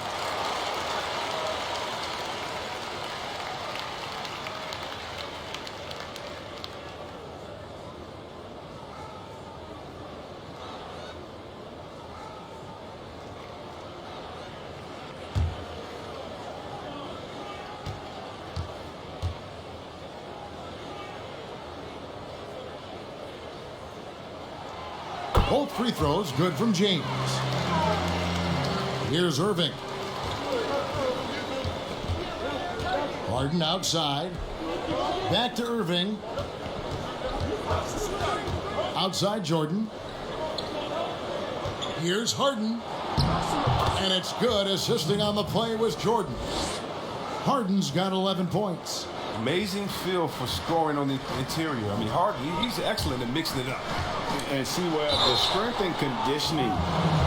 Both free throws good from James. Here's Irving. Harden outside. Back to Irving. Outside Jordan. Here's Harden. And it's good. Assisting on the play was Jordan. Harden's got 11 points.
Amazing feel for scoring on the interior. I mean, Harden, he's excellent at mixing it up.
And see, well, the strength and conditioning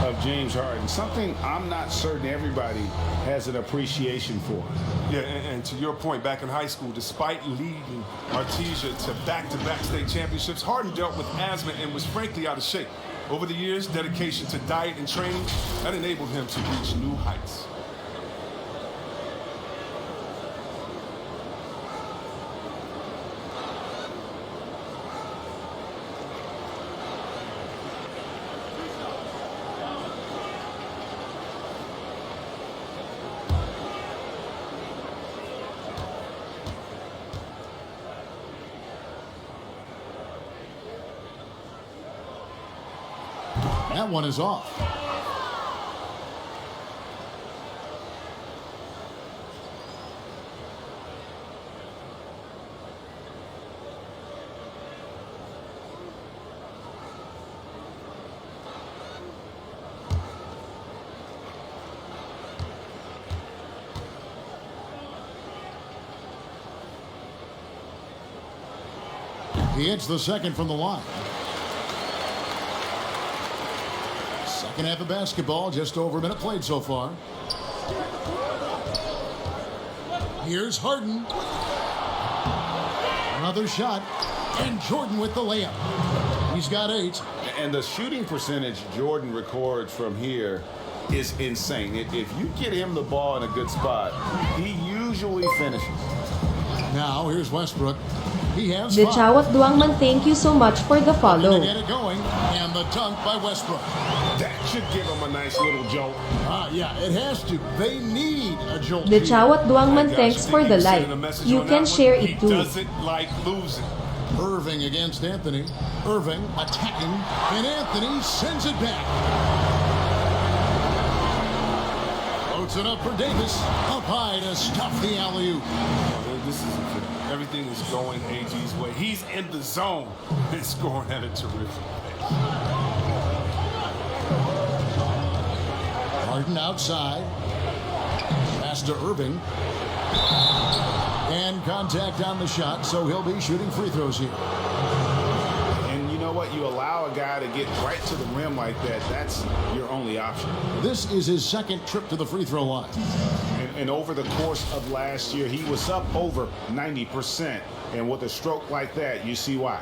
of James Harden, something I'm not certain everybody has an appreciation for.
Yeah, and to your point, back in high school, despite leading Artesia to back-to-back state championships, Harden dealt with asthma and was frankly out of shape. Over the years, dedication to diet and training, that enabled him to reach new heights.
That one is off. He hits the second from the line. Second half of basketball, just over a minute played so far. Here's Harden. Another shot. And Jordan with the layup. He's got 8.
And the shooting percentage Jordan records from here is insane. If you get him the ball in a good spot, he usually finishes.
Now, here's Westbrook. He has
The
5.
Chawat Duangman, thank you so much for the follow.
Get it going. And the dunk by Westbrook.
That should give him a nice little jolt.
Yeah, it has to. They need a jolt.
The Chawat Duangman, thanks for the like. You can share it too.
He doesn't like losing.
Irving against Anthony. Irving attacking. And Anthony sends it back. Floats it up for Davis. Up high to stuff the alley-oop.
This is everything is going AG's way. He's in the zone and scoring at a terrific pace.
Harden outside. Pass to Irving. And contact on the shot, so he'll be shooting free throws here.
And you know what? You allow a guy to get right to the rim like that, that's your only option.
This is his second trip to the free throw line.
And over the course of last year, he was up over 90%. And with a stroke like that, you see why.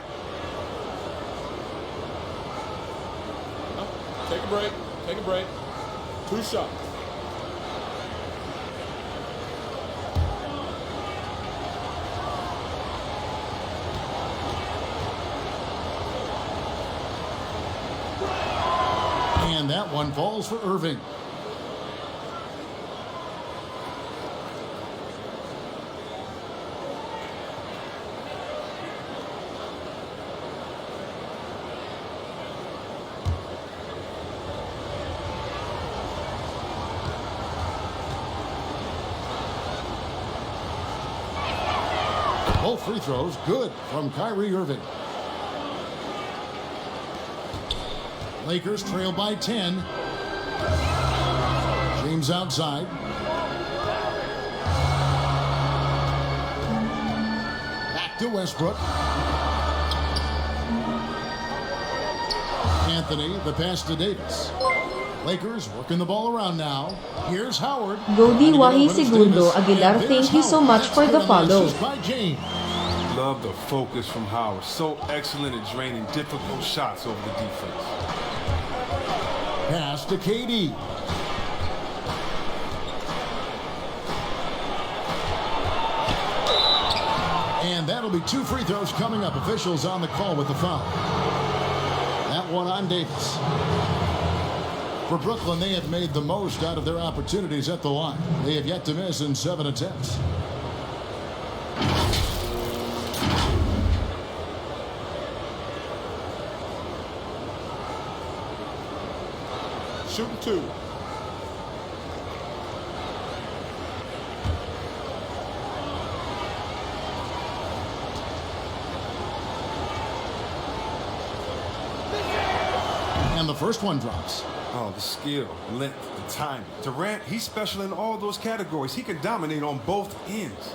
Take a break. Take a break. 2 shots.
And that one falls for Irving. Both free throws good from Kyrie Irving. Lakers trail by 10. James outside. Back to Westbrook. Anthony, the pass to Davis. Lakers working the ball around now. Here's Howard.
Godi Wahi Segundo Aguilar, thank you so much for the follow.
Love the focus from Howard. So excellent at draining difficult shots over the defense.
Pass to KD. And that'll be 2 free throws coming up. Officials on the call with the foul. That one on Davis. For Brooklyn, they have made the most out of their opportunities at the line. They have yet to miss in 7 attempts.
Shooting 2.
And the first one drops.
Oh, the skill, length, the timing. Durant, he's special in all those categories. He can dominate on both ends.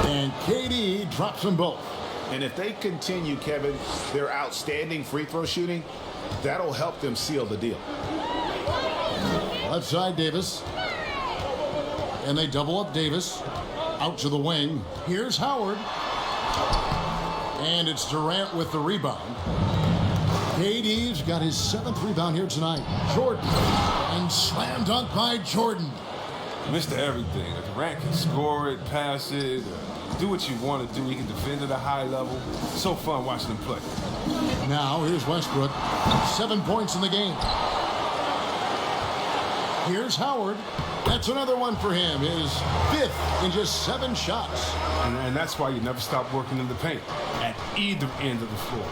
And KD drops them both.
And if they continue, Kevin, their outstanding free throw shooting, that'll help them seal the deal.
Left side, Davis. And they double up Davis. Out to the wing. Here's Howard. And it's Durant with the rebound. KD's got his 7th rebound here tonight. Jordan. And slam dunk by Jordan.
Mr. Everything. Durant can score it, pass it, do what you want to do. He can defend at a high level. So fun watching him play.
Now here's Westbrook. 7 points in the game. Here's Howard. That's another one for him. His 5th in just 7 shots.
And that's why you never stop working in the paint at either end of the floor.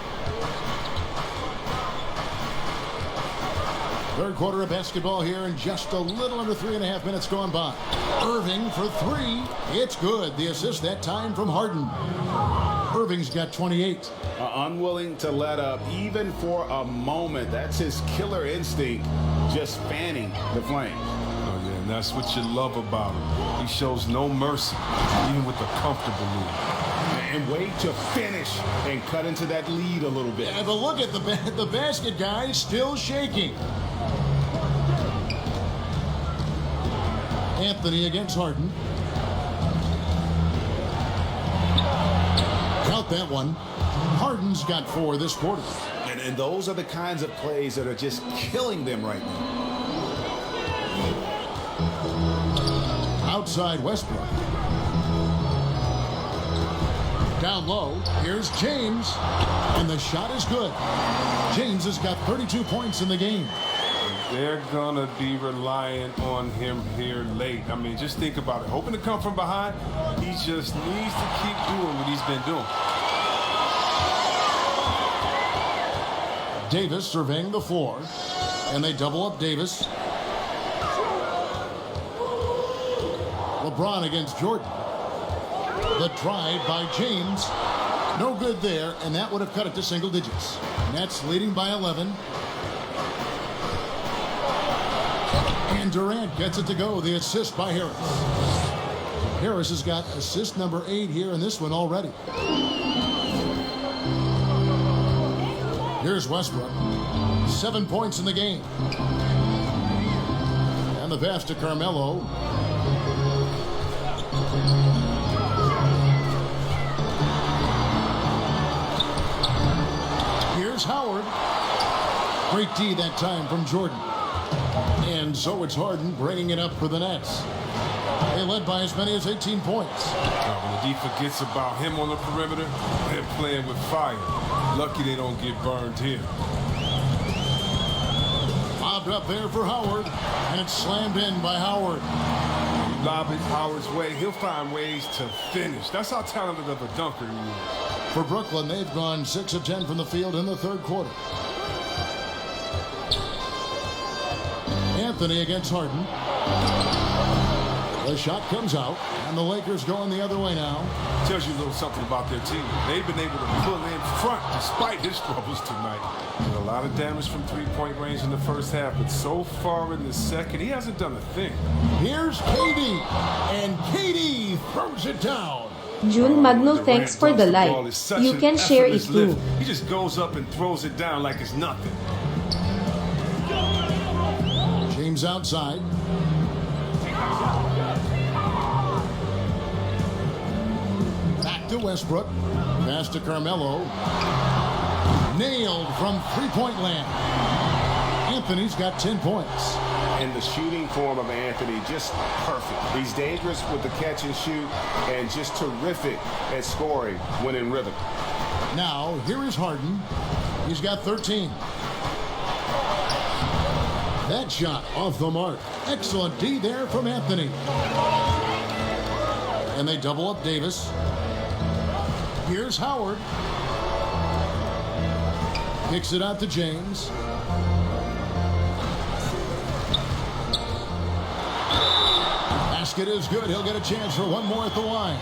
Third quarter of basketball here, and just a little under 3.5 minutes gone by. Irving for 3. It's good. The assist that time from Harden. Irving's got 28.
Unwilling to let up even for a moment. That's his killer instinct, just fanning the flames.
Oh, yeah, and that's what you love about him. He shows no mercy, even with a comfortable lead.
And wait to finish and cut into that lead a little bit.
Yeah, but look at the basket guy still shaking. Anthony against Harden. Count that one. Harden's got 4 this quarter.
And those are the kinds of plays that are just killing them right now.
Outside Westbrook. Down low, here's James. And the shot is good. James has got 32 points in the game.
They're going to be relying on him here late. I mean, just think about it. Hoping to come from behind, he just needs to keep doing what he's been doing.
Davis surveying the floor. And they double up Davis. LeBron against Jordan. The drive by James. No good there, and that would have cut it to single digits. Nets leading by 11. And Durant gets it to go. The assist by Harris. Harris has got assist number 8 here in this one already. Here's Westbrook. 7 points in the game. And the pass to Carmelo. Here's Howard. Great D that time from Jordan. And so it's Harden bringing it up for the Nets. They led by as many as 18 points.
When the D forgets about him on the perimeter, they're playing with fire. Lucky they don't get burned here.
Lobbed up there for Howard, and it's slammed in by Howard.
Lob it Howard's way. He'll find ways to finish. That's how talented of a dunker he is.
For Brooklyn, they've gone 6 of 10 from the field in the third quarter. Anthony against Harden. The shot comes out, and the Lakers going the other way now.
Tells you a little something about their team. They've been able to pull in front despite his troubles tonight. Did a lot of damage from three-point range in the first half, but so far in the second, he hasn't done a thing.
Here's KD, and KD throws it down.
June Magno, thanks for the like. You can share it too.
He just goes up and throws it down like it's nothing.
James outside. Back to Westbrook. Pass to Carmelo. Nailed from three-point land. Anthony's got 10 points.
And the shooting form of Anthony, just perfect. He's dangerous with the catch and shoot and just terrific at scoring when in rhythm.
Now, here is Harden. He's got 13. That shot off the mark. Excellent D there from Anthony. And they double up Davis. Here's Howard. Kicks it out to James. Basket is good. He'll get a chance for one more at the line.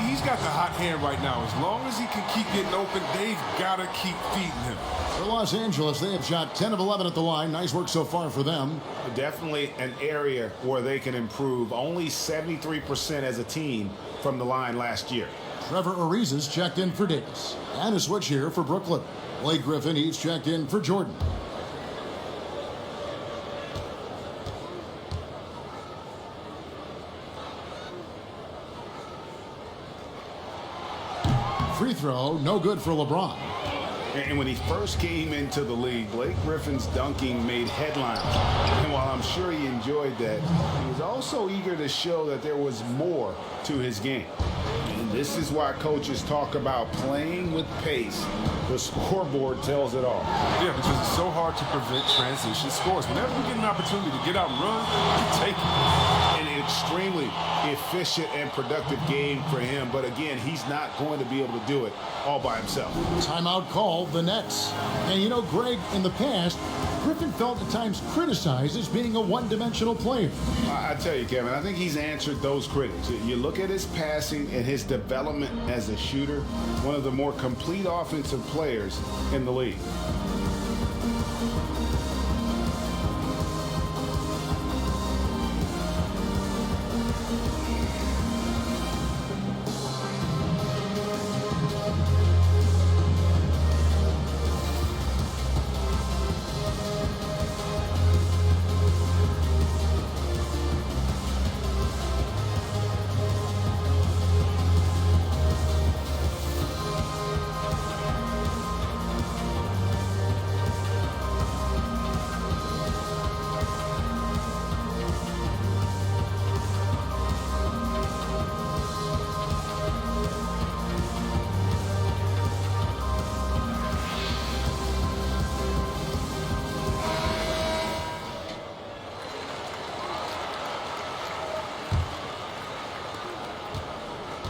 He's got the hot hand right now. As long as he can keep getting open, they've got to keep feeding him.
For Los Angeles, they have shot 10 of 11 at the line. Nice work so far for them.
Definitely an area where they can improve. Only 73% as a team from the line last year.
Trevor Ariza's checked in for Davis. And a switch here for Brooklyn. Blake Griffin, he's checked in for Jordan. Free throw, no good for LeBron.
And when he first came into the league, Blake Griffin's dunking made headlines. And while I'm sure he enjoyed that, he was also eager to show that there was more to his game. And this is why coaches talk about playing with pace. The scoreboard tells it all.
Yeah, because it's so hard to prevent transition scores. Whenever we get an opportunity to get out and run, we take it.
An extremely efficient and productive game for him. But again, he's not going to be able to do it all by himself.
Timeout called the Nets. And you know, Greg, in the past, Griffin felt at times criticized as being a one-dimensional player.
I tell you, Kevin, I think he's answered those critics. You look at his passing and his development as a shooter, one of the more complete offensive players in the league.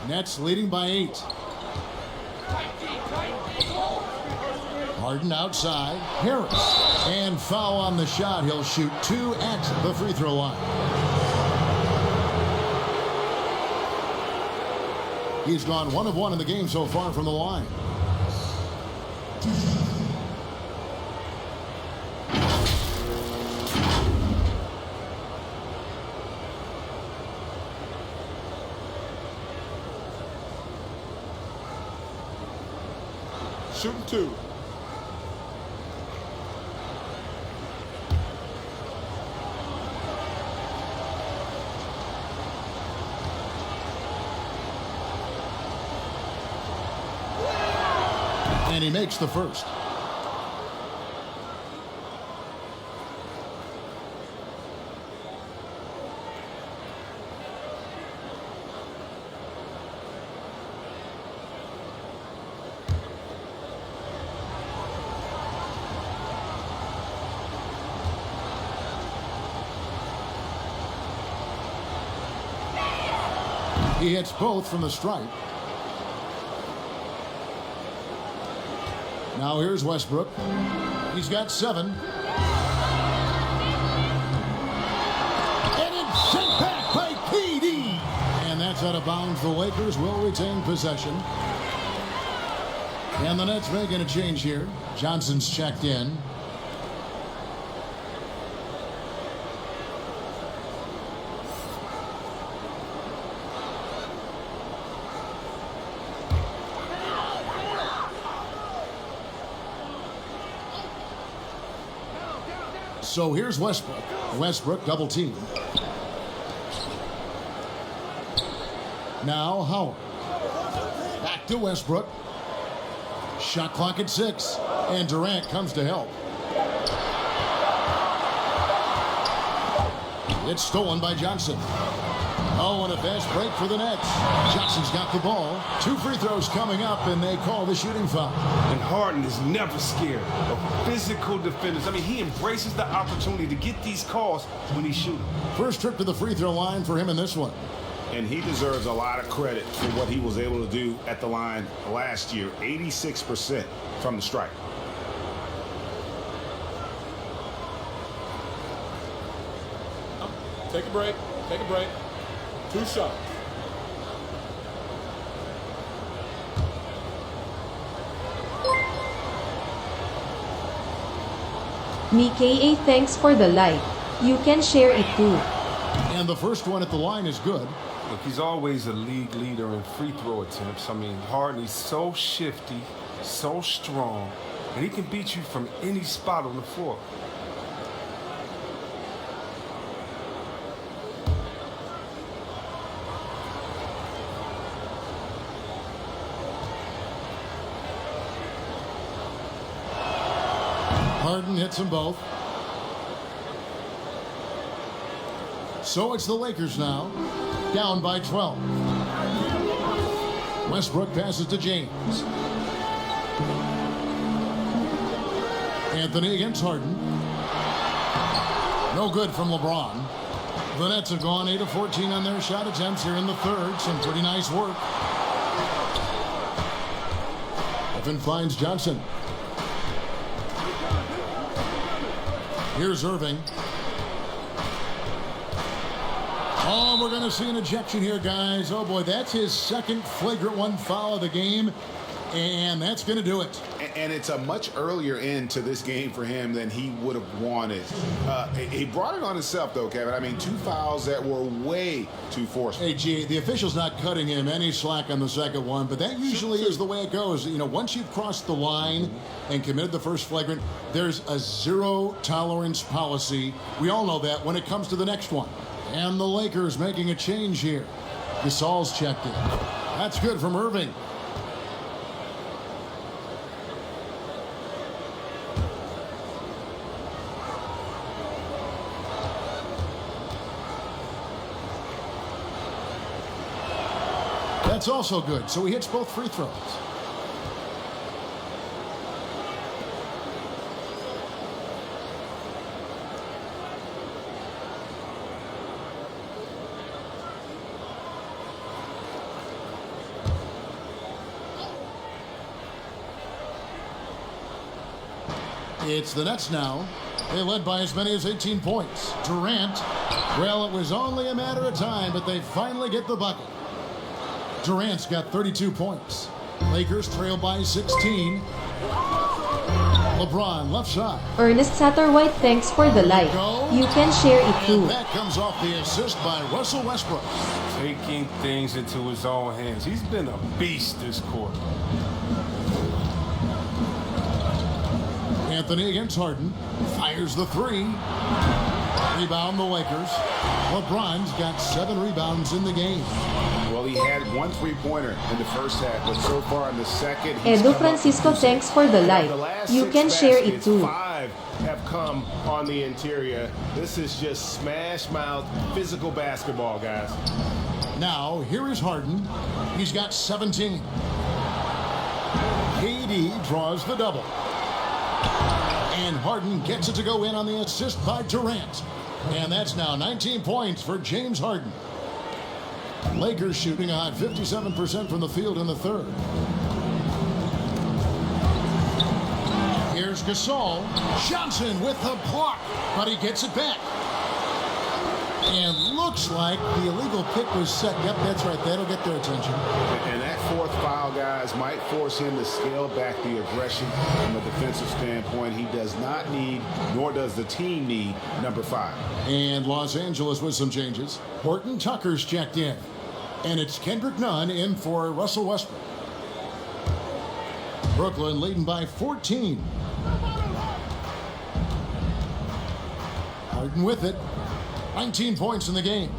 Nets leading by 8. Harden outside. Harris. And foul on the shot. He'll shoot 2 at the free throw line. He's gone 1 of 1 in the game so far from the line.
Shooting 2.
And he makes the first. He hits both from the stripe. Now here's Westbrook. He's got 7. It's out of bounds. The Lakers will retain possession. And the Nets making a change here. Johnson's checked in. So here's Westbrook. Westbrook double team. Now Howard. Back to Westbrook. Shot clock at 6. And Durant comes to help. It's stolen by Johnson. Oh, and a fast break for the Nets. Johnson's got the ball. 2 free throws coming up, and they call the shooting foul.
And Harden is never scared of physical defenders. I mean, he embraces the opportunity to get these calls when he's shooting.
First trip to the free throw line for him in this one.
And he deserves a lot of credit for what he was able to do at the line last year. 86% from the stripe.
Take a break. Take a break. 2 shots.
Mika, thanks for the like. You can share it too.
And the first one at the line is good.
Look, he's always a league leader in free throw attempts. I mean, Harden, he's so shifty, so strong, and he can beat you from any spot on the floor.
Harden hits them both. So it's the Lakers now, down by 12. Westbrook passes to James. Anthony against Harden. No good from LeBron. The Nets have gone 8 of 14 on their shot attempts here in the third. Some pretty nice work. Evan finds Johnson. Here's Irving. Oh, we're going to see an ejection here, guys. Oh, boy, that's his second flagrant one foul of the game, and that's going to do it.
And it's a much earlier end to this game for him than he would have wanted. He brought it on himself, though, Kevin. I mean, 2 fouls that were way too forceful.
Hey, G, the official's not cutting him any slack on the second one, but that usually is the way it goes. You know, once you've crossed the line and committed the first flagrant, there's a zero-tolerance policy. We all know that when it comes to the next one. And the Lakers making a change here. Gasol's checked in. That's good from Irving. That's also good. So he hits both free throws. It's the Nets now. They led by as many as 18 points. Durant, well, it was only a matter of time, but they finally get the bucket. Durant's got 32 points. Lakers trail by 16. LeBron, left side.
Ernest Satterwhite, thanks for the like. You can share it too.
And that comes off the assist by Russell Westbrook.
Taking things into his own hands. He's been a beast this quarter.
Anthony against Harden. Fires the 3. Rebound the Lakers. LeBron's got 7 rebounds in the game.
Well, he had 1 3-pointer in the first half, but so far in the second,
Edu Francisco, thanks for the like. You can share it too.
5 have come on the interior. This is just smash mouth physical basketball, guys.
Now, here is Harden. He's got 17. KD draws the double. And Harden gets it to go in on the assist by Durant. And that's now 19 points for James Harden. Lakers shooting a hot 57% from the field in the third. Here's Gasol. Johnson with the block, but he gets it back. And looks like the illegal pick was set. Yep, that's right. That'll get their attention.
And that fourth foul, guys, might force him to scale back the aggression from a defensive standpoint. He does not need, nor does the team need, number 5.
And Los Angeles with some changes. Horton Tucker's checked in. And it's Kendrick Nunn in for Russell Westbrook. Brooklyn leading by 14. Harden with it. 19 points in the game.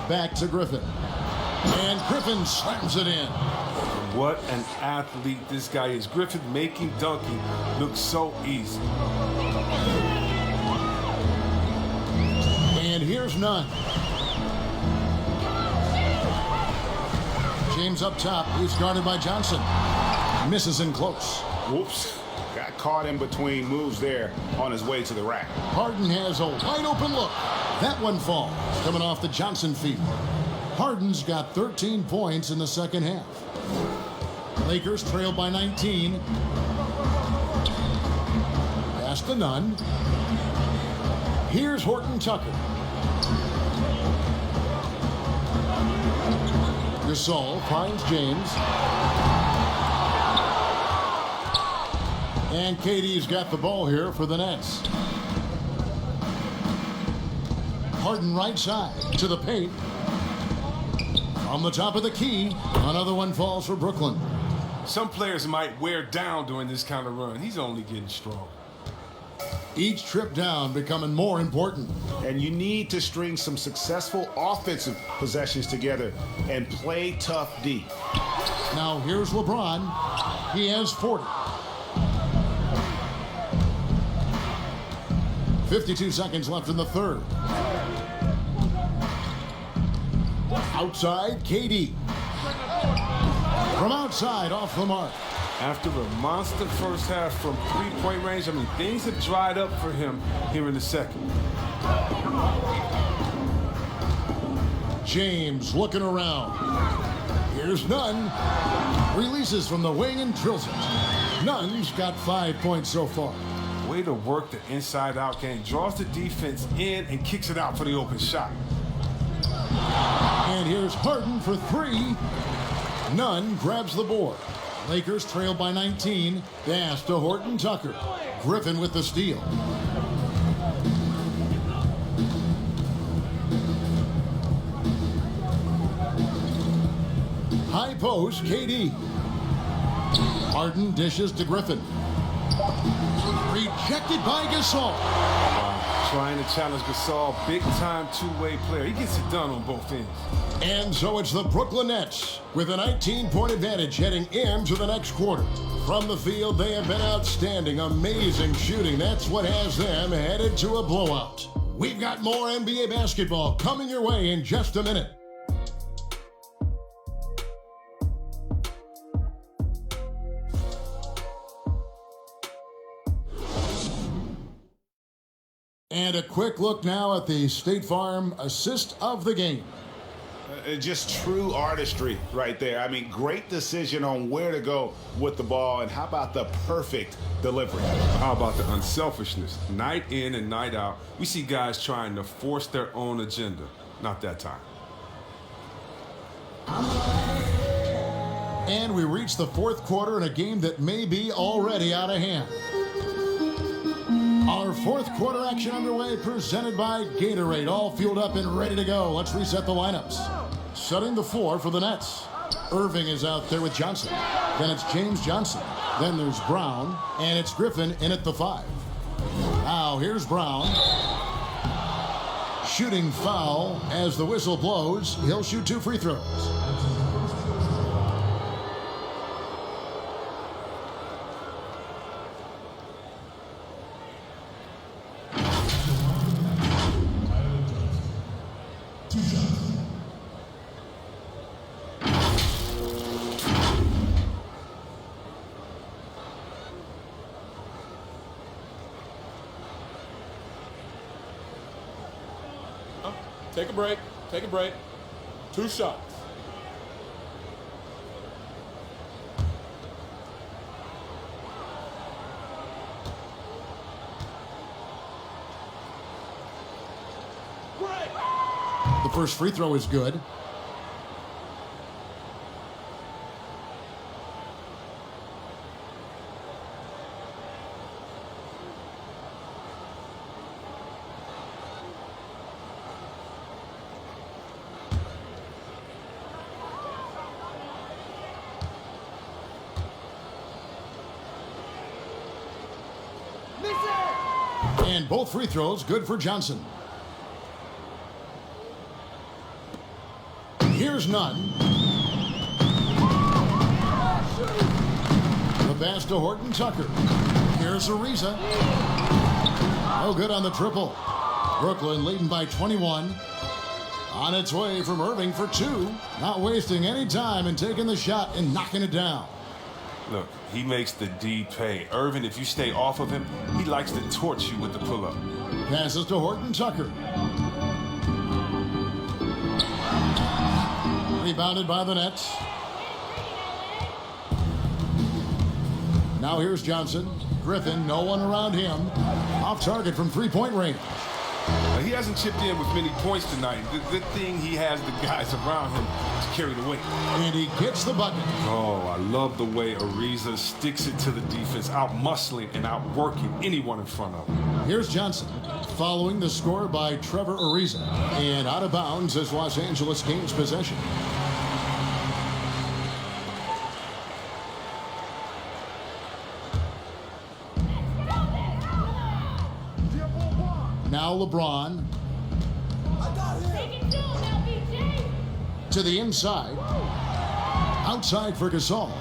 Back to Griffin. And Griffin slams it in.
What an athlete this guy is. Griffin making dunking look so easy.
And here's Nunn. James up top. He's guarded by Johnson. Misses in close.
Whoops. Got caught in between moves there on his way to the rack.
Harden has a wide open look. That one falls. Coming off the Johnson feed. Harden's got 13 points in the second half. Lakers trail by 19. Pass to Nunn. Here's Horton Tucker. Gasol finds James. And KD's got the ball here for the Nets. Harden right side to the paint. On the top of the key, another one falls for Brooklyn.
Some players might wear down during this kind of run. He's only getting strong.
Each trip down becoming more important.
And you need to string some successful offensive possessions together and play tough D.
Now here's LeBron. He has 40. 52 seconds left in the third. Outside, KD. From outside, off the mark.
After a monster first half from three-point range, I mean, things have dried up for him here in the second.
James looking around. Here's Nunn. Releases from the wing and drills it. Nunn's got 5 points so far.
Way to work the inside-out game. Draws the defense in and kicks it out for the open shot.
And here's Harden for 3. Nunn grabs the board. Lakers trail by 19. Pass to Horton Tucker. Griffin with the steal. High post, KD. Harden dishes to Griffin. Rejected by Gasol.
Trying to challenge Gasol, big-time two-way player. He gets it done on both ends.
And so it's the Brooklyn Nets with a 19-point advantage heading into the next quarter. From the field, they have been outstanding, amazing shooting. That's what has them headed to a blowout. We've got more NBA basketball coming your way in just a minute. And a quick look now at the State Farm assist of the game.
Just true artistry right there. I mean, great decision on where to go with the ball, and how about the perfect delivery?
How about the unselfishness? Night in and night out, we see guys trying to force their own agenda. Not that time.
And we reach the fourth quarter in a game that may be already out of hand. Our fourth quarter action underway, presented by Gatorade. All fueled up and ready to go. Let's reset the lineups. Setting the floor for the Nets. Irving is out there with Johnson. Then it's James Johnson. Then there's Brown. And it's Griffin in at the 5. Now here's Brown. Shooting foul as the whistle blows. He'll shoot 2 free throws.
Take a break. Take a break. 2 shots.
The first free throw is good. And both free throws good for Johnson. Here's none. The pass to Horton Tucker. Here's Ariza. Oh, good on the triple. Brooklyn leading by 21. On its way from Irving for two. Not wasting any time and taking the shot and knocking it down.
Look, he makes the D pay. Irvin, if you stay off of him, he likes to torch you with the pull-up.
Passes to Horton Tucker. Rebounded by the Nets. Now here's Johnson. Griffin, no one around him. Off target from three-point range.
He hasn't chipped in with many points tonight. The good thing he has the guys around him to carry the weight.
And he gets the bucket.
Oh, I love the way Ariza sticks it to the defense, out-muscling and out-working anyone in front of him.
Here's Johnson, following the score by Trevor Ariza. And out of bounds as Los Angeles gains possession. Now LeBron to the inside. Outside for Gasol.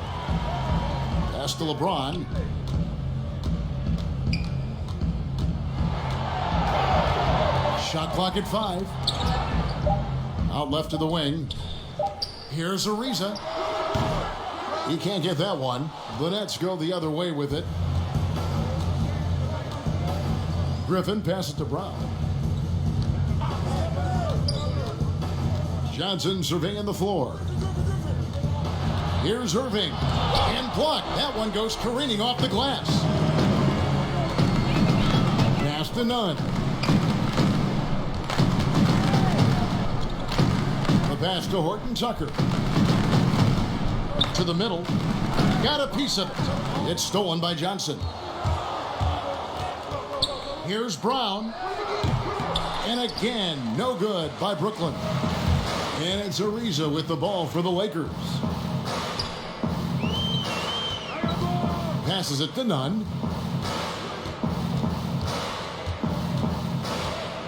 Pass to LeBron. Shot clock at 5. Out left to the wing. Here's Ariza. He can't get that one. The Nets go the other way with it. Griffin passes to Brown. Johnson surveying the floor. Here's Irving. And blocked. That one goes careening off the glass. Pass to none. The pass to Horton Tucker. To the middle. Got a piece of it. It's stolen by Johnson. Here's Brown. And again, no good by Brooklyn. And it's Ariza with the ball for the Lakers. Passes it to Nunn.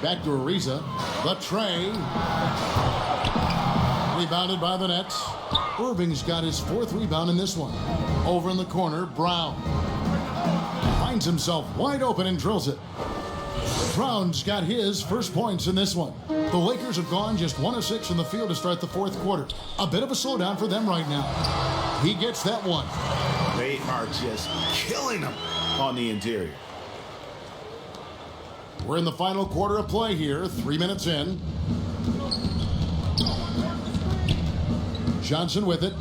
Back to Ariza. The tray. Rebounded by the Nets. Irving's got his 4th rebound in this one. Over in the corner, Brown. Finds himself wide open and drills it. Brown's got his first points in this one. The Lakers have gone just 1 of 6 from the field to start the 4th quarter. A bit of a slowdown for them right now. He gets that one.
They are just killing them on the interior.
We're in the final quarter of play here, 3 minutes in. Johnson with it.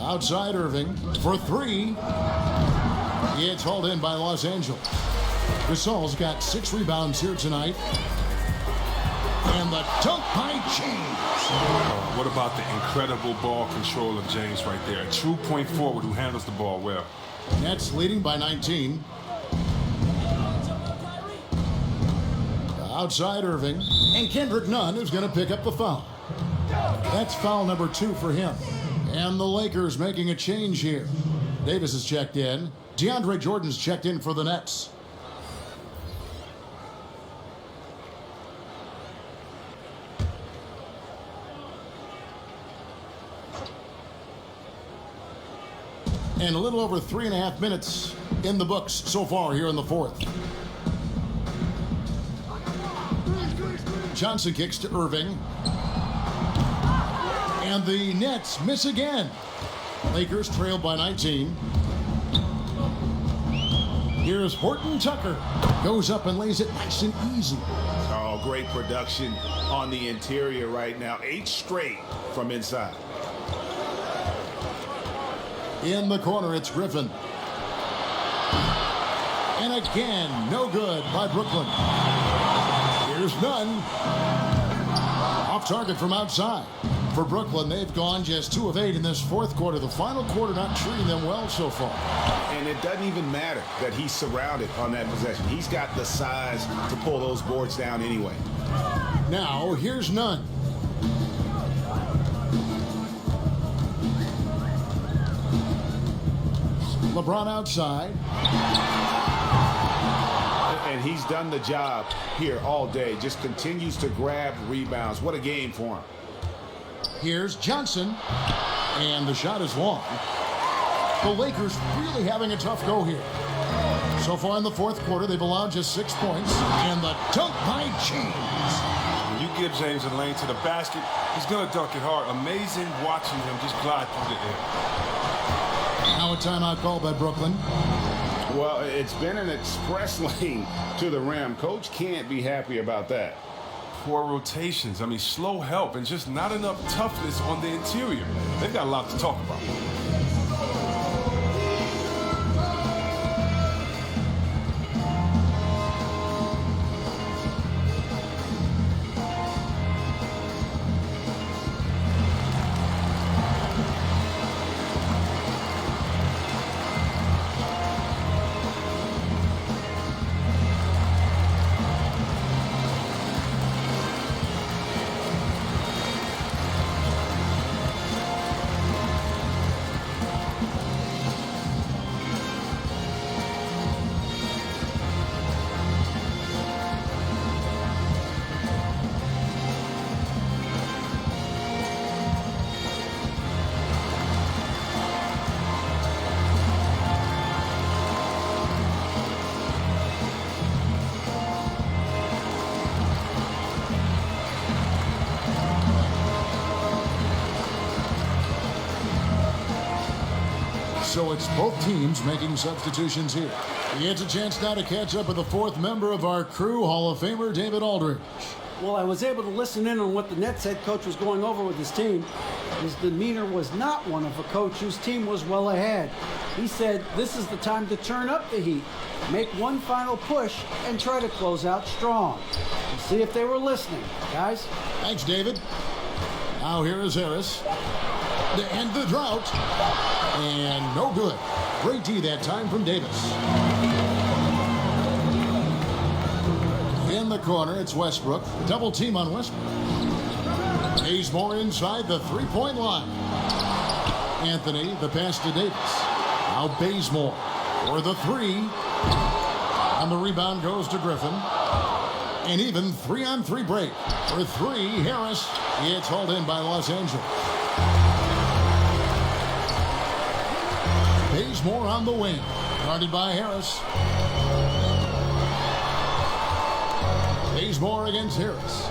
Outside Irving for 3. It's hauled in by Los Angeles. Gasol's got 6 rebounds here tonight. And the dunk by James.
What about the incredible ball control of James right there? A true point forward who handles the ball well.
Nets leading by 19. Outside Irving. And Kendrick Nunn is going to pick up the foul. That's foul number 2 for him. And the Lakers making a change here. Davis is checked in. DeAndre Jordan's checked in for the Nets. And a little over 3.5 minutes in the books so far here in the 4th. Johnson kicks to Irving. And the Nets miss again. Lakers trailed by 19. Here's Horton Tucker. Goes up and lays it nice and easy.
Oh, great production on the interior right now. 8 straight from inside.
In the corner, it's Griffin. And again, no good by Brooklyn. Here's none. Off target from outside. For Brooklyn, they've gone just 2 of 8 in this fourth quarter. The final quarter not treating them well so far.
And it doesn't even matter that he's surrounded on that possession. He's got the size to pull those boards down anyway.
Now, here's none. LeBron outside.
And he's done the job here all day. Just continues to grab rebounds. What a game for him.
Here's Johnson. And the shot is long. The Lakers really having a tough go here. So far in the fourth quarter, they've allowed just 6 points. And the dunk by James.
When you give James a lane to the basket, he's going to dunk it hard. Amazing watching him just glide through the air.
Now a timeout called by Brooklyn.
Well, it's been an express lane to the rim. Coach can't be happy about that.
Poor rotations. I mean, slow help and just not enough toughness on the interior. They've got a lot to talk about.
So it's both teams making substitutions here. He gets a chance now to catch up with the fourth member of our crew, Hall of Famer David Aldridge.
Well, I was able to listen in on what the Nets head coach was going over with his team. His demeanor was not one of a coach whose team was well ahead. He said, this is the time to turn up the heat, make one final push, and try to close out strong. We'll see if they were listening, guys.
Thanks, David. Now here is Harris. To end the drought. And no good. Great D that time from Davis. In the corner, it's Westbrook. Double team on Westbrook. Bazemore inside the three-point line. Anthony, the pass to Davis. Now Bazemore for the three. And the rebound goes to Griffin. And even 3-on-3 break. For three, Harris. It's hauled in by Los Angeles. Bazemore on the wing. Guarded by Harris. Bazemore against Harris.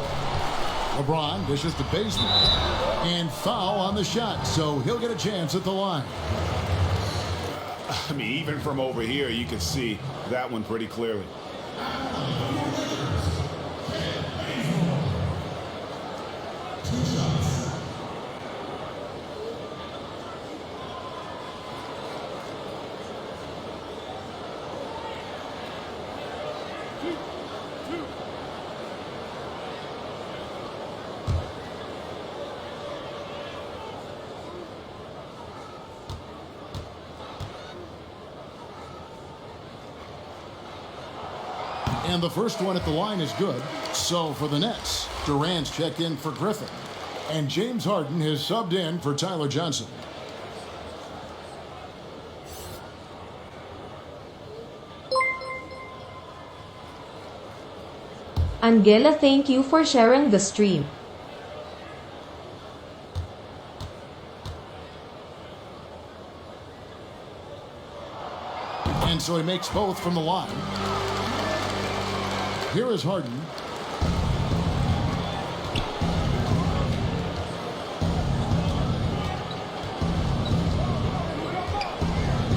LeBron dishes to Bazemore. And foul on the shot, so he'll get a chance at the line.
I mean, even from over here, you can see that one pretty clearly.
And the first one at the line is good. So for the Nets, Durant's checked in for Griffin. And James Harden has subbed in for Tyler Johnson.
Angela, thank you for sharing the stream.
And so he makes both from the line. Here is Harden.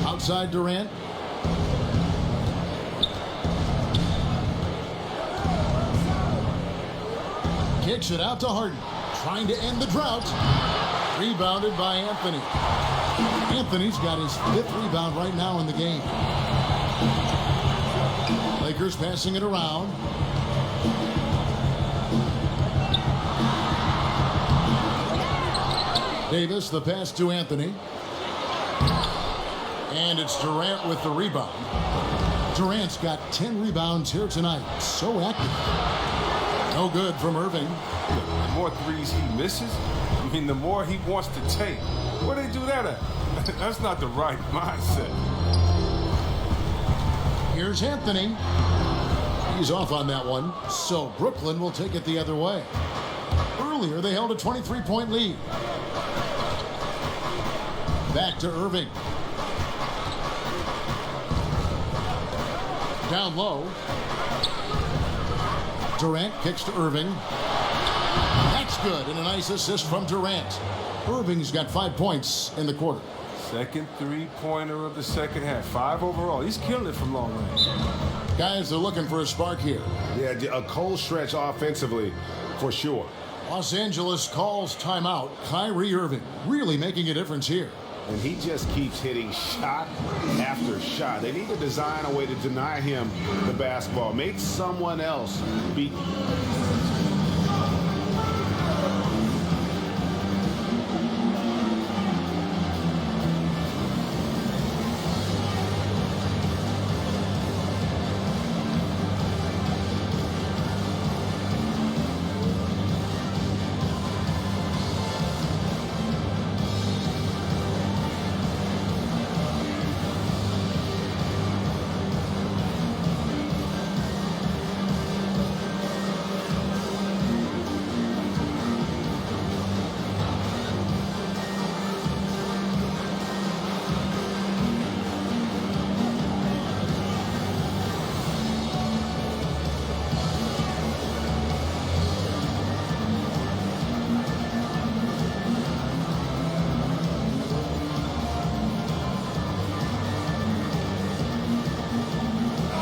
Outside Durant. Kicks it out to Harden. Trying to end the drought. Rebounded by Anthony. Anthony's got his 5th rebound right now in the game. Lakers passing it around. Davis, the pass to Anthony. And it's Durant with the rebound. Durant's got 10 rebounds here tonight. So active. No good from Irving.
The more threes he misses, I mean, the more he wants to take. Where they do that at? That's not the right mindset.
Here's Anthony. He's off on that one. So Brooklyn will take it the other way. Earlier, they held a 23-point lead. Back to Irving. Down low. Durant kicks to Irving. That's good, and a nice assist from Durant. Irving's got 5 points in the quarter.
Second three-pointer of the second half. 5 overall. He's killing it from long range.
Guys are looking for a spark here.
Yeah, a cold stretch offensively, for sure.
Los Angeles calls timeout. Kyrie Irving really making a difference here.
And he just keeps hitting shot after shot. They need to design a way to deny him the basketball. Make someone else beat.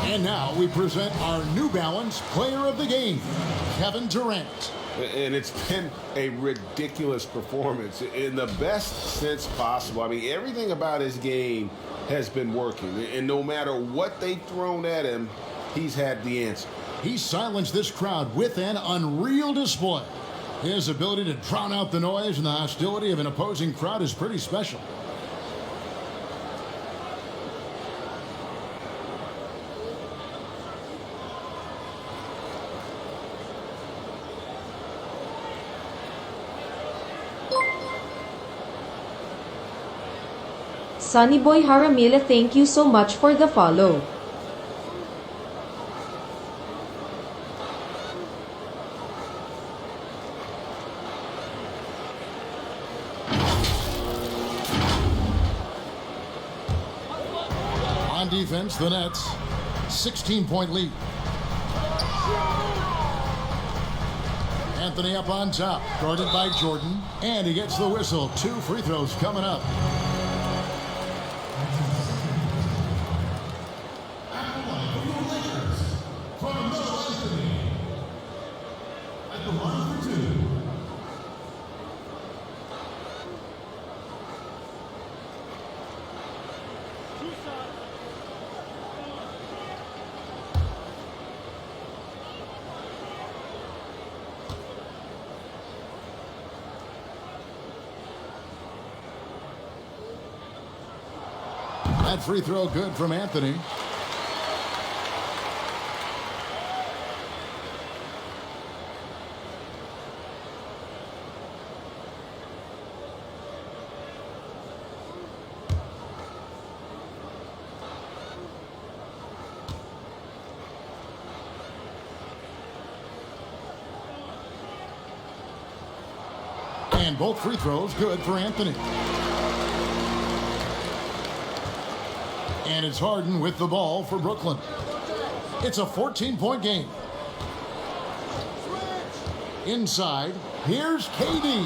And now we present our New Balance Player of the Game, Kevin Durant.
And it's been a ridiculous performance in the best sense possible. I mean, everything about his game has been working. And no matter what they've thrown at him, he's had the answer.
He silenced this crowd with an unreal display. His ability to drown out the noise and the hostility of an opposing crowd is pretty special.
Sunnyboy Haramila, thank you so much for the follow.
On defense, the Nets, 16-point lead. Anthony up on top, guarded by Jordan, and he gets the whistle. 2 free throws coming up. That free throw good from Anthony. And both free throws good for Anthony. And it's Harden with the ball for Brooklyn. It's a 14-point game. Inside, here's KD.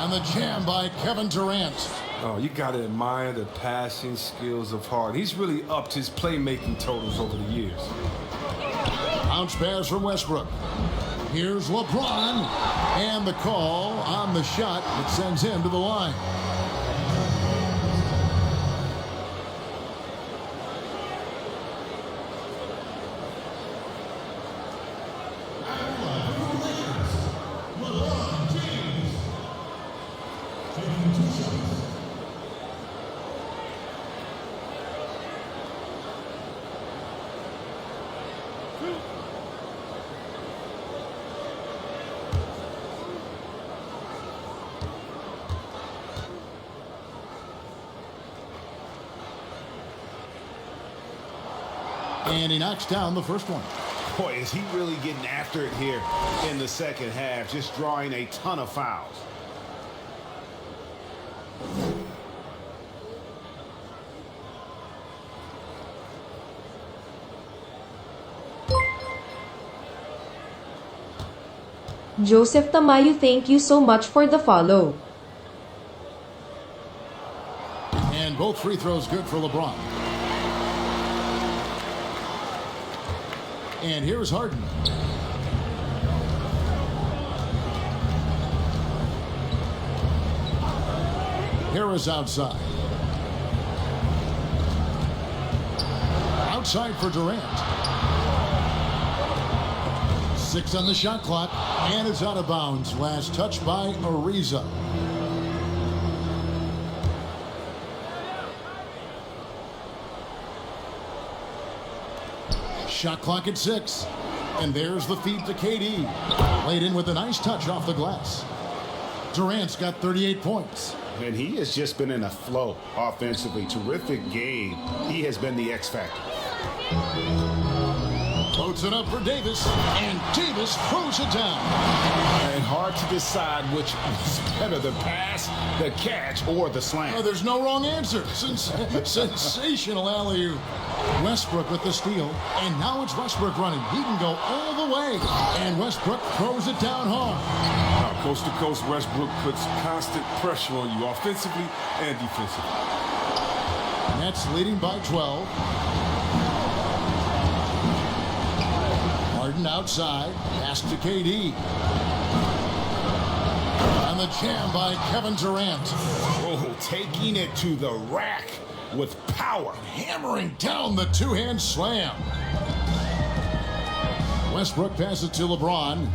And the jam by Kevin Durant.
Oh, you got to admire the passing skills of Harden. He's really upped his playmaking totals over the years.
Bounce pass from Westbrook. Here's LeBron. And the call on the shot that sends him to the line. And he knocks down the first one.
Boy, is he really getting after it here in the second half, just drawing a ton of fouls.
Joseph Tamayo, thank you so much for the follow.
And both free throws good for LeBron. And here's Harden. Harris outside. Outside for Durant. 6 on the shot clock, and it's out of bounds. Last touch by Ariza. Shot clock at 6. And there's the feed to KD. Laid in with a nice touch off the glass. Durant's got 38 points.
And he has just been in a flow offensively. Terrific game. He has been the X factor.
Floats it up for Davis, and Davis throws it down.
And hard to decide which is better, the pass, the catch, or the slam.
Oh, there's no wrong answer. Sensational alley-oop. Westbrook with the steal, and now it's Westbrook running. He can go all the way, and Westbrook throws it down hard.
Now, coast to coast, Westbrook puts constant pressure on you offensively and defensively.
Nets leading by 12. Harden outside, pass to KD. And the jam by Kevin Durant.
Oh, taking it to the rack with power.
Hammering down the two-hand slam. Westbrook passes to LeBron.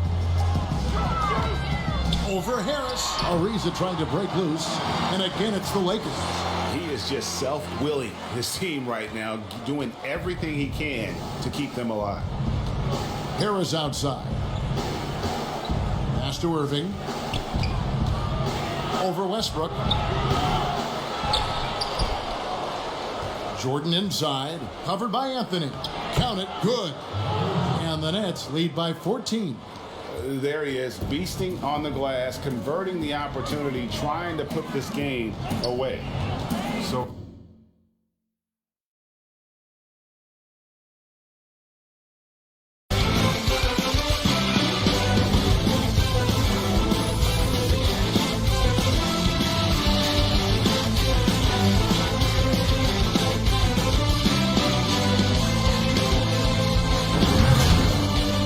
Over Harris. Ariza trying to break loose. And again, it's the Lakers.
He is just self-willing, his team right now, doing everything he can to keep them alive.
Harris outside. Pass to Irving. Over Westbrook. Jordan inside. Covered by Anthony. Count it. Good. And the Nets lead by 14.
There he is, beasting on the glass, converting the opportunity, trying to put this game away.
So